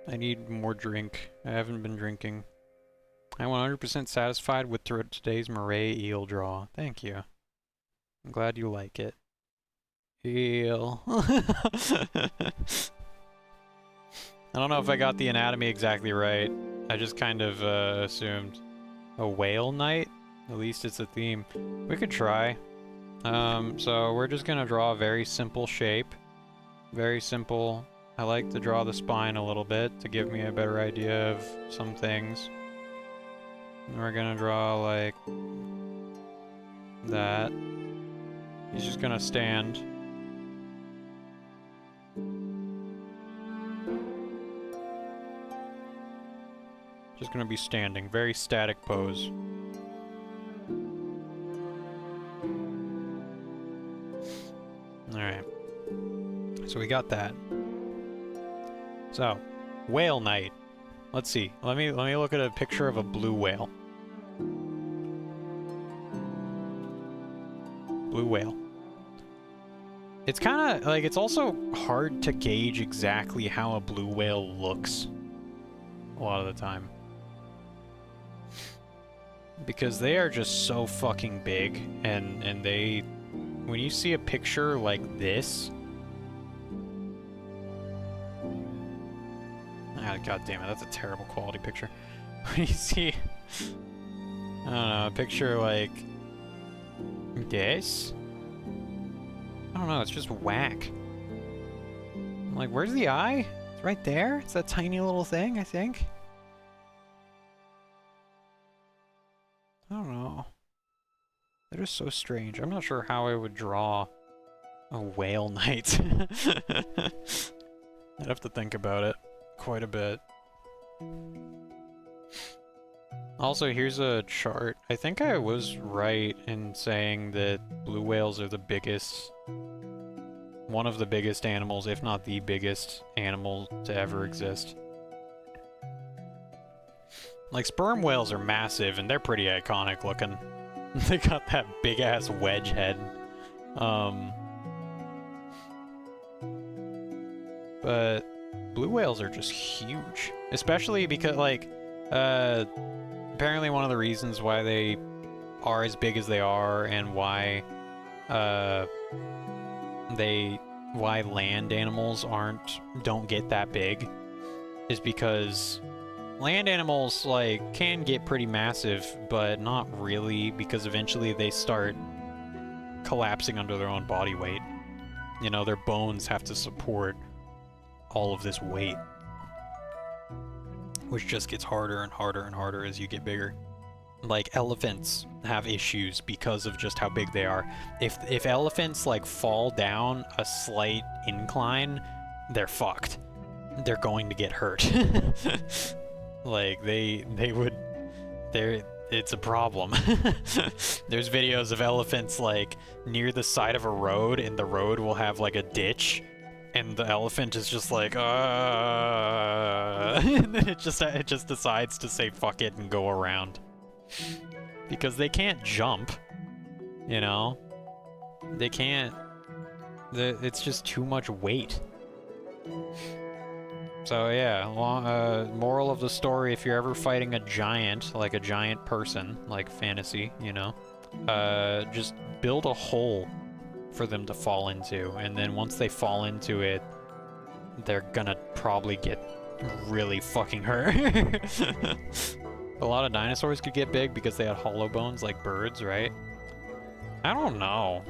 I need more drink. I haven't been drinking. I'm 100% satisfied with today's Moray eel draw. Thank you. I'm glad you like it. Eel. I don't know if I got the anatomy exactly right. I just kind of assumed a whale knight. At least it's a theme. We could try. So we're just gonna draw a very simple shape. Very simple. I like to draw the spine a little bit to give me a better idea of some things. And we're gonna draw like that. He's just gonna stand. Just gonna be standing. Very static pose. Alright. So we got that. So, whale knight. Let's see. Let me look at a picture of a blue whale. Blue whale. It's kind of like, it's also hard to gauge exactly how a blue whale looks a lot of the time. Because they are just so fucking big, and they, when you see a picture like this, God damn it, that's a terrible quality picture. When you see, I don't know, a picture like this, I don't know, it's just whack. I'm like, where's the eye? It's right there. It's that tiny little thing, I think. I don't know. They're just so strange. I'm not sure how I would draw a whale knight. I'd have to think about it quite a bit. Also, here's a chart. I think I was right in saying that blue whales are the biggest, one of the biggest animals, if not the biggest animal to ever exist. Like, sperm whales are massive, and they're pretty iconic looking. They got that big-ass wedge head. But blue whales are just huge. Especially because, like, apparently one of the reasons why they are as big as they are and why, why land animals don't get that big is because land animals, like, can get pretty massive, but not really, because eventually they start collapsing under their own body weight. You know, their bones have to support all of this weight, which just gets harder and harder and harder as you get bigger. Like, elephants have issues because of just how big they are. If elephants, like, fall down a slight incline, they're fucked. They're going to get hurt. Like, it's a problem. There's videos of elephants, like, near the side of a road, and the road will have, like, a ditch, and the elephant is just like, and then it just decides to say fuck it and go around. Because they can't jump, you know? They can't, it's just too much weight. So yeah, moral of the story, if you're ever fighting a giant, like a giant person, like fantasy, you know, just build a hole for them to fall into, and then once they fall into it, they're gonna probably get really fucking hurt. A lot of dinosaurs could get big because they had hollow bones like birds, right? I don't know.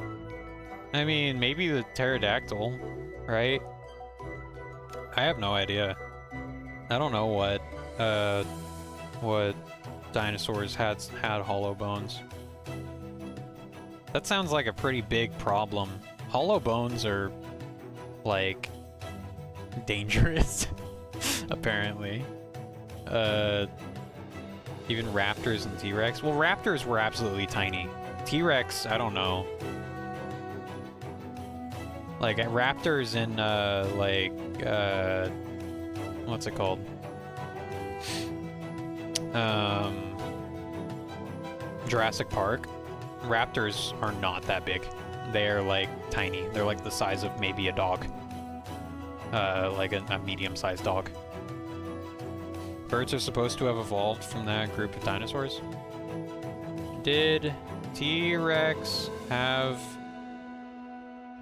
I mean, maybe the pterodactyl, right? I have no idea. I don't know what dinosaurs had hollow bones. That sounds like a pretty big problem. Hollow bones are, like, dangerous, apparently. Even raptors and T-Rex. Well, raptors were absolutely tiny. T-Rex, I don't know. Like, raptors in, what's it called? Jurassic Park. Raptors are not that big. They're, like, tiny. They're, like, the size of maybe a dog. Like a medium-sized dog. Birds are supposed to have evolved from that group of dinosaurs. Did T-Rex have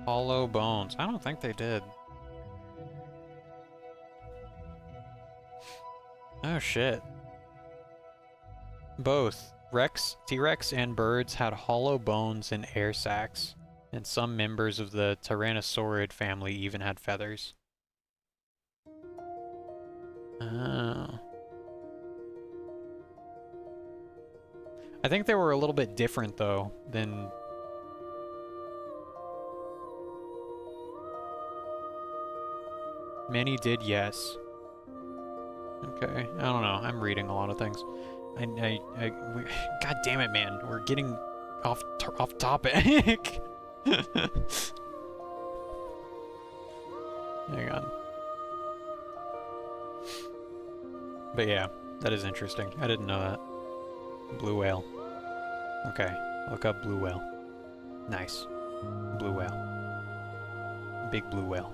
hollow bones? I don't think they did. Oh shit. Both T-Rex and birds had hollow bones and air sacs, and some members of the Tyrannosaurid family even had feathers. Oh. I think they were a little bit different, though, than... Many did, yes. Okay, I don't know. I'm reading a lot of things. God damn it, man. We're getting off topic. Hang on. But yeah, that is interesting. I didn't know that. Blue whale. Okay, look up blue whale. Nice. Blue whale. Big blue whale.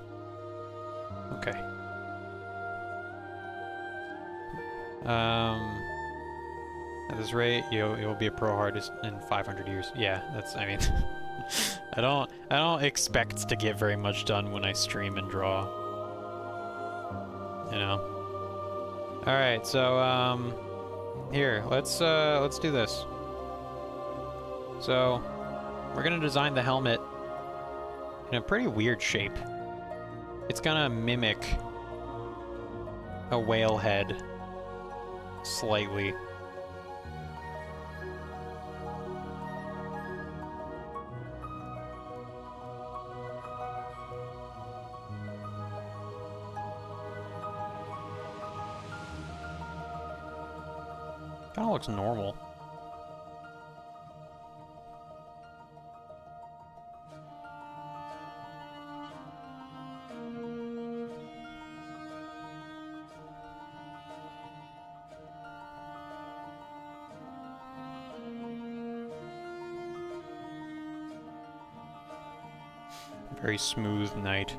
Okay. At this rate, you'll be a pro artist in 500 years. Yeah, that's, I mean, I don't expect to get very much done when I stream and draw. You know? Alright, so, here, let's do this. So, we're gonna design the helmet in a pretty weird shape. It's gonna mimic a whale head slightly. Kinda looks normal. Very smooth night.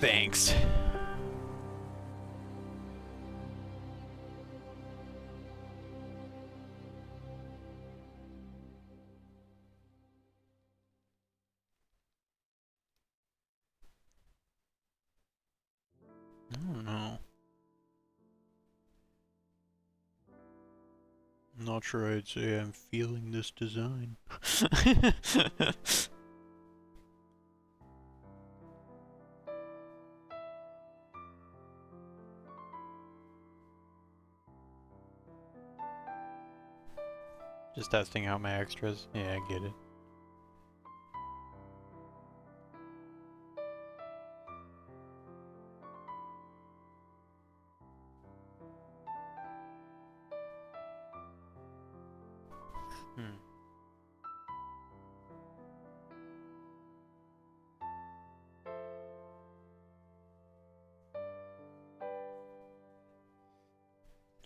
Thanks. I don't know. I'm not sure I'd say I'm feeling this design. Just testing out my extras. Yeah, I get it. Hmm.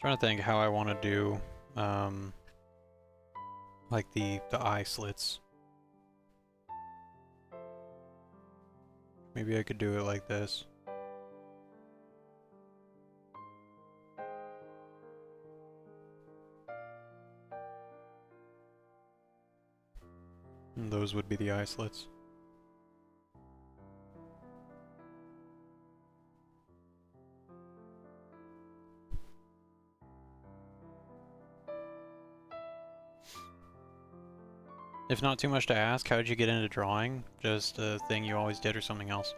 Trying to think how I want to do, like the eye slits. Maybe I could do it like this. And those would be the eye slits. If not too much to ask, how did you get into drawing? Just a thing you always did or something else?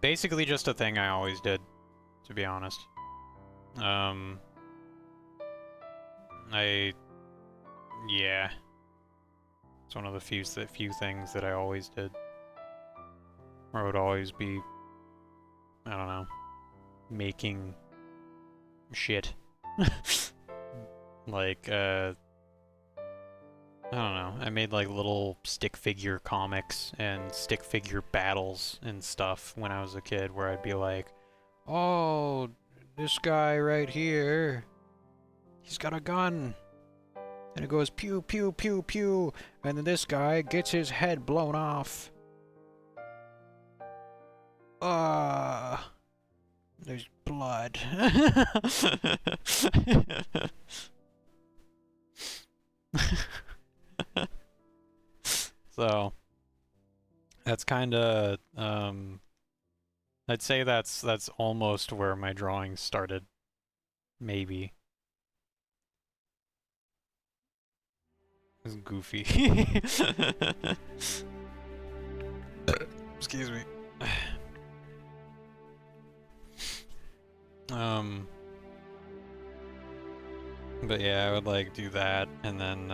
Basically just a thing I always did, to be honest. Yeah. It's one of the few things that I always did. Or I would always be, I don't know, making shit. Like, I don't know, I made like little stick figure comics and stick figure battles and stuff when I was a kid, where I'd be like, oh, this guy right here, he's got a gun. And it goes pew, pew, pew, pew. And then this guy gets his head blown off. There's blood. So, that's kinda, I'd say that's almost where my drawing started. Maybe. It's goofy. Excuse me. But yeah, I would like do that, and then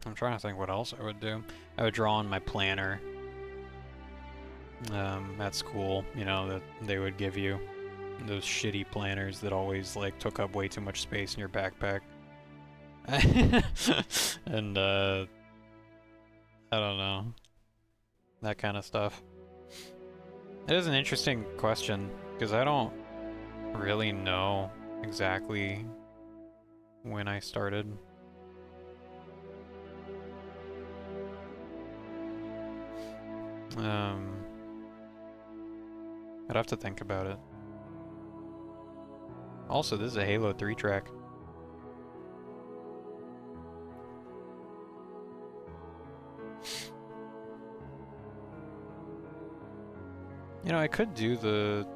I'm trying to think what else I would do. I would draw on my planner at school, you know, that they would give you. Those shitty planners that always like took up way too much space in your backpack. And I don't know, that kind of stuff. It is an interesting question, because I don't really know exactly when I started. I'd have to think about it. Also, this is a Halo 3 track. You know, I could do the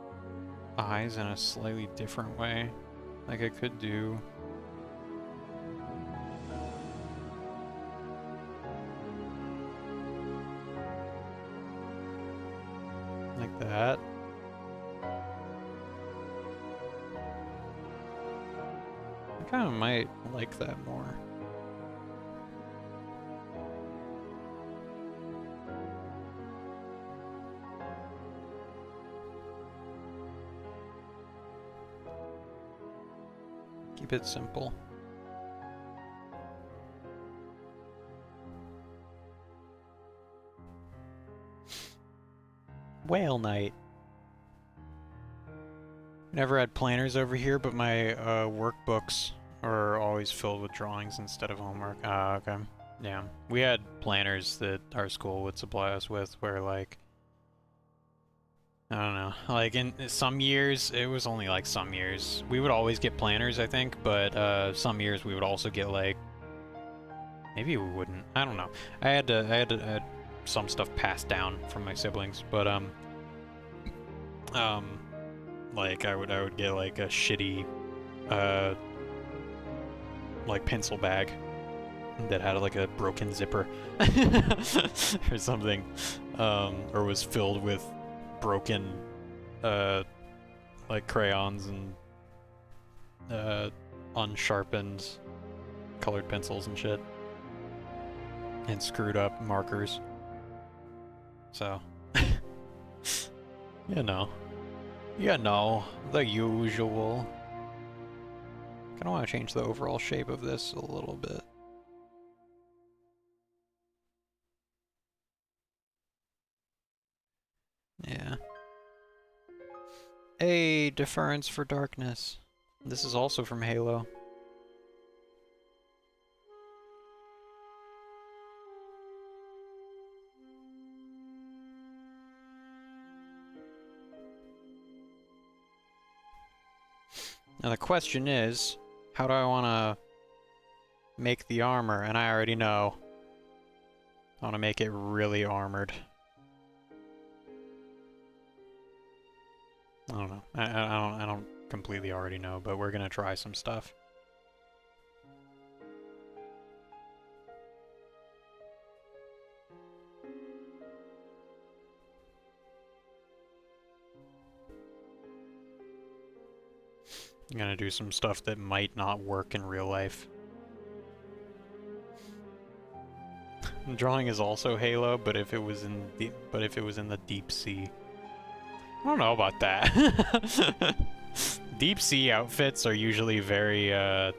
eyes in a slightly different way. Like, I could do... like that. I kind of might like that more. Keep it simple. Whale night. Never had planners over here, but my workbooks are always filled with drawings instead of homework. Ah, okay. Yeah. We had planners that our school would supply us with where, like, I don't know, like in some years, it was only like some years. We would always get planners, I think, but some years we would also get like, maybe we wouldn't. I don't know. I had some stuff passed down from my siblings, but like I would get like a shitty like pencil bag that had like a broken zipper or something, or was filled with broken like crayons and unsharpened colored pencils and shit, and screwed up markers. So you know, the usual Kinda wanna change the overall shape of this a little bit. Yeah. A deference for darkness. This is also from Halo. Now the question is, how do I want to make the armor? And I already know. I want to make it really armored. I don't know. I don't completely already know, but we're gonna try some stuff. I'm gonna do some stuff that might not work in real life. Drawing is also Halo, but if it was in the deep sea. I don't know about that. Deep sea outfits are usually very I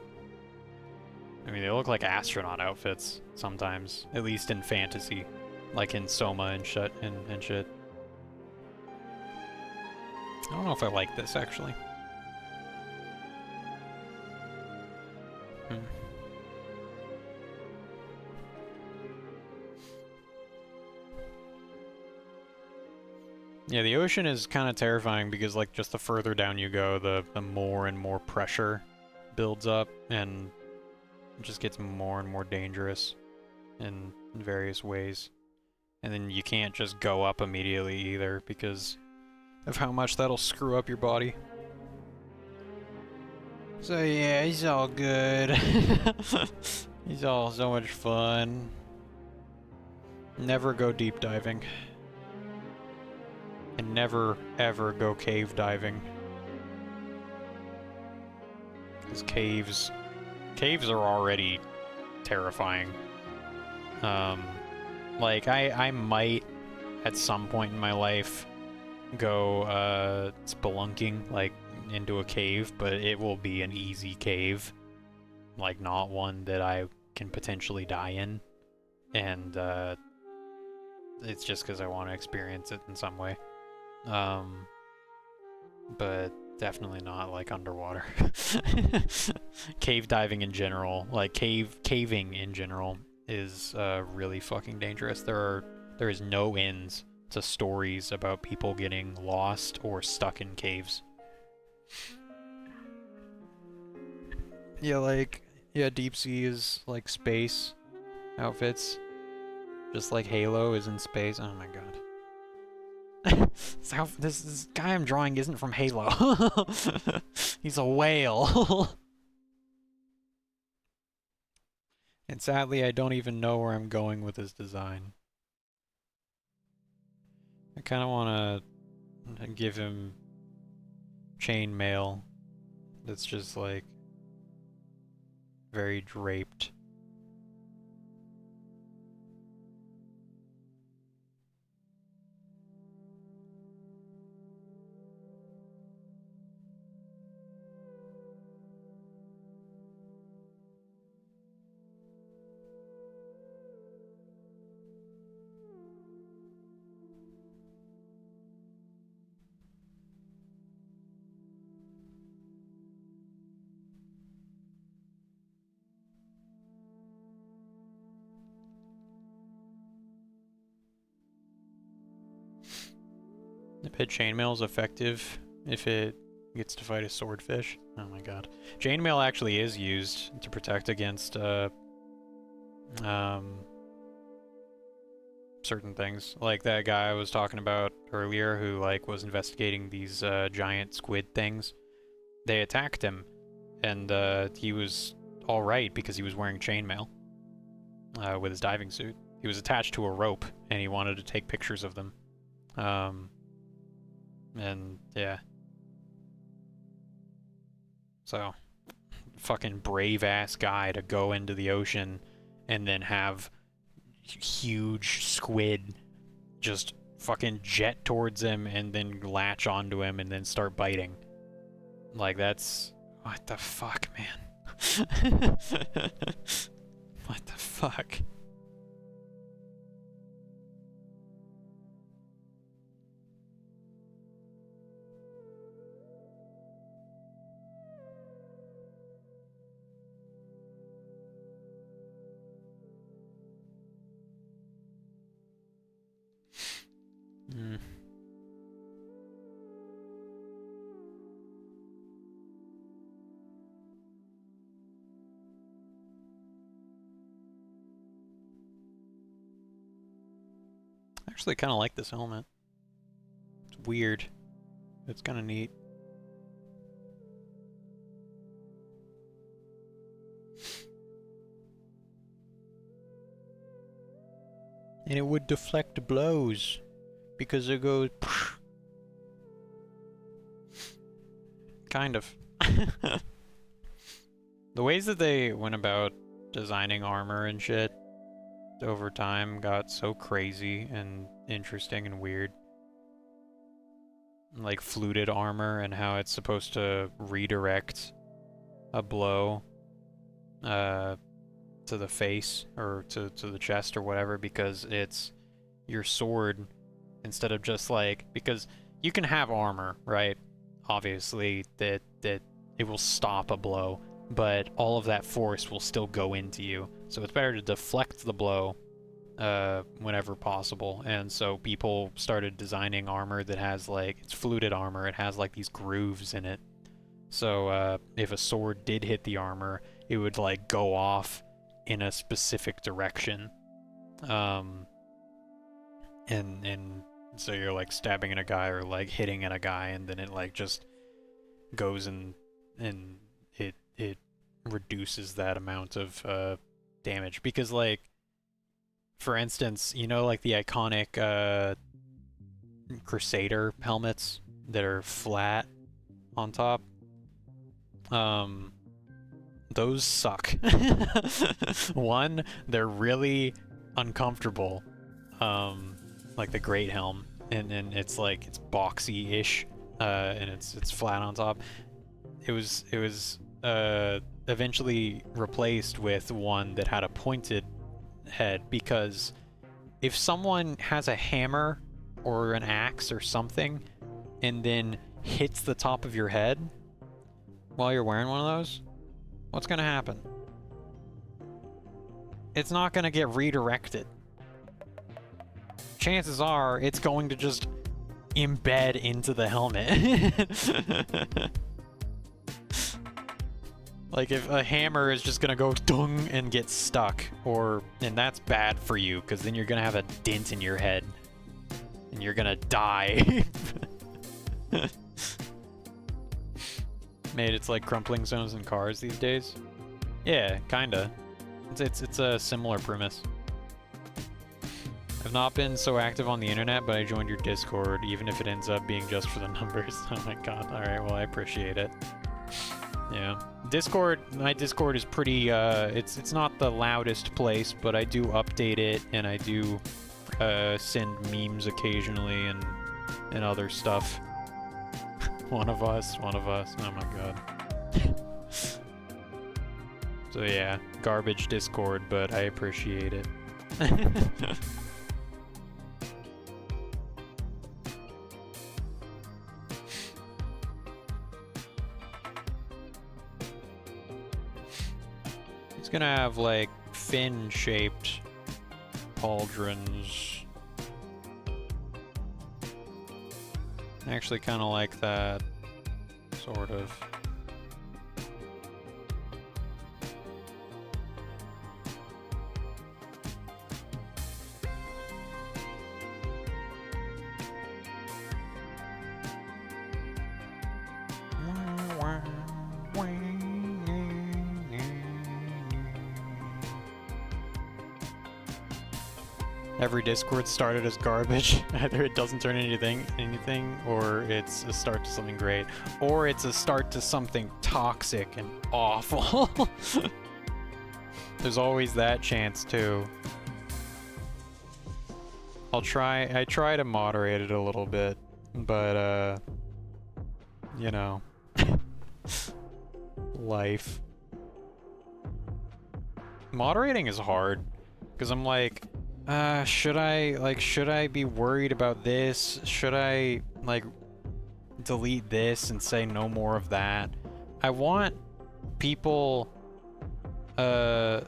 mean, they look like astronaut outfits sometimes, at least in fantasy, like in Soma and shit and shit. I don't know if I like this actually. Yeah, the ocean is kind of terrifying because, like, just the further down you go, the more and more pressure builds up, and it just gets more and more dangerous in various ways. And then you can't just go up immediately either because of how much that'll screw up your body. So yeah, he's all good. He's all so much fun. Never go deep diving. And never, ever go cave diving. Because caves are already terrifying. Like, I might, at some point in my life, go, spelunking, like, into a cave, but it will be an easy cave. Like, not one that I can potentially die in. And, it's just because I want to experience it in some way. But definitely not like underwater. Cave diving in general, like caving in general is really fucking dangerous. There is no ends to stories about people getting lost or stuck in caves. Yeah, deep sea is like space outfits. Just like Halo is in space. Oh my god. This guy I'm drawing isn't from Halo. He's a whale. And sadly, I don't even know where I'm going with this design. I kind of want to give him chainmail that's just like very draped. The pit chainmail is effective if it gets to fight a swordfish. Oh my god. Chainmail actually is used to protect against certain things. Like that guy I was talking about earlier who like was investigating these giant squid things. They attacked him and he was alright because he was wearing chainmail with his diving suit. He was attached to a rope and he wanted to take pictures of them. And yeah. So, fucking brave ass guy to go into the ocean and then have huge squid just fucking jet towards him and then latch onto him and then start biting. Like, that's... what the fuck, man? What the fuck? Hmm. I actually kind of like this helmet. It's weird. It's kind of neat. And it would deflect blows because it goes kind of. The ways that they went about designing armor and shit over time got so crazy and interesting and weird. Like fluted armor and how it's supposed to redirect a blow to the face or to the chest or whatever, because it's your sword instead of just like, because you can have armor, right? Obviously that it will stop a blow, but all of that force will still go into you. So it's better to deflect the blow whenever possible. And so people started designing armor that has like, it's fluted armor, it has like these grooves in it. So if a sword did hit the armor, it would like go off in a specific direction. And so you're like stabbing at a guy or like hitting at a guy, and then it like just goes and it reduces that amount of damage. Because like, for instance, you know, like the iconic Crusader helmets that are flat on top? Those suck. One, they're really uncomfortable. Like the Great Helm, and it's like, it's boxy-ish, and it's flat on top. It was eventually replaced with one that had a pointed head, because if someone has a hammer or an axe or something and then hits the top of your head while you're wearing one of those, what's gonna happen? It's not gonna get redirected. Chances are it's going to just embed into the helmet. Like if a hammer is just gonna go dung and get stuck, and that's bad for you, because then you're gonna have a dent in your head and you're gonna die. Mate, it's like crumpling zones in cars these days. Yeah, kinda. It's a similar premise. I've not been so active on the internet, but I joined your Discord, even if it ends up being just for the numbers. Oh my god. Alright, well, I appreciate it. Yeah. Discord, my Discord is pretty, it's not the loudest place, but I do update it, and I do send memes occasionally and other stuff. One of us. Oh my god. So yeah, garbage Discord, but I appreciate it. It's gonna have like fin-shaped pauldrons. I actually kind of like that, sort of. Every Discord started as garbage. Either it doesn't turn anything, or it's a start to something great, or it's a start to something toxic and awful. There's always that chance too. I try to moderate it a little bit, but you know, life. moderating is hard because I'm like, should I be worried about this? Should I like delete this and say no more of that? I want people, every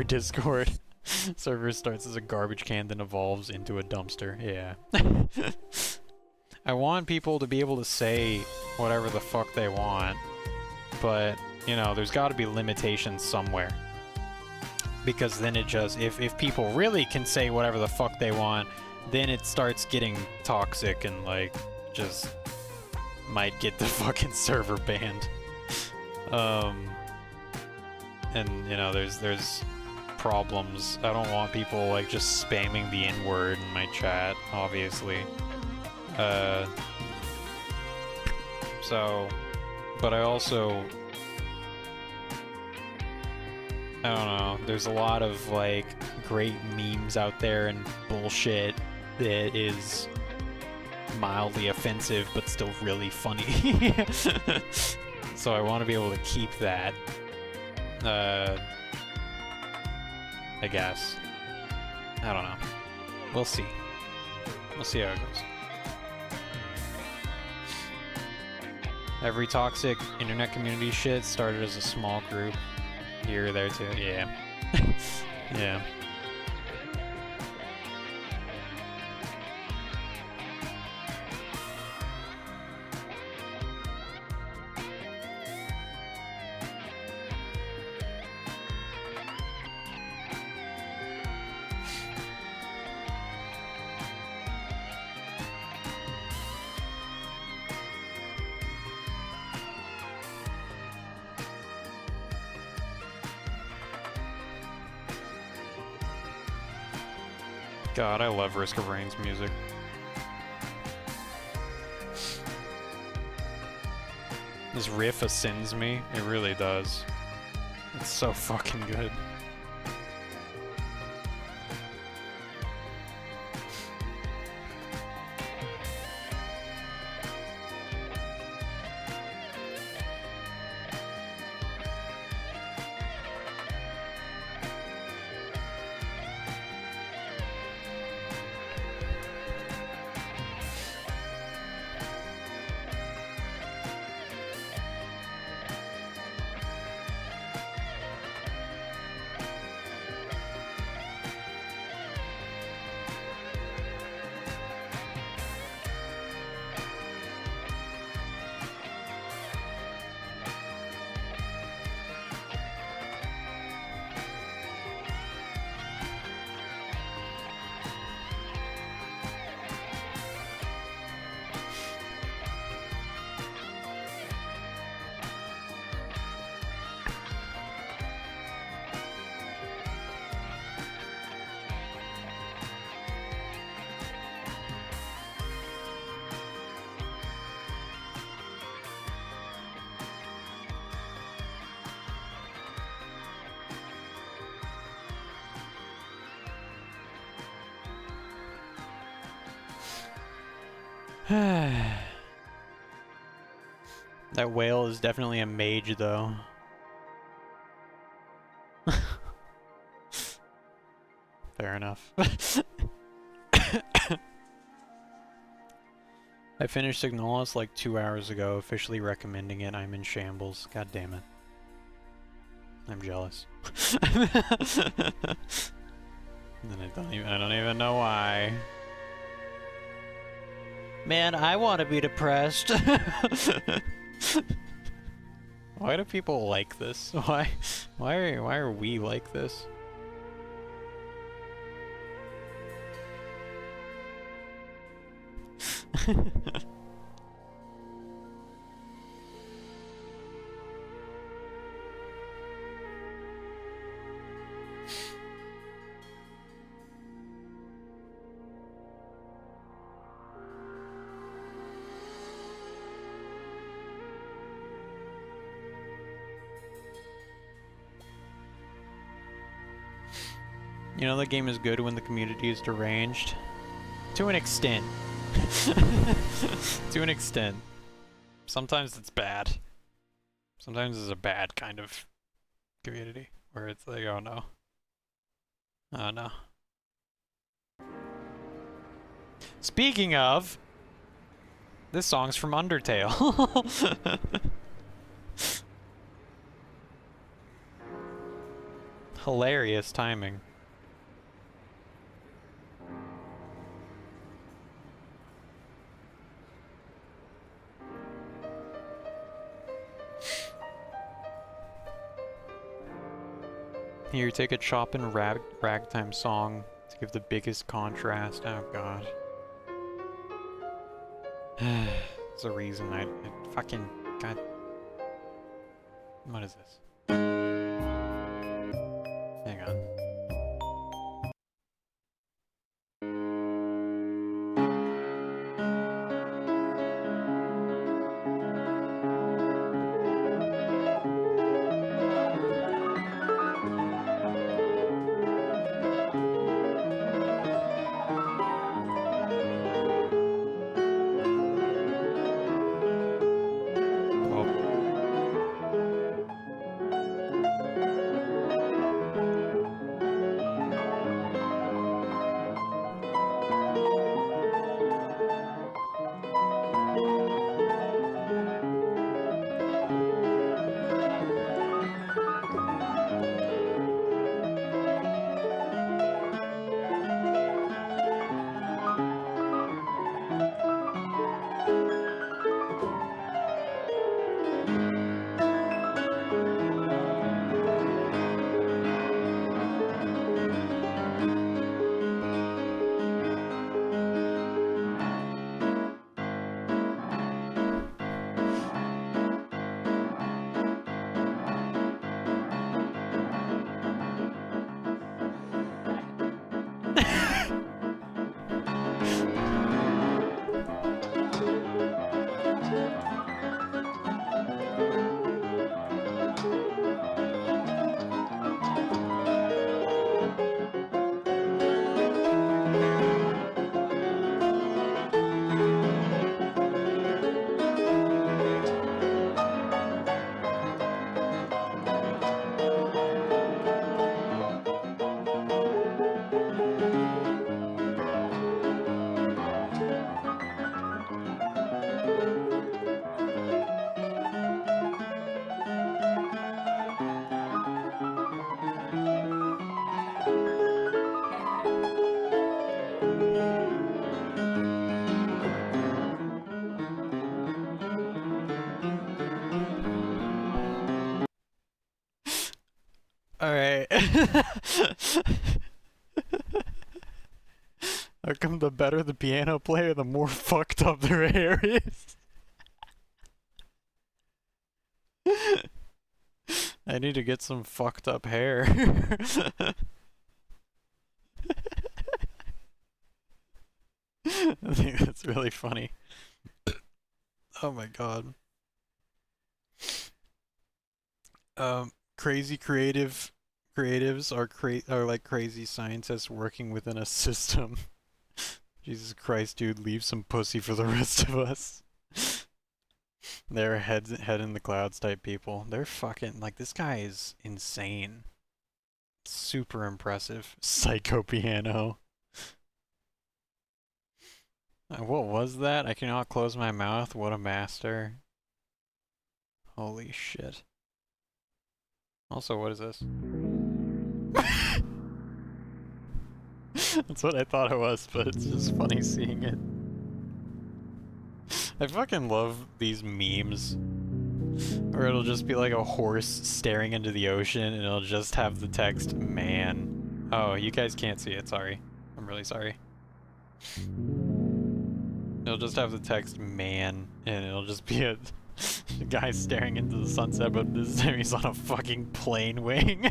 Discord server starts as a garbage can, then evolves into a dumpster. Yeah. I want people to be able to say whatever the fuck they want, but, you know, there's got to be limitations somewhere. Because then it just, if people really can say whatever the fuck they want, then it starts getting toxic and, like, just might get the fucking server banned. And, you know, there's problems. I don't want people, like, just spamming the N-word in my chat, obviously. So, but I also, I don't know, there's a lot of, like, great memes out there and bullshit that is mildly offensive but still really funny. So I want to be able to keep that, I guess. I don't know. We'll see. We'll see how it goes. Every toxic internet community shit started as a small group. Here or there too. Yeah. Yeah. God, I love Risk of Rain's music. This riff ascends me. It really does. It's so fucking good. That whale is definitely a mage, though. Fair enough. I finished Signalis like 2 hours ago, officially recommending it. I'm in shambles. God damn it. I'm jealous. And I don't even know why. Man, I want to be depressed. Why do people like this? Why are we like this? You know, the game is good when the community is deranged. To an extent. To an extent. Sometimes it's bad. Sometimes it's a bad kind of community. where it's like, oh no. Oh no. Speaking of, this song's from Undertale. Hilarious timing. Here, take a Chopin ragtime song to give the biggest contrast. Oh god. There's a reason I fucking... God. What is this? Hang on. Alright. How come the better the piano player, the more fucked up their hair is? I need to get some fucked up hair. I think that's really funny. Oh my god. Crazy creatives are like crazy scientists working within a system. Jesus Christ, dude, leave some pussy for the rest of us. They're head in the clouds type people. They're fucking like, this guy is insane. Super impressive. Psycho piano. What was that? I cannot close my mouth. What a master. Holy shit. Also, what is this? That's what I thought it was, but it's just funny seeing it. I fucking love these memes. Or it'll just be like a horse staring into the ocean and it'll just have the text, man. Oh, you guys can't see it, sorry. I'm really sorry. It'll just have the text, man, and it'll just be a guy staring into the sunset, but this time he's on a fucking plane wing.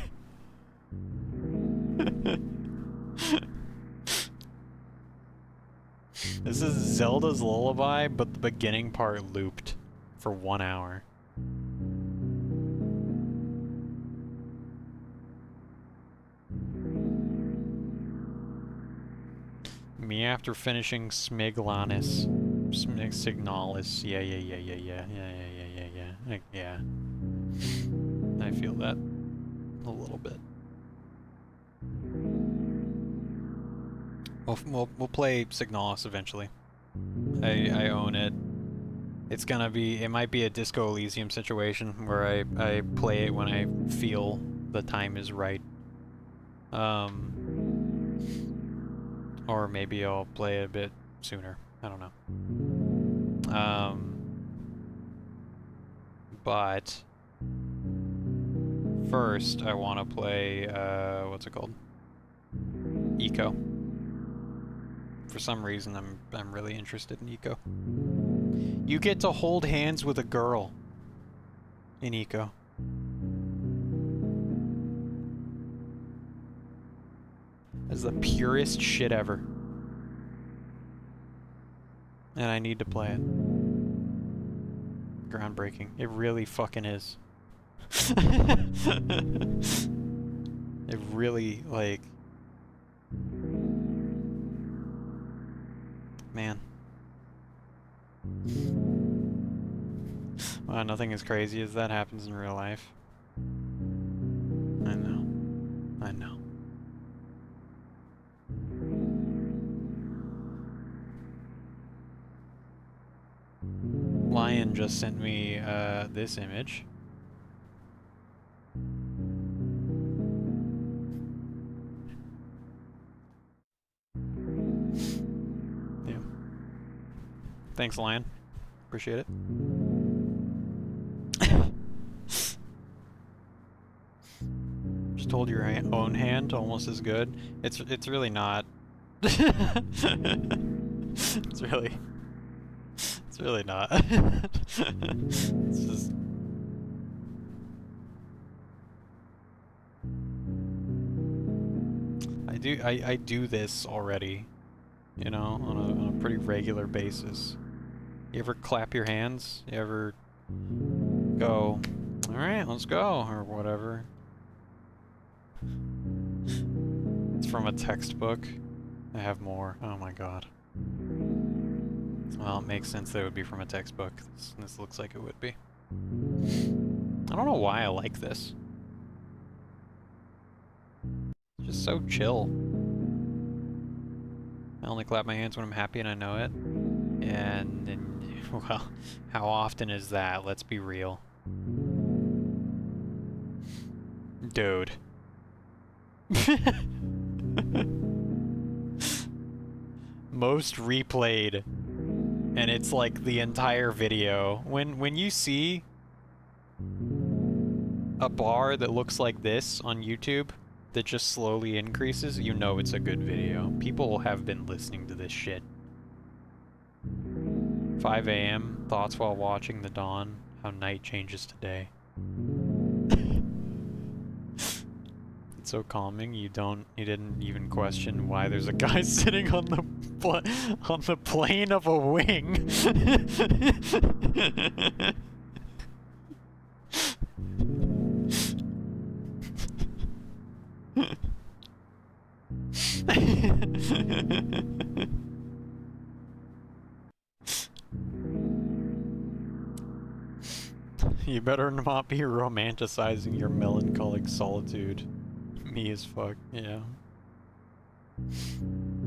This is Zelda's Lullaby, but the beginning part looped for 1 hour. Me after finishing Smiglanis. Signalis. Yeah. I feel that. a little bit. We'll play Signalis eventually. I own it. It's gonna be, it might be a Disco Elysium situation where I play it when I feel the time is right. Or maybe I'll play it a bit sooner. I don't know. But first I want to play, what's it called? Eco. For some reason, I'm really interested in Eco. You get to hold hands with a girl in Eco. That's the purest shit ever. And I need to play it. Groundbreaking. It really fucking is. It really, like... Man. Wow, nothing as crazy as that happens in real life. I know. I know. Lion just sent me this image. Yeah. Thanks, Lion. Appreciate it. Just hold your own hand, almost as good. It's really not. It's really not. It's just... I do this already, you know, on a pretty regular basis. You ever clap your hands? You ever go, all right, let's go, or whatever? It's from a textbook. I have more. Oh my god. Well, it makes sense that it would be from a textbook. This looks like it would be. I don't know why I like this. It's just so chill. I only clap my hands when I'm happy and I know it. And well, how often is that? Let's be real. Dude. Most replayed. And it's like the entire video. When you see a bar that looks like this on YouTube that just slowly increases, you know it's a good video. People have been listening to this shit. 5 a.m. Thoughts while watching the dawn. How night changes to day. It's so calming. You didn't even question why there's a guy sitting on the plane of a wing. You better not be romanticizing your melancholic solitude. Me as fuck, yeah.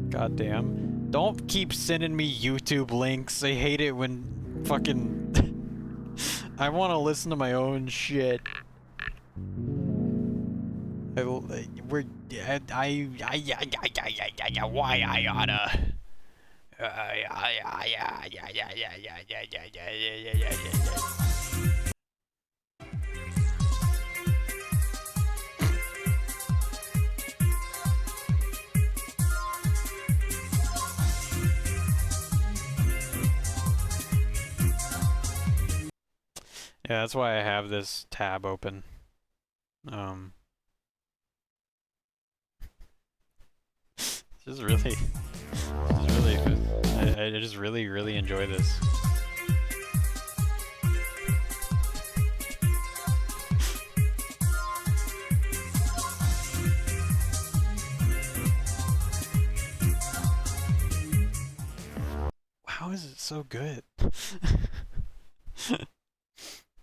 Goddamn. Don't keep sending me YouTube links. I hate it when fucking... I want to listen to my own shit. Why I oughta... Yeah, that's why I have this tab open. It's just really, I just really enjoy this. How is it so good?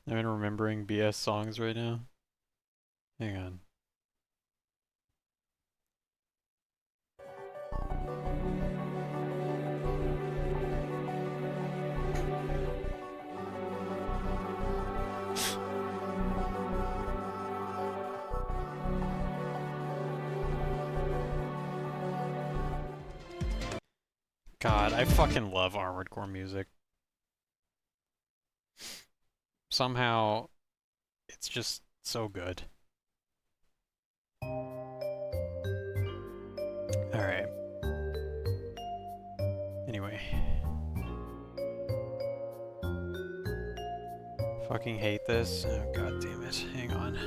I've been remembering BS songs right now. Hang on. God, I fucking love Armored Core music. Somehow, it's just so good. Alright. Anyway. Fucking hate this. Oh, god damn it. Hang on.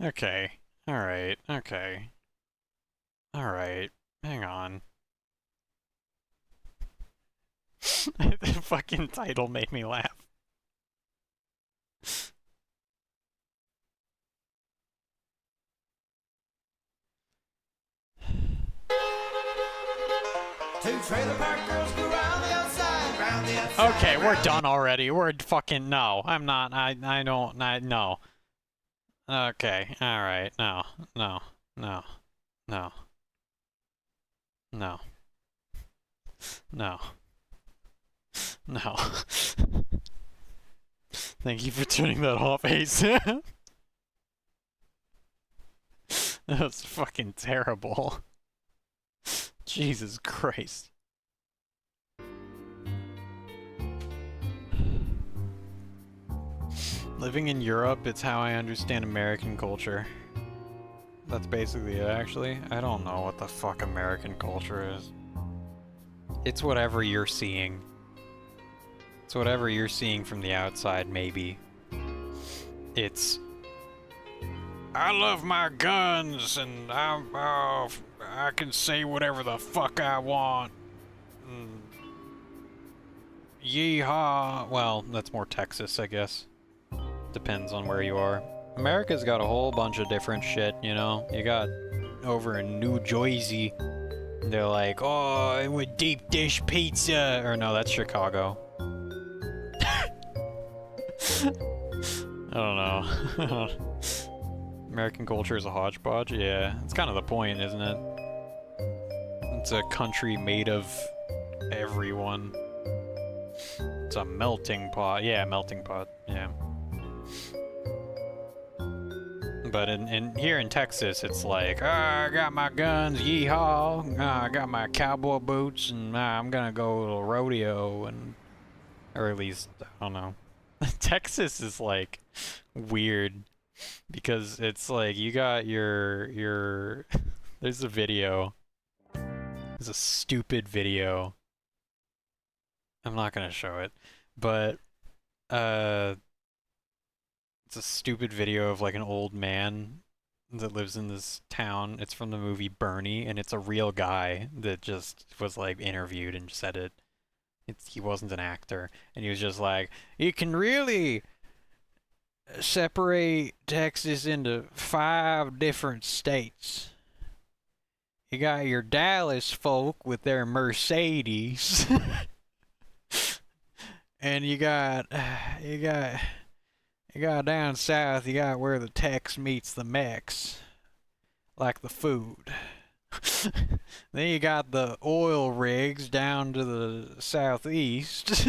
Okay. Alright. Okay. Alright. Hang on. The fucking title made me laugh. Two trailer park girls go round the outside, round the outside. Okay, we're done already. We're fucking no. I'm not. I don't. No. Okay. All right. No. No. No. No. No. No. No. Thank you for turning that off, Ace. That was fucking terrible. Jesus Christ. Living in Europe, it's how I understand American culture. That's basically it, actually. I don't know what the fuck American culture is. It's whatever you're seeing. It's whatever you're seeing from the outside, maybe. It's... I love my guns, and I can say whatever the fuck I want. Yeehaw! Well, that's more Texas, I guess. Depends on where you are. America's got a whole bunch of different shit, you know? You got over in New Jersey, they're like, oh, with deep dish pizza. Or no, that's Chicago. I don't know. American culture is a hodgepodge? Yeah, it's kind of the point, isn't it? It's a country made of everyone. It's a melting pot. Yeah, melting pot. Yeah. But in here in Texas, it's like, I got my guns, yeehaw. I got my cowboy boots, and I'm gonna go to a rodeo, and or at least I don't know. Texas is like weird because it's like you got your there's a video. There's a stupid video. I'm not gonna show it, but it's a stupid video of like an old man that lives in this town. It's from the movie Bernie, and it's a real guy that just was like interviewed and said it. He wasn't an actor, and he was just like, you can really separate Texas into 5 different states. You got your Dallas folk with their Mercedes, and you got down south, you got where the Tex meets the Mex, like the food. Then you got the oil rigs down to the southeast.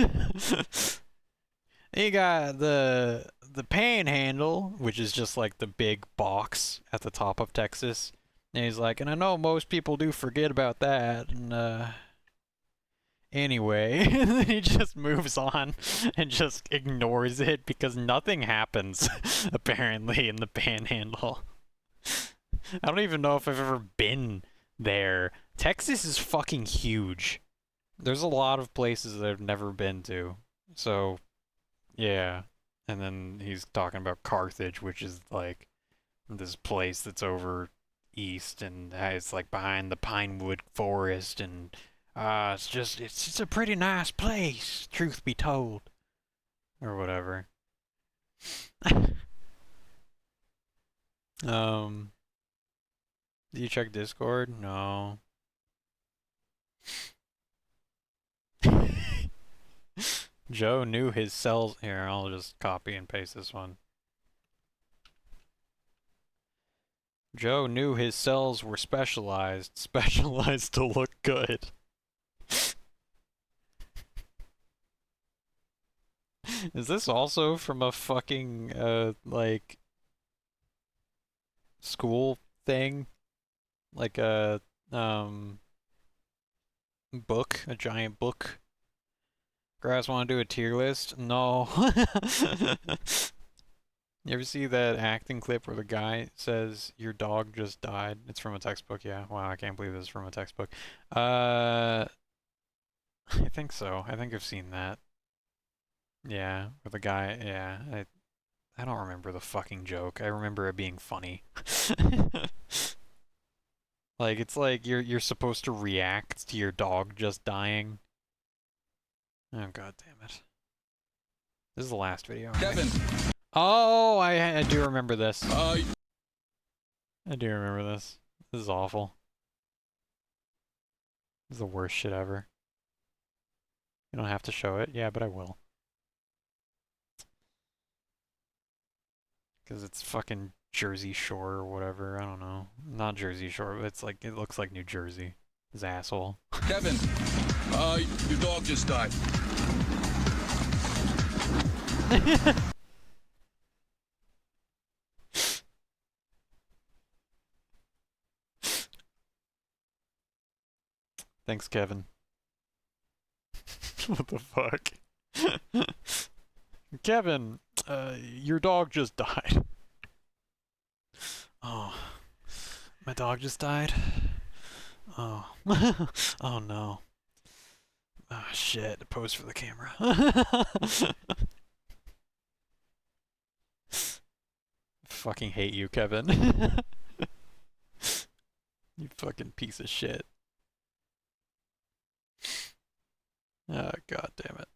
You got the Panhandle, which is just like the big box at the top of Texas. And he's like, and I know most people do forget about that, and anyway, and then he just moves on and just ignores it because nothing happens, apparently, in the Panhandle. I don't even know if I've ever been there. Texas is fucking huge. There's a lot of places that I've never been to. So, yeah. And then he's talking about Carthage, which is like this place that's over east, and it's like behind the Pinewood Forest, and it's just a pretty nice place, truth be told. Or whatever. Did you check Discord? No. Joe knew his cells. Here, I'll just copy and paste this one. Joe knew his cells were specialized to look good. Is this also from a fucking, like, school thing? Like a, book? A giant book? Guys, want to do a tier list? No. You ever see that acting clip where the guy says, your dog just died? It's from a textbook, yeah. Wow, I can't believe this is from a textbook. I think so. I think I've seen that. Yeah, with the guy, yeah. I don't remember the fucking joke. I remember it being funny. Like, it's like you're supposed to react to your dog just dying. Oh, god damn it. This is the last video. Kevin. Oh, I do remember this. I do remember this. This is awful. This is the worst shit ever. You don't have to show it. Yeah, but I will. Because it's fucking Jersey Shore or whatever. I don't know. Not Jersey Shore, but it's like, it looks like New Jersey. This asshole. Kevin. Your dog just died. Thanks, Kevin. What the fuck? Kevin, your dog just died. Oh, my dog just died? Oh. Oh no. Ah, shit. Pose for the camera. Fucking hate you, Kevin. You fucking piece of shit. Oh, god damn it.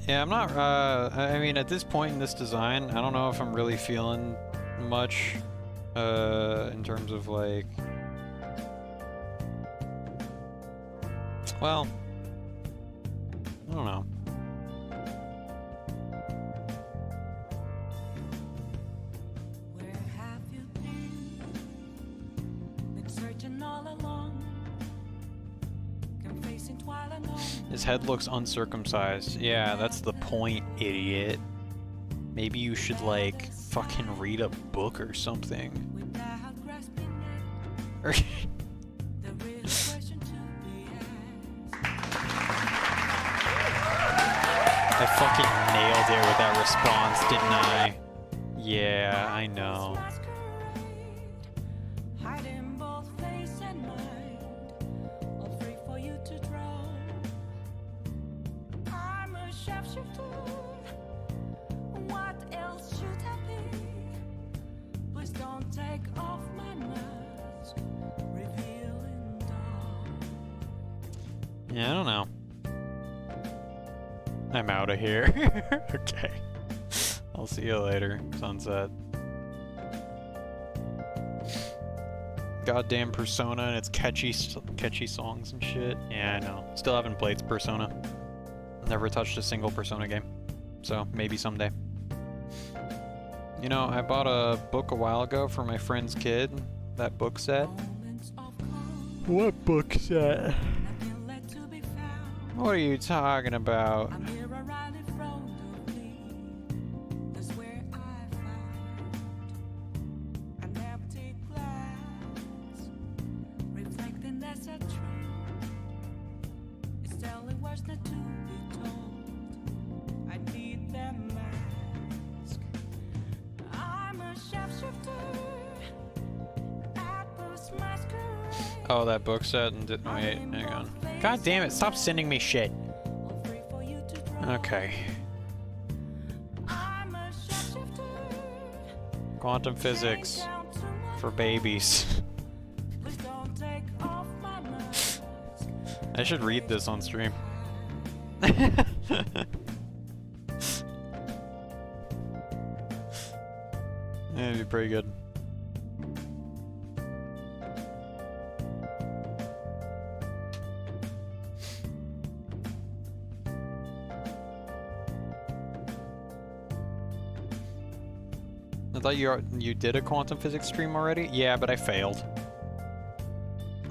Yeah, I'm not, I mean, at this point in this design, I don't know if I'm really feeling much, in terms of, like, well, I don't know. Where have you been? Been searching all along. Confessing while alone. His head looks uncircumcised. Yeah, that's the point, idiot. Maybe you should, like, fucking read a book or something. Without grasping Or it, there is a question to be asked. I fucking nailed it with that response, didn't I? Yeah, I know. Hiding both face and mind, all free for you to draw. I'm a shapeshifter. What else should I be? Please don't take off my mask, revealing dawn. Yeah, I don't know. I'm out of here. Okay. I'll see you later, sunset. Goddamn Persona and its catchy songs and shit. Yeah, I know. Still haven't played Persona. Never touched a single Persona game. So, maybe someday. You know, I bought a book a while ago for my friend's kid. That book set. What book set? What are you talking about? I'm here right in front of me. That's where I found an empty glass, reflecting as a tree. It's telling words not to be told. I need that mask. I'm a shapeshifter at this masquerade. Oh, that book set and didn't wait. Hang on. God damn it! Stop sending me shit. All free for you to draw. Okay. I'm a shapeshifter. Quantum physics for babies. Please don't take off my mask. I should read this on stream. It'd be pretty good. thought you did a quantum physics stream already? Yeah, but I failed.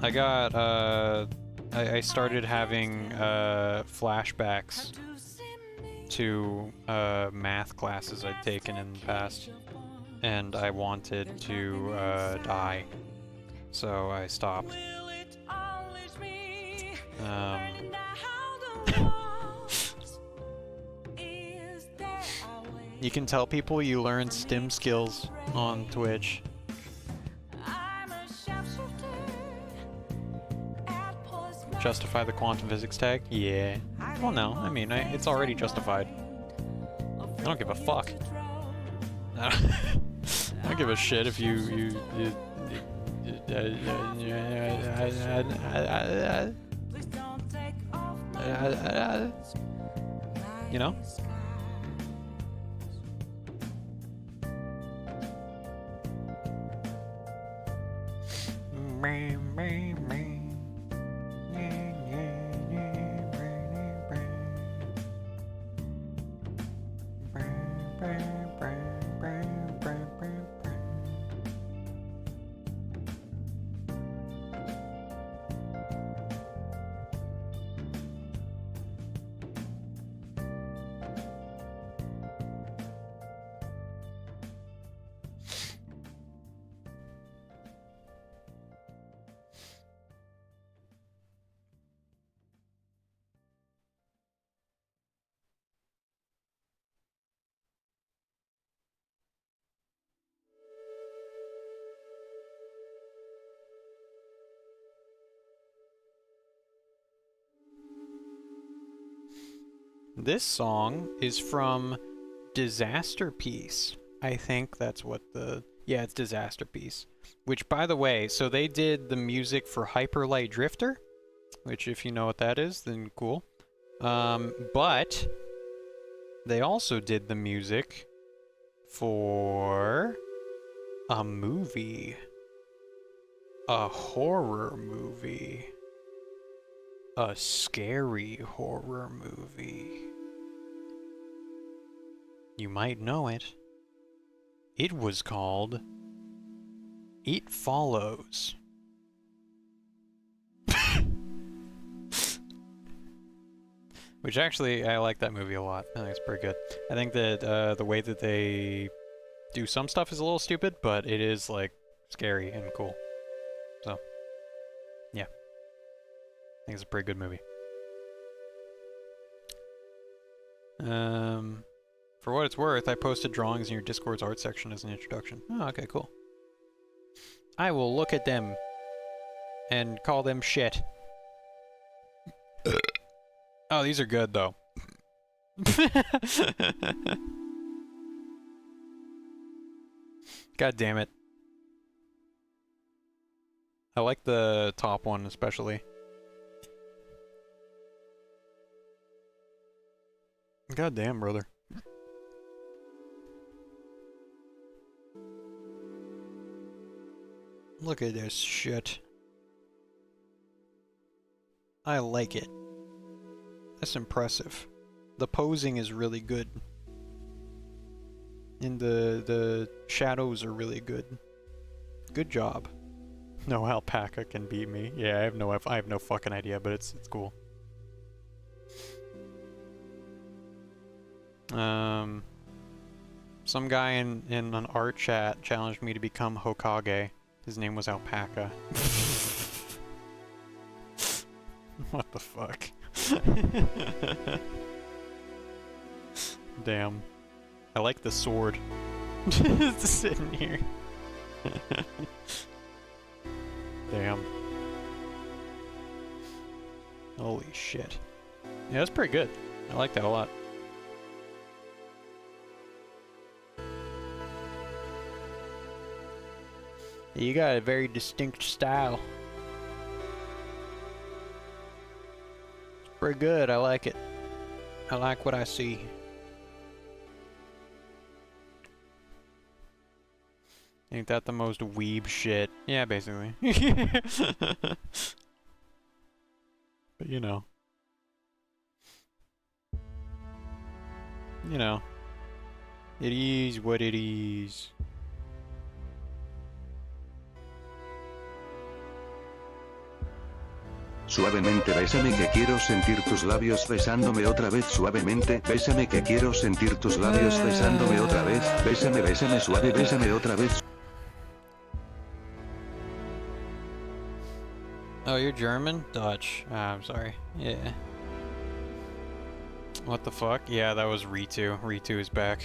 I got I started having flashbacks to math classes I'd taken in the past, and I wanted to die, so I stopped. You can tell people you learn STEM skills on Twitch. Justify the quantum physics tag? Yeah. Well, no. I mean, it's already justified. I don't give a fuck. I don't give a shit if you know? This song is from Disaster Piece. I think that's what yeah, it's Disaster Piece. Which, by the way, so they did the music for Hyper Light Drifter, which if you know what that is, then cool. But they also did the music for a movie. A horror movie. A scary horror movie. You might know it. It was called It Follows. Which actually, I like that movie a lot. I think it's pretty good. I think that the way that they do some stuff is a little stupid, but it is, like, scary and cool. So, yeah. I think it's a pretty good movie. For what it's worth, I posted drawings in your Discord's art section as an introduction. Oh, okay, cool. I will look at them and call them shit. Oh, these are good, though. God damn it. I like the top one especially. God damn, brother. Look at this shit. I like it. That's impressive. The posing is really good. And the shadows are really good. Good job. No alpaca can beat me. Yeah, I have no fucking idea, but it's cool. Some guy in an art chat challenged me to become Hokage. His name was Alpaca. What the fuck? Damn. I like the sword. It's sitting here. Damn. Holy shit. Yeah, that's pretty good. I like that a lot. You got a very distinct style. It's pretty good, I like it. I like what I see. Ain't that the most weeb shit? Yeah, basically. But you know. You know. It is what it is. suavemente bésame que quiero sentir tus labios besándome otra vez suavemente, bésame que quiero sentir tus labios besándome otra vez, bésame bésame suave bésame otra vez. Oh, you're German? Dutch. I'm sorry. Yeah. What the fuck? Yeah, that was Ritu. Ritu is back.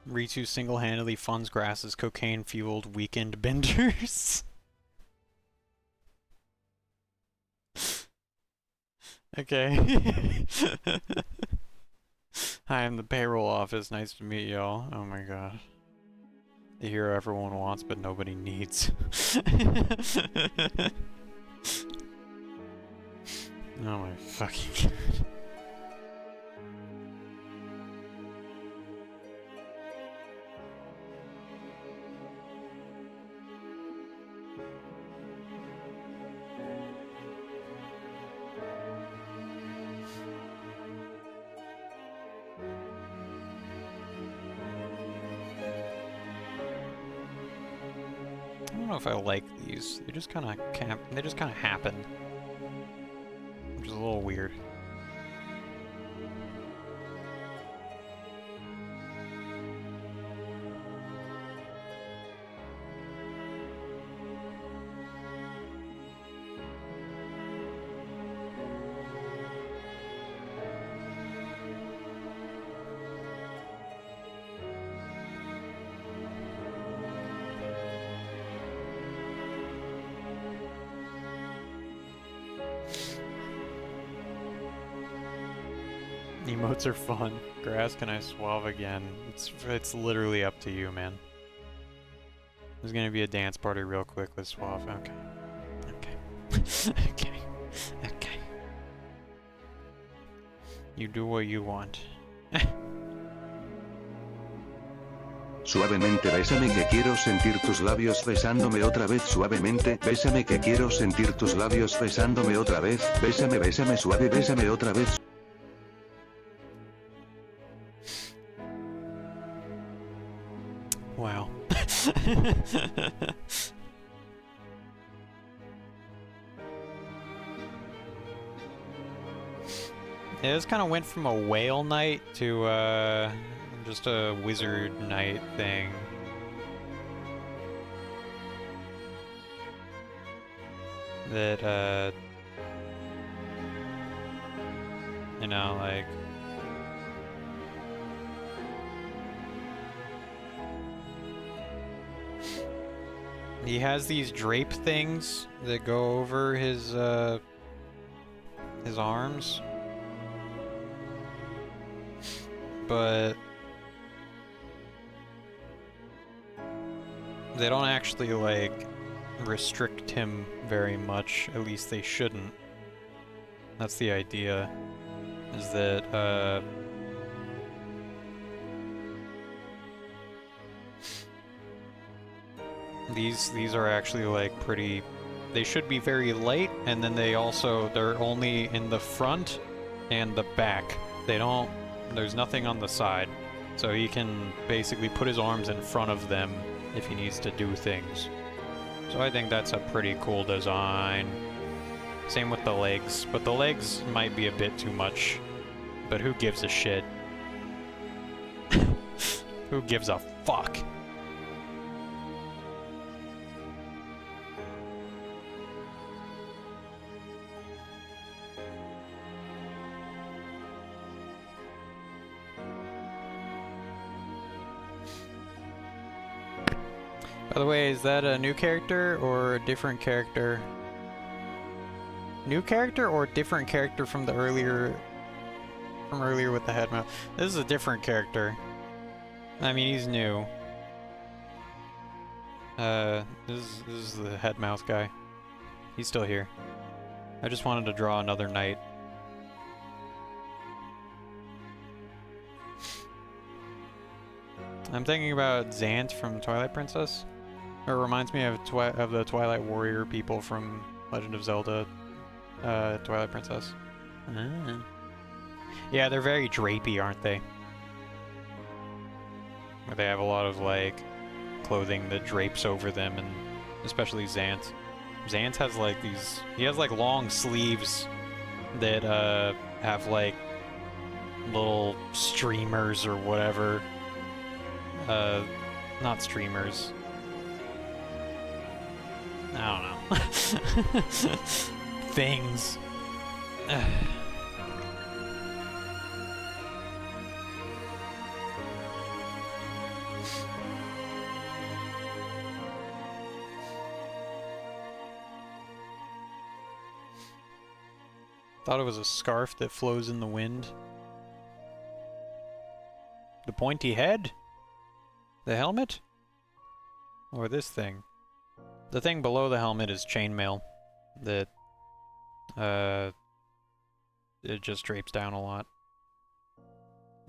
Ritu single-handedly funds Grass's cocaine-fueled weekend benders. Okay. Hi, I'm the payroll office. Nice to meet y'all. Oh my god. The hero everyone wants but nobody needs. Oh my fucking god. I don't know if I like these. They just kind of happen, which is a little weird. Emotes are fun. Grass, can I suave again? It's literally up to you, man. There's gonna be a dance party real quick with suave. Okay. Okay. Okay. Okay. You do what you want. Suavemente bésame que quiero sentir tus labios besándome otra vez suavemente, bésame que quiero sentir tus labios besándome otra vez, bésame bésame suave bésame otra vez. Wow. Yeah, this kind of went from a whale night to just a wizard night thing. That You know, like... He has these drape things that go over his arms. But they don't actually, like, restrict him very much. At least they shouldn't. That's the idea. Is that, these are actually, like, pretty... They should be very light, and then they're only in the front and the back. They don't... There's nothing on the side. So he can basically put his arms in front of them if he needs to do things. So I think that's a pretty cool design. Same with the legs, but the legs might be a bit too much. But who gives a shit? Who gives a fuck? By the way, is that a new character or a different character? New character or different character from the earlier with the head mount? This is a different character. I mean, he's new. This is the head mouth guy. He's still here. I just wanted to draw another knight. I'm thinking about Zant from Twilight Princess. It reminds me of the Twilight Warrior people from Legend of Zelda, Twilight Princess. Ah. Yeah, they're very drapey, aren't they? Where they have a lot of, like, clothing that drapes over them, and especially Zant. Zant has, like, these... He has, like, long sleeves that, have, like, little streamers or whatever. Not streamers. I don't know. Things. Thought it was a scarf that flows in the wind. The pointy head? The helmet? Or this thing? The thing below the helmet is chainmail. That, it just drapes down a lot.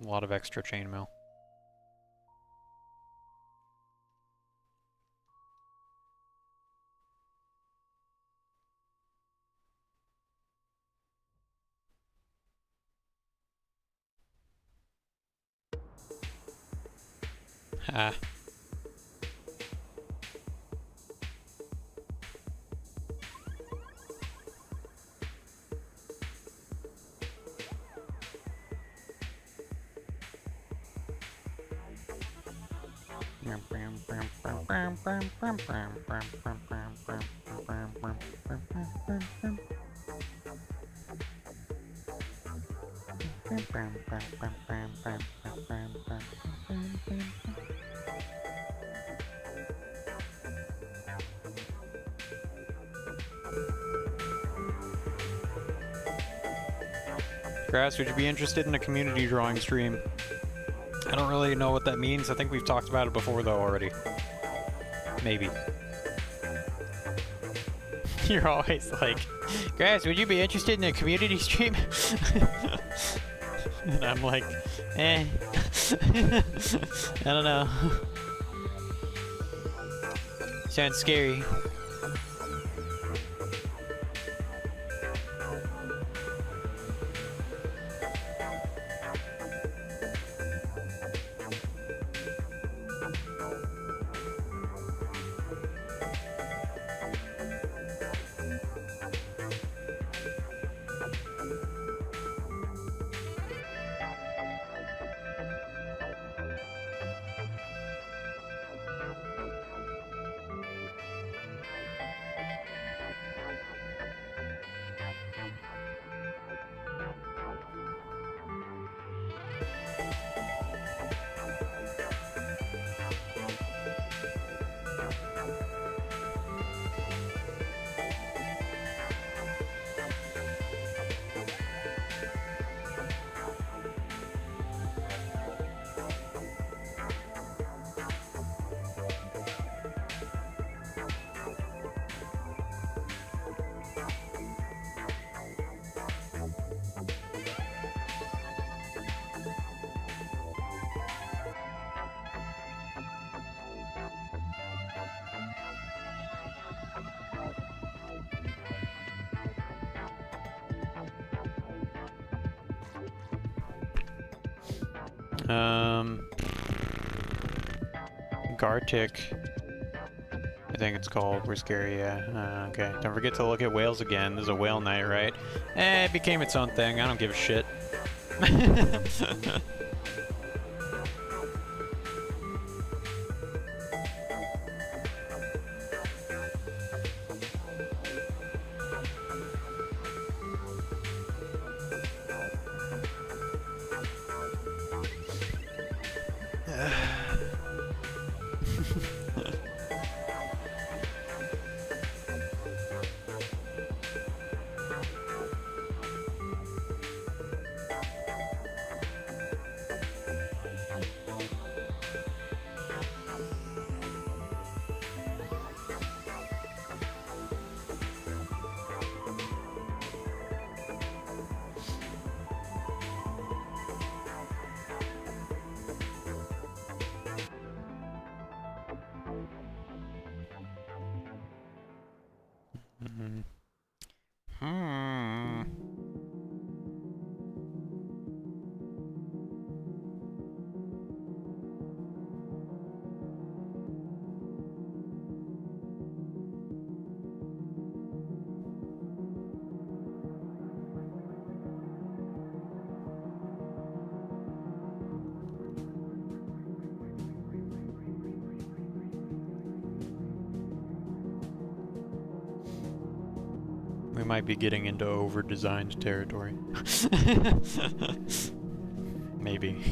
A lot of extra chainmail. Ah. Grass, would you be interested in a community drawing stream? I don't really know what that means. I think we've talked about it before, though, already. Maybe. You're always like, Grass, would you be interested in a community stream? And I'm like, eh. I don't know. Sounds scary. Gartic, I think it's called. We're scary, yeah. Okay, don't forget to look at whales again. There's a whale night, right? It became its own thing. I don't give a shit. We might be getting into over-designed territory. Maybe.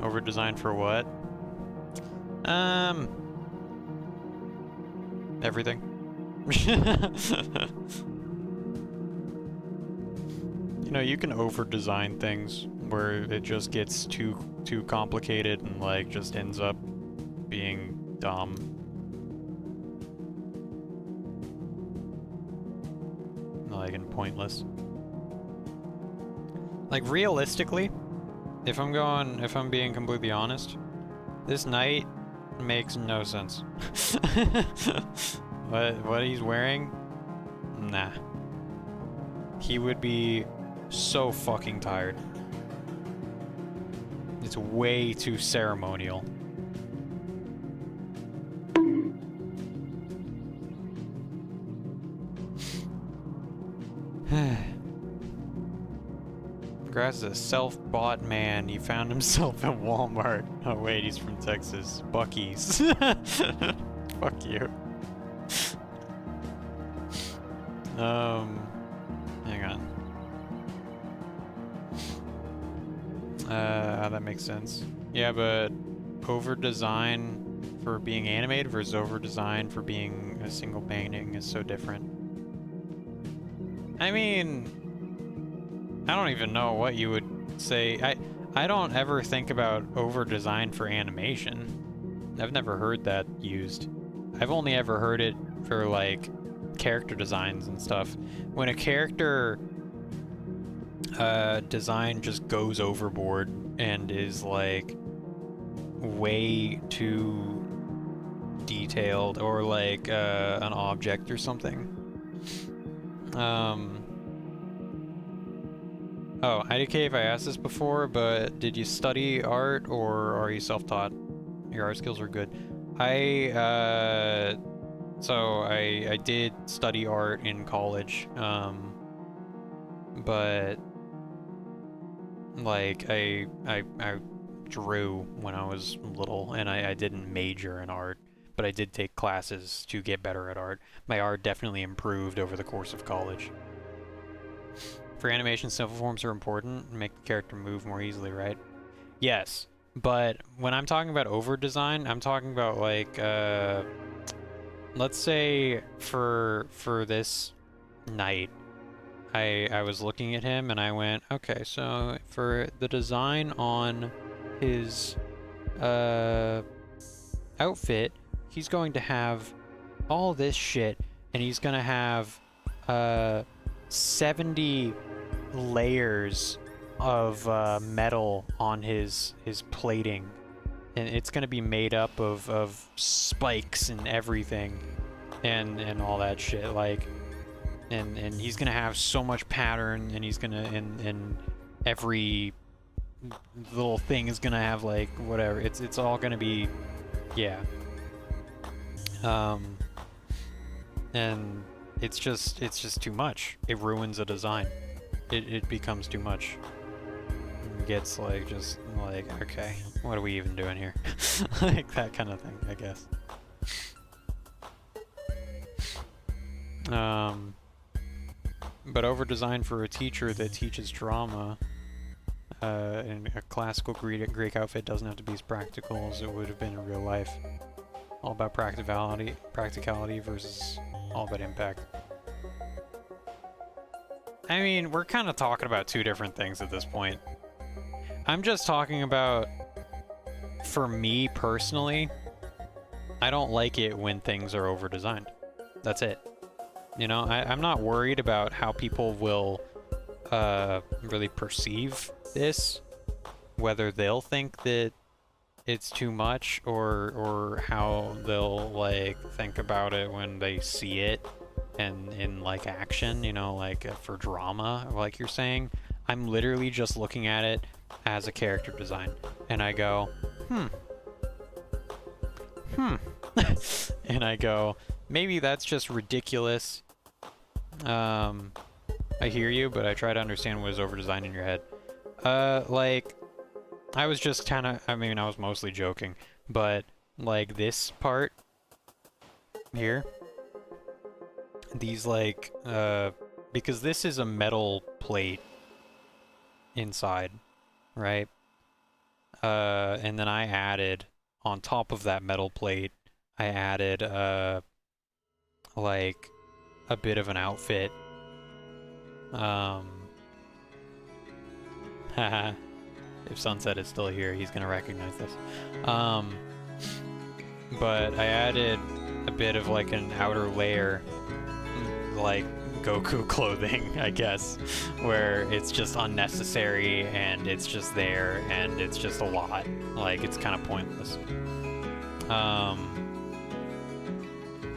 Over-designed for what? Everything. You know, you can over-design things where it just gets too complicated and like just ends up being dumb. Like, and pointless. Like, realistically, if I'm being completely honest, this knight makes no sense. What he's wearing? Nah. He would be so fucking tired. It's way too ceremonial. Grass is a self-bought man. He found himself at Walmart. Oh wait, he's from Texas. Buc-ee's. Fuck you. Hang on. That makes sense. Yeah, but over-design for being animated versus over-design for being a single painting is so different. I mean, I don't even know what you would say. I don't ever think about over-design for animation. I've never heard that used. I've only ever heard it for, like, character designs and stuff. When a character design just goes overboard and is, like, way too detailed, or, like, an object or something. Oh, IDK, if I asked this before, but did you study art or are you self-taught? Your art skills are good. So I did study art in college, but like I drew when I was little, and I didn't major in art, but I did take classes to get better at art. My art definitely improved over the course of college. For animation, simple forms are important. Make the character move more easily, right? Yes, but when I'm talking about over-design, I'm talking about, like, let's say for this knight, I was looking at him and I went, okay, so for the design on his outfit, he's going to have all this shit, and he's gonna have 70 layers of metal on his plating, and it's gonna be made up of spikes and everything, and all that shit. Like, and he's gonna have so much pattern, and he's gonna and every little thing is gonna have like whatever. It's all gonna be, yeah. And it's just too much. It ruins a design. It becomes too much. It gets like just like, okay, what are we even doing here? Like that kind of thing, I guess. But over-designed for a teacher that teaches drama, and a classical Greek outfit doesn't have to be as practical as it would have been in real life. All about practicality versus all about impact. I mean, we're kind of talking about two different things at this point. I'm just talking about, for me personally, I don't like it when things are over-designed. That's it. You know, I'm not worried about how people will really perceive this, whether they'll think that it's too much, or how they'll like think about it when they see it and in like action, you know, like for drama, like you're saying. I'm literally just looking at it as a character design, and I go, and I go, maybe that's just ridiculous. I hear you, but I try to understand what is over-designed in your head. Like, I was just kind of, I mean, I was mostly joking, but like this part here, these like, because this is a metal plate inside, right? And then I added, on top of that metal plate, I added, like, a bit of an outfit. Haha. If Sunset is still here, he's gonna recognize this. But I added a bit of like an outer layer, like Goku clothing, I guess, where it's just unnecessary and it's just there and it's just a lot. Like, it's kind of pointless.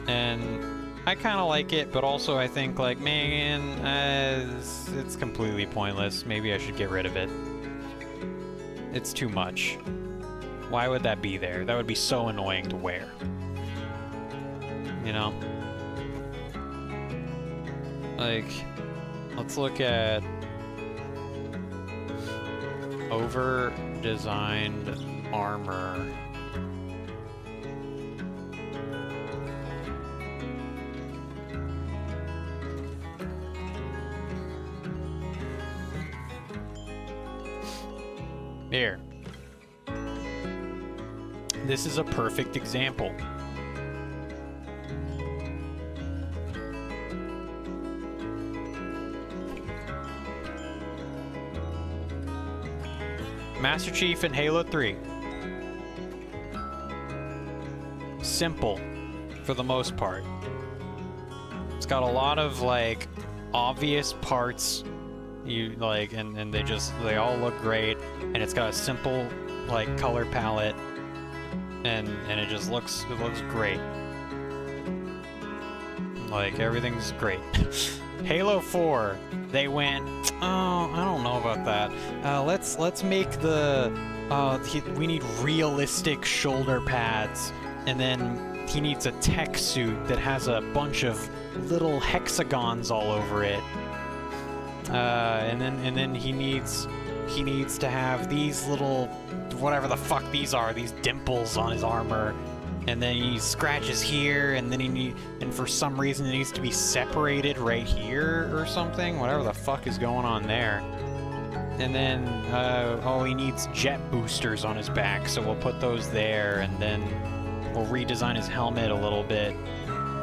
And I kind of like it, but also I think like, man, it's completely pointless. Maybe I should get rid of it. It's too much. Why would that be there? That would be so annoying to wear. You know? Like, let's look at over-designed armor. Here. This is a perfect example. Master Chief in Halo 3. Simple, for the most part. It's got a lot of, like, obvious parts. You like, and they all look great, and it's got a simple like color palette, and it just looks great. Like, everything's great. Halo 4, they went, oh, I don't know about that. Let's make the we need realistic shoulder pads, and then he needs a tech suit that has a bunch of little hexagons all over it. And then he needs to have these little, whatever the fuck these are, these dimples on his armor, and then he scratches here, and then and for some reason it needs to be separated right here or something, whatever the fuck is going on there. And then he needs jet boosters on his back, so we'll put those there, and then we'll redesign his helmet a little bit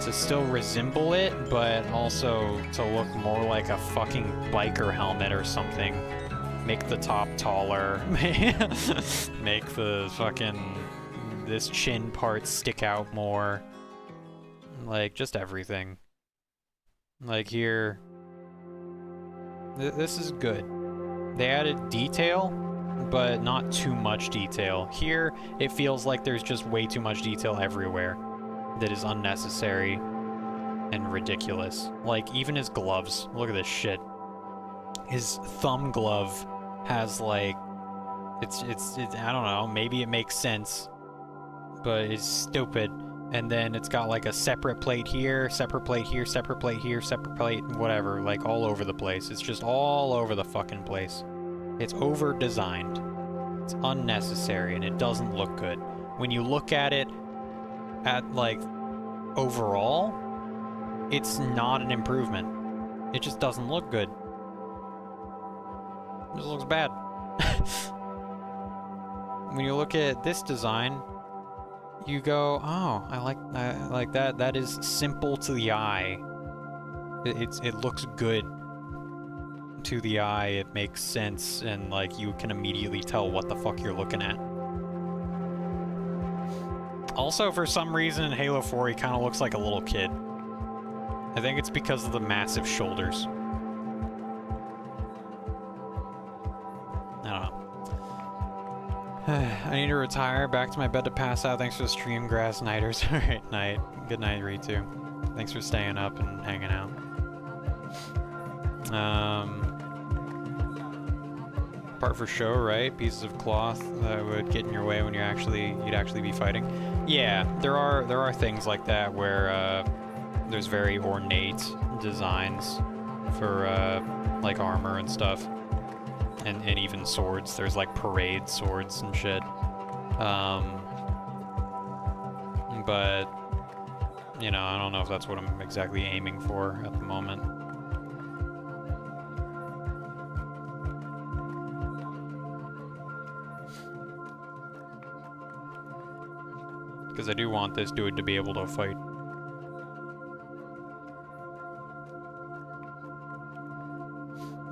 to still resemble it, but also to look more like a fucking biker helmet or something. Make the top taller. Make the fucking, this chin part stick out more. Like, just everything. Like here, this is good. They added detail, but not too much detail. Here, it feels like there's just way too much detail everywhere that is unnecessary and ridiculous. Like, even his gloves. Look at this shit. His thumb glove has, like, it's I don't know, maybe it makes sense, but it's stupid. And then it's got like a separate plate here, separate plate here, separate plate here, separate plate, whatever, like all over the place. It's just all over the fucking place. It's over-designed. It's unnecessary, and it doesn't look good. When you look at it at, like, overall, it's not an improvement. It just doesn't look good. It just looks bad. When you look at this design, you go, oh, I like that. That is simple to the eye. It looks good to the eye. It makes sense, and like you can immediately tell what the fuck you're looking at. Also, for some reason in Halo 4, he kind of looks like a little kid. I think it's because of the massive shoulders. I don't know. I need to retire. Back to my bed to pass out. Thanks for the stream, Grass Nighters. Alright, night. Good night, Ritu. Thanks for staying up and hanging out. Part for show, right? Pieces of cloth that would get in your way when you'd actually be fighting. Yeah, there are things like that where there's very ornate designs for like armor and stuff. And even swords. There's like parade swords and shit. But, you know, I don't know if that's what I'm exactly aiming for at the moment. Because I do want this dude to be able to fight.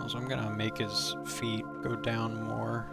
So I'm gonna make his feet go down more.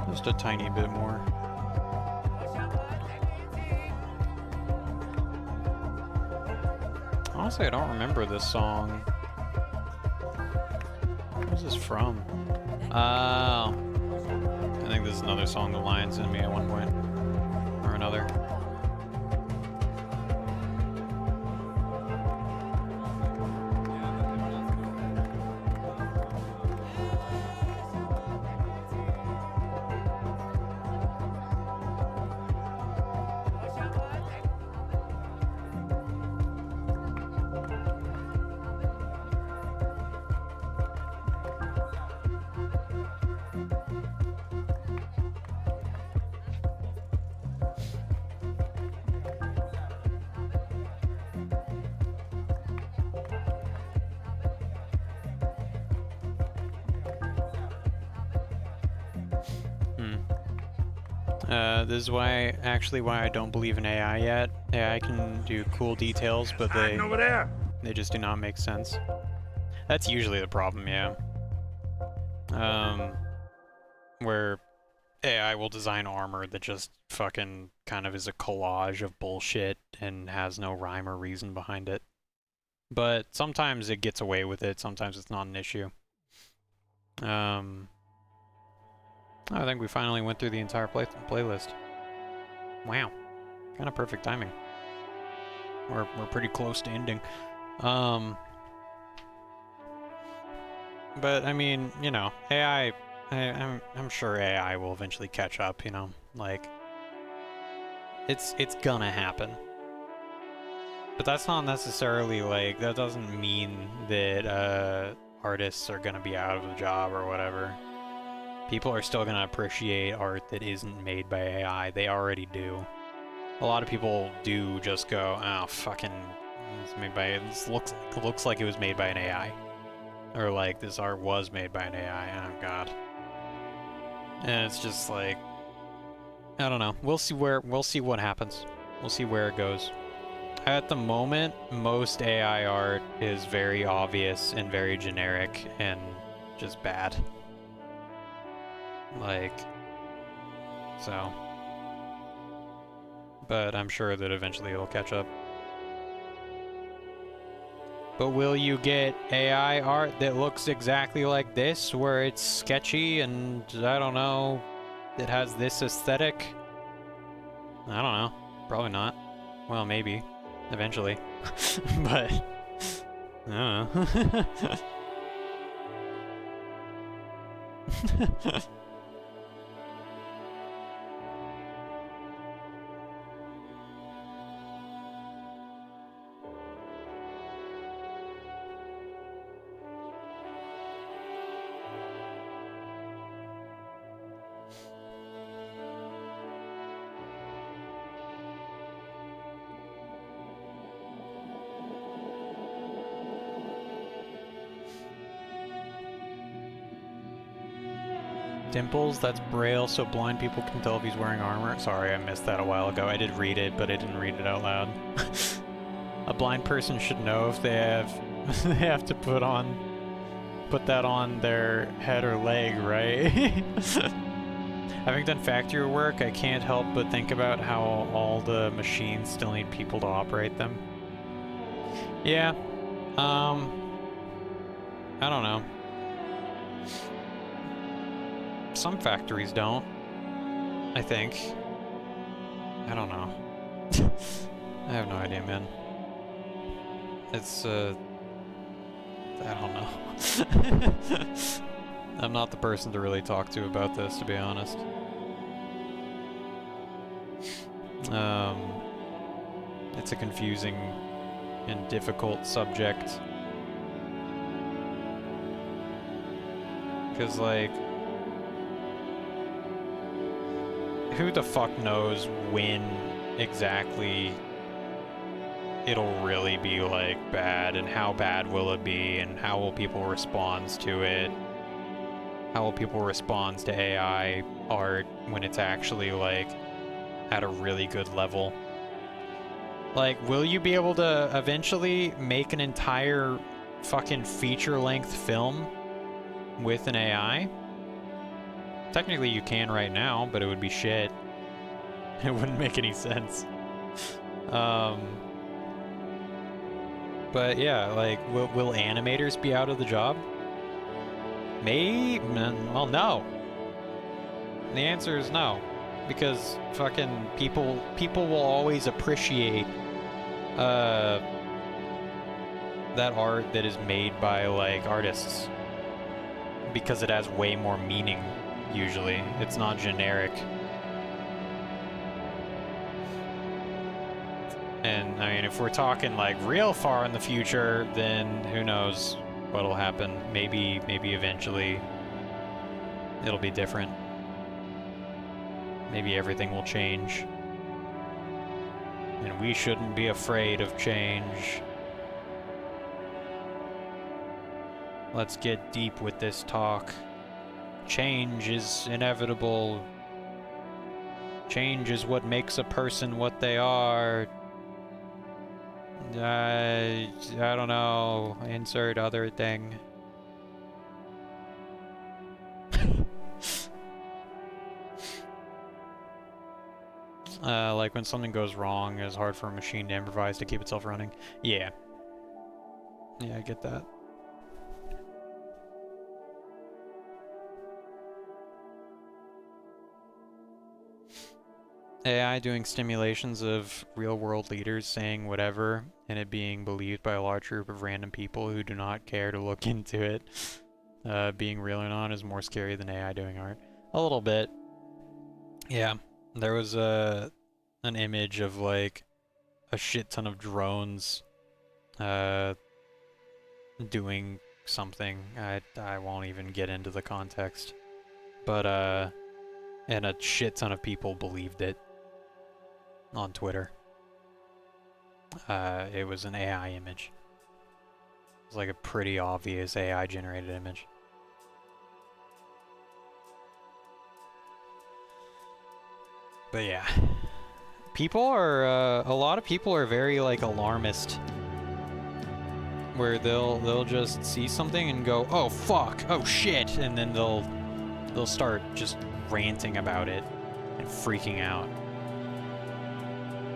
Just a tiny bit more. Honestly, I don't remember this song. Where's this from? Oh. I think this is another song The Lion's in Me at one point. Or another. This is why I don't believe in AI yet. AI can do cool details, but they just do not make sense. That's usually the problem, yeah. Where AI will design armor that just fucking kind of is a collage of bullshit and has no rhyme or reason behind it. But sometimes it gets away with it, sometimes it's not an issue. I think we finally went through the entire playlist. Wow. Kind of perfect timing. We're pretty close to ending. But, I mean, you know, AI... I'm sure AI will eventually catch up, you know? Like... It's gonna happen. But that's not necessarily, like... That doesn't mean that, artists are gonna be out of a job or whatever. People are still gonna appreciate art that isn't made by AI. They already do. A lot of people do just go, oh, fucking, it's made by, this looks like it was made by an AI. Or like, this art was made by an AI, oh god. And it's just like, I don't know. We'll see what happens. We'll see where it goes. At the moment, most AI art is very obvious and very generic and just bad. Like, so. But I'm sure that eventually it'll catch up. But will you get AI art that looks exactly like this, where it's sketchy and, I don't know, it has this aesthetic? I don't know. Probably not. Well, maybe. Eventually. But, I don't know. Dimples, that's Braille, so blind people can tell if he's wearing armor. Sorry, I missed that a while ago. I did read it, but I didn't read it out loud. A blind person should know if they have to put that on their head or leg, right? Having done factory work, I can't help but think about how all the machines still need people to operate them. Yeah. I don't know. Some factories don't, I think. I don't know. I have no idea, man. It's, I don't know. I'm not the person to really talk to about this, to be honest. It's a confusing and difficult subject. 'Cause, like, who the fuck knows when exactly it'll really be, like, bad, and how bad will it be, and how will people respond to it? How will people respond to AI art when it's actually, like, at a really good level? Like, will you be able to eventually make an entire fucking feature-length film with an AI? Technically you can right now, but it would be shit. It wouldn't make any sense. But yeah, like, will animators be out of the job? Well, no. The answer is no. Because fucking people will always appreciate that art that is made by, like, artists. Because it has way more meaning. Usually, it's not generic. And I mean, if we're talking like real far in the future, then who knows what'll happen. Maybe eventually it'll be different. Maybe everything will change. And we shouldn't be afraid of change. Let's get deep with this talk. Change is inevitable. Change is what makes a person what they are. I don't know. Insert other thing. Like when something goes wrong, it's hard for a machine to improvise to keep itself running. Yeah. Yeah, I get that. AI doing simulations of real-world leaders saying whatever, and it being believed by a large group of random people who do not care to look into it. Being real or not is more scary than AI doing art. A little bit. Yeah. There was an image of, like, a shit ton of drones doing something. I won't even get into the context. But and a shit ton of people believed it on Twitter. It was an AI image. It was like a pretty obvious AI generated image. But yeah, people are a lot of people are very like alarmist, where they'll just see something and go, oh fuck, oh shit, and then they'll start just ranting about it and freaking out,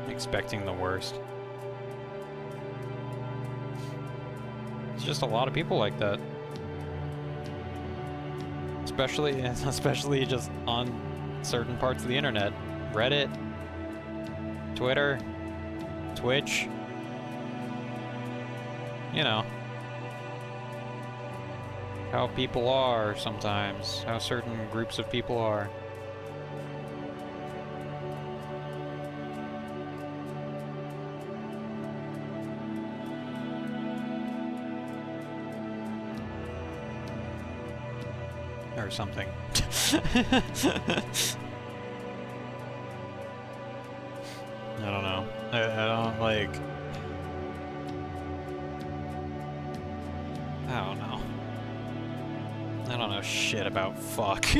expecting the worst. It's just a lot of people like that, especially just on certain parts of the internet. Reddit, Twitter, Twitch, you know, how people are sometimes, how certain groups of people are. Or something. I don't know. I don't like... I don't know. I don't know shit about fuck. I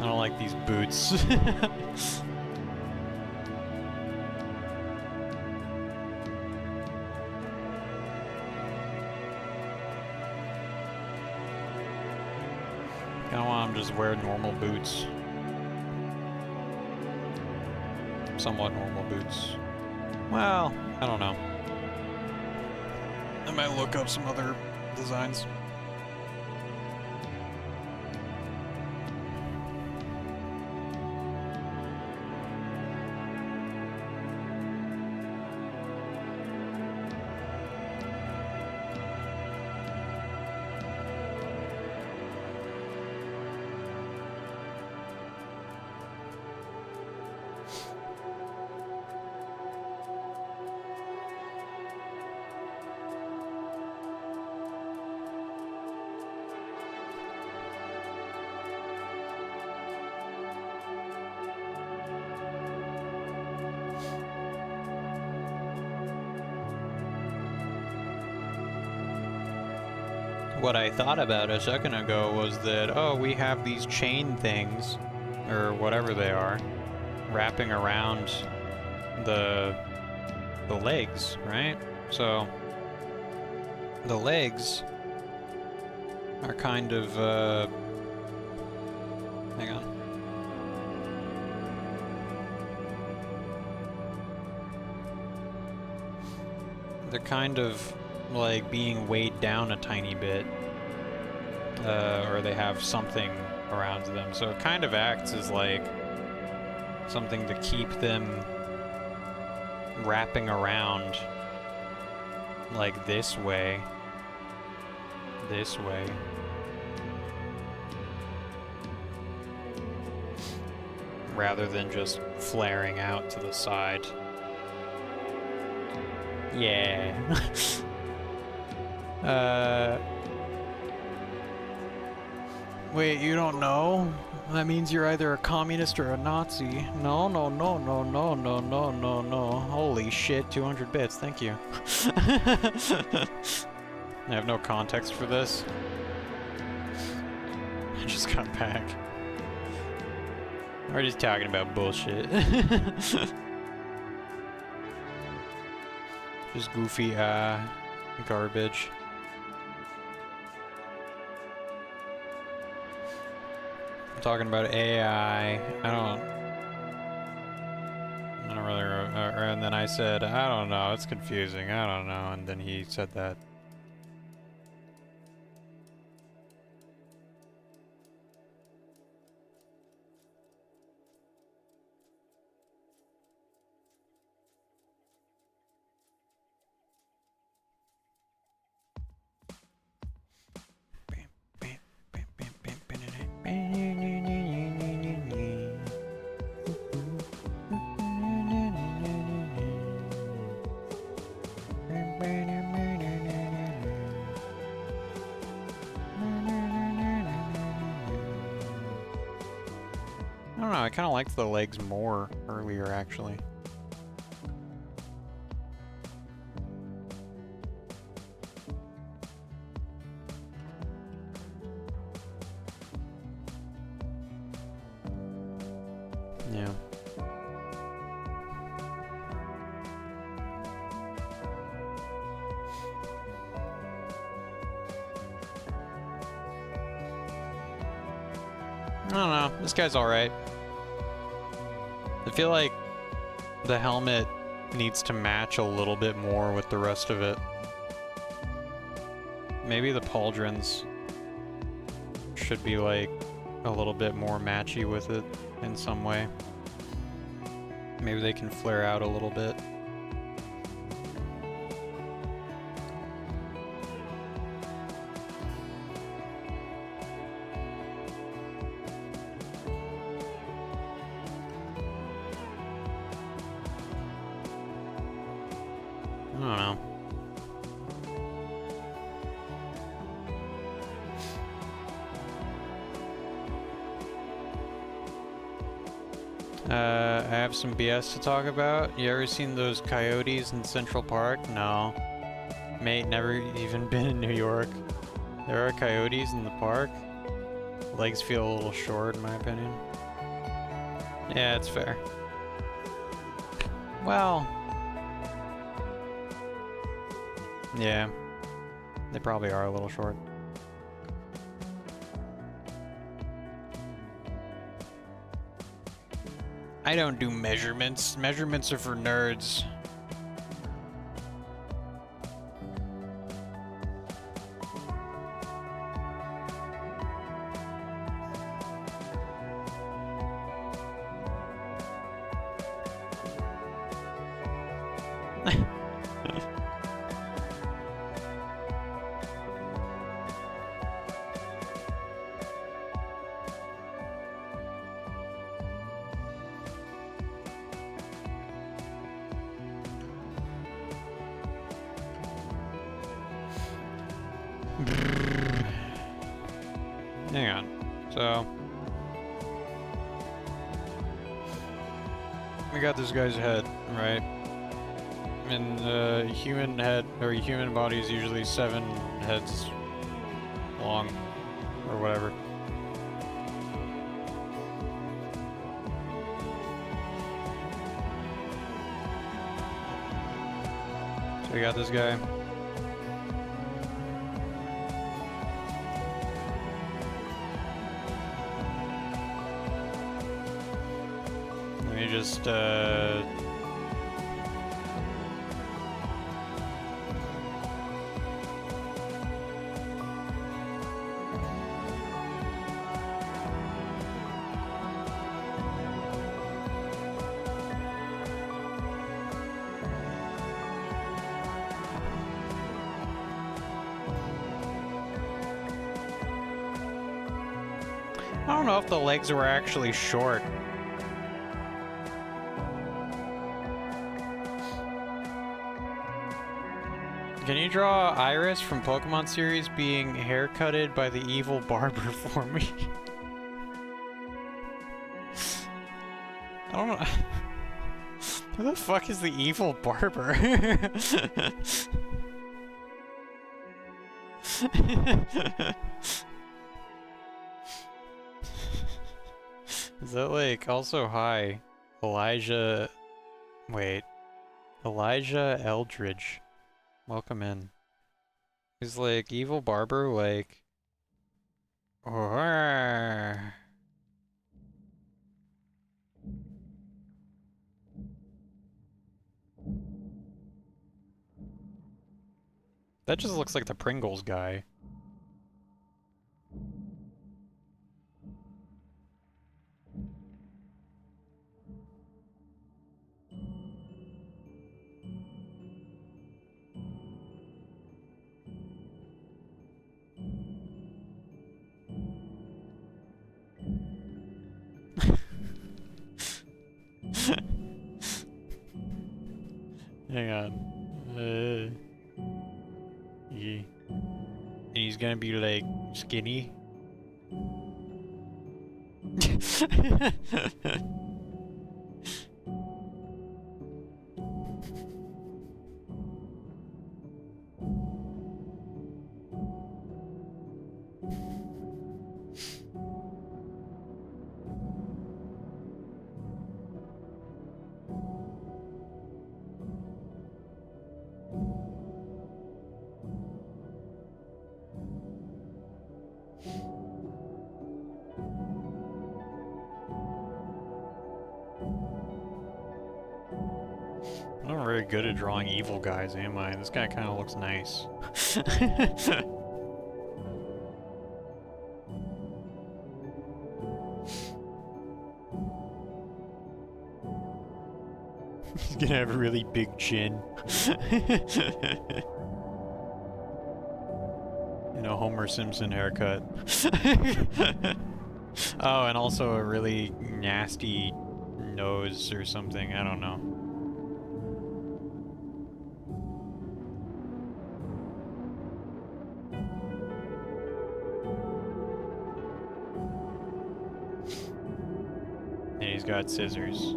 don't like these boots. I don't want to just wear normal boots. Somewhat normal boots. Well, I don't know. I might look up some other designs. What I thought about a second ago was that, oh, we have these chain things, or whatever they are, wrapping around the legs, right? So the legs are kind of, hang on. They're kind of like being weighed down a tiny bit, or they have something around them, so it kind of acts as like something to keep them wrapping around like this way, rather than just flaring out to the side. Yeah. Wait, you don't know? That means you're either a communist or a Nazi. No. Holy shit, 200 bits, thank you. I have no context for this. I just got back. We're just talking about bullshit. Just goofy, garbage. I'm talking about AI. I don't really, and then I said, I don't know, it's confusing, I don't know, and then he said that. kind of liked the legs more earlier, actually. Yeah. I don't know. This guy's alright. I feel like the helmet needs to match a little bit more with the rest of it. Maybe the pauldrons should be like a little bit more matchy with it in some way. Maybe they can flare out a little bit. I don't know. I have some BS to talk about. You ever seen those coyotes in Central Park? No. Mate, never even been in New York. There are coyotes in the park. Legs feel a little short, in my opinion. Yeah, it's fair. Well... yeah. They probably are a little short. I don't do measurements. Measurements are for nerds. Hang on. So we got this guy's head, right? And the human head or human body is usually 7 heads long or whatever. So we got this guy. Let me just I don't know if the legs were actually short. Can you draw Iris from Pokemon series being haircutted by the evil barber for me? I don't know. Who the fuck is the evil barber? Is that like also hi? Elijah. Wait. Elijah Eldridge. Welcome in. He's like evil barber, like. That just looks like the Pringles guy. Hang on. Yeah. And he's gonna be like skinny. I'm not very good at drawing evil guys, am I? This guy kind of looks nice. He's gonna have a really big chin. And a Homer Simpson haircut. Oh, and also a really nasty nose or something, I don't know. And he's got scissors.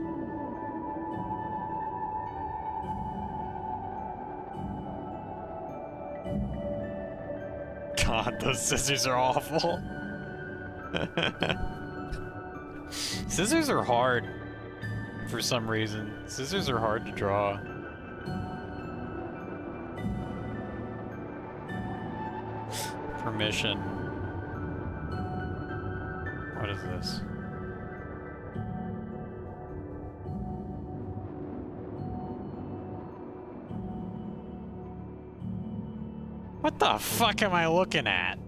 God, those scissors are awful. Scissors are hard for some reason. Scissors are hard to draw. Permission. What is this? What the fuck am I looking at?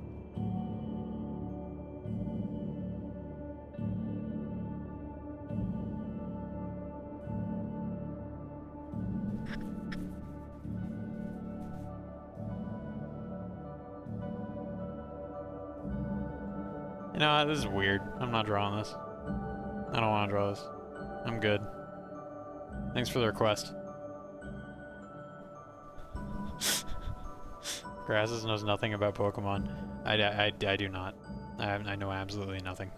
You know what? This is weird. I'm not drawing this. I don't want to draw this. I'm good. Thanks for the request. Grasses knows nothing about Pokemon. I do not. I know absolutely nothing.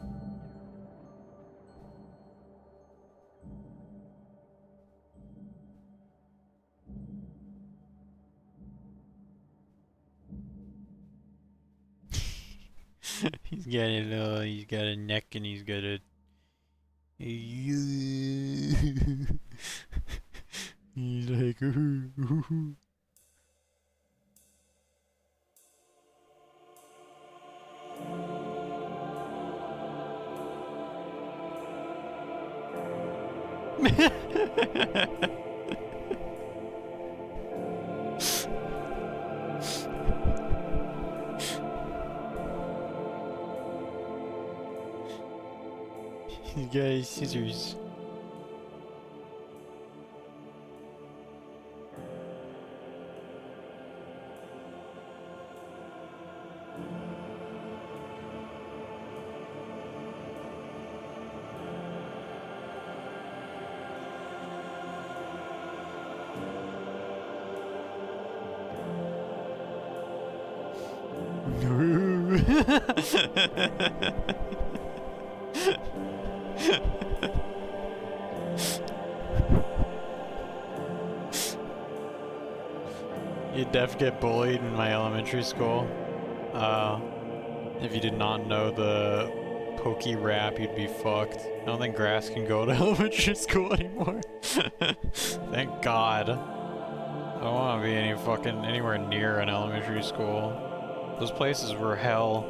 He's got a neck and he's got a he's like He's got his scissors. You'd def get bullied in my elementary school. If you did not know the pokey rap, you'd be fucked. I don't think Grass can go to elementary school anymore. Thank God. I don't want to be anywhere near an elementary school. Those places were hell.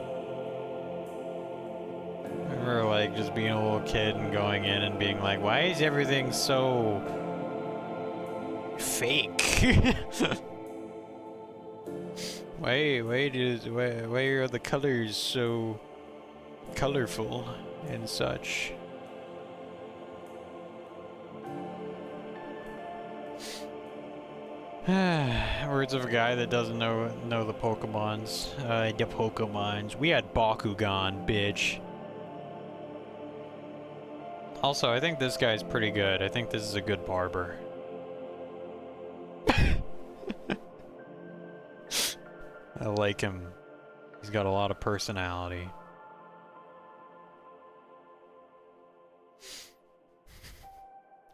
I remember like just being a little kid and going in and being like, why is everything so fake? Why are the colors so colorful and such? Words of a guy that doesn't know the Pokemons. The Pokemons. We had Bakugan, bitch. Also, I think this guy's pretty good. I think this is a good barber. I like him. He's got a lot of personality.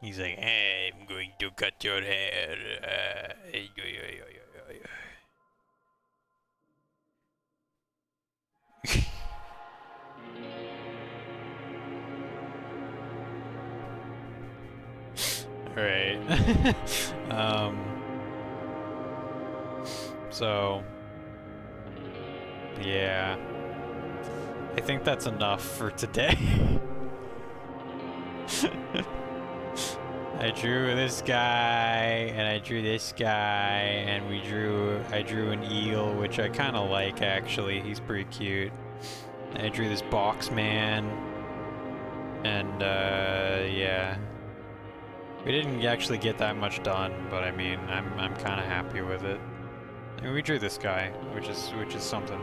He's like, hey, I'm going to cut your hair. Alright. So, yeah. I think that's enough for today. I drew this guy, and I drew this guy, and I drew an eel, which I kind of like, actually. He's pretty cute. And I drew this box man, and, yeah. We didn't actually get that much done, but I mean, I'm kind of happy with it. I mean, we drew this guy, which is something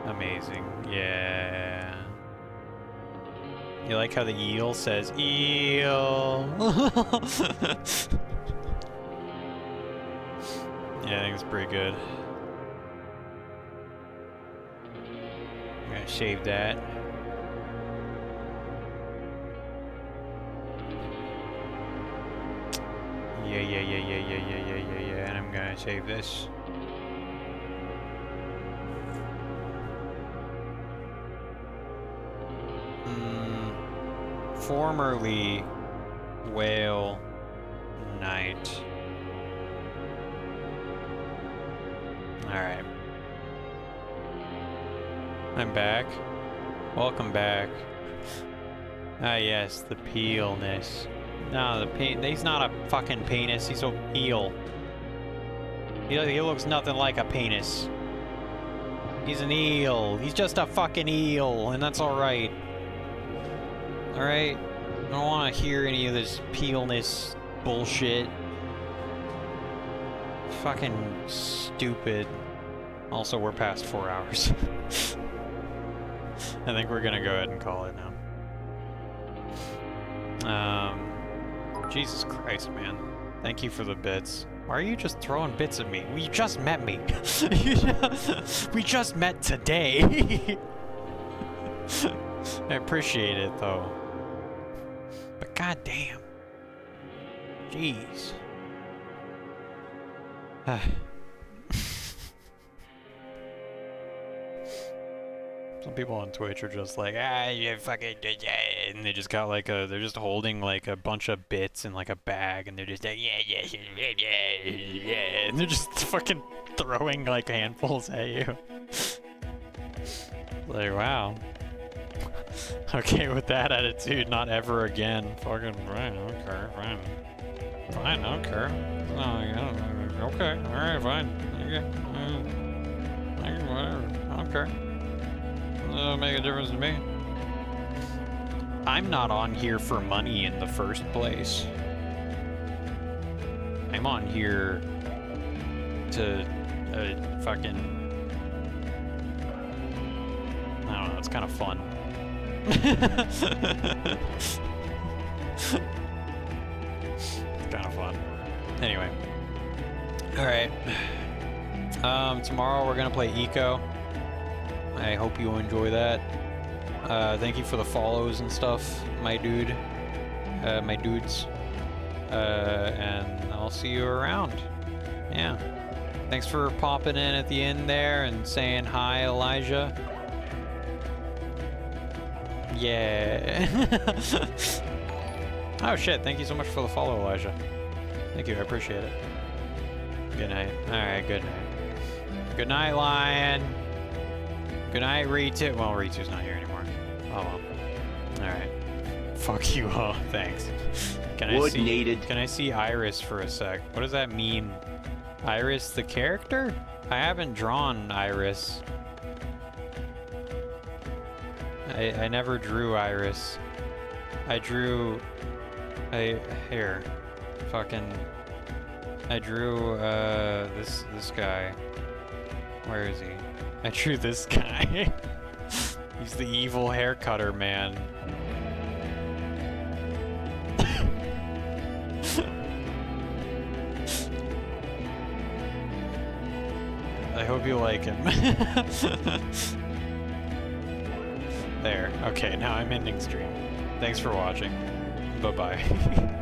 amazing. Yeah. You like how the eel says eel? Yeah, I think it's pretty good. I'm gonna shave that. Yeah, and I'm gonna save this. Formerly Whale Knight. Alright. I'm back. Welcome back. Ah yes, the peelness. No, he's not a fucking penis, he's a eel. He looks nothing like a penis. He's an eel. He's just a fucking eel, and that's alright. Alright? I don't want to hear any of this peelness bullshit. Fucking stupid. Also, we're past 4 hours. I think we're gonna go ahead and call it now. Jesus Christ, man. Thank you for the bits. Why are you just throwing bits at me? We just met me. We just met today. I appreciate it, though. But goddamn. Jeez. Some people on Twitch are just like, you fucking, and they just got like they're just holding like a bunch of bits in like a bag, and they're just like, yeah, and they're just fucking throwing like handfuls at you. Like, wow. Okay, with that attitude, not ever again. Fucking fine, okay, fine. Fine, I don't care. Okay, alright, fine. Okay. Whatever, I don't care. Doesn't make a difference to me. I'm not on here for money in the first place. I'm on here to fucking... I don't know, it's kind of fun. It's kind of fun. Anyway. Alright. Tomorrow we're gonna play Eco. I hope you enjoy that. Thank you for the follows and stuff, my dude. My dudes. And I'll see you around. Yeah. Thanks for popping in at the end there and saying hi, Elijah. Yeah. Oh shit, thank you so much for the follow, Elijah. Thank you, I appreciate it. Good night. Alright, good night. Good night, Lion. Good night, Ritu. Well, Ritu's not here anymore. Oh well. Alright. Fuck you all. Thanks. Can I see Iris for a sec? What does that mean? Iris the character? I haven't drawn Iris. I never drew Iris. I drew... Here. Fucking... I drew, this guy. Where is he? I drew this guy. He's the evil hair cutter man. I hope you like him. There. Okay, now I'm ending stream. Thanks for watching. Bye-bye.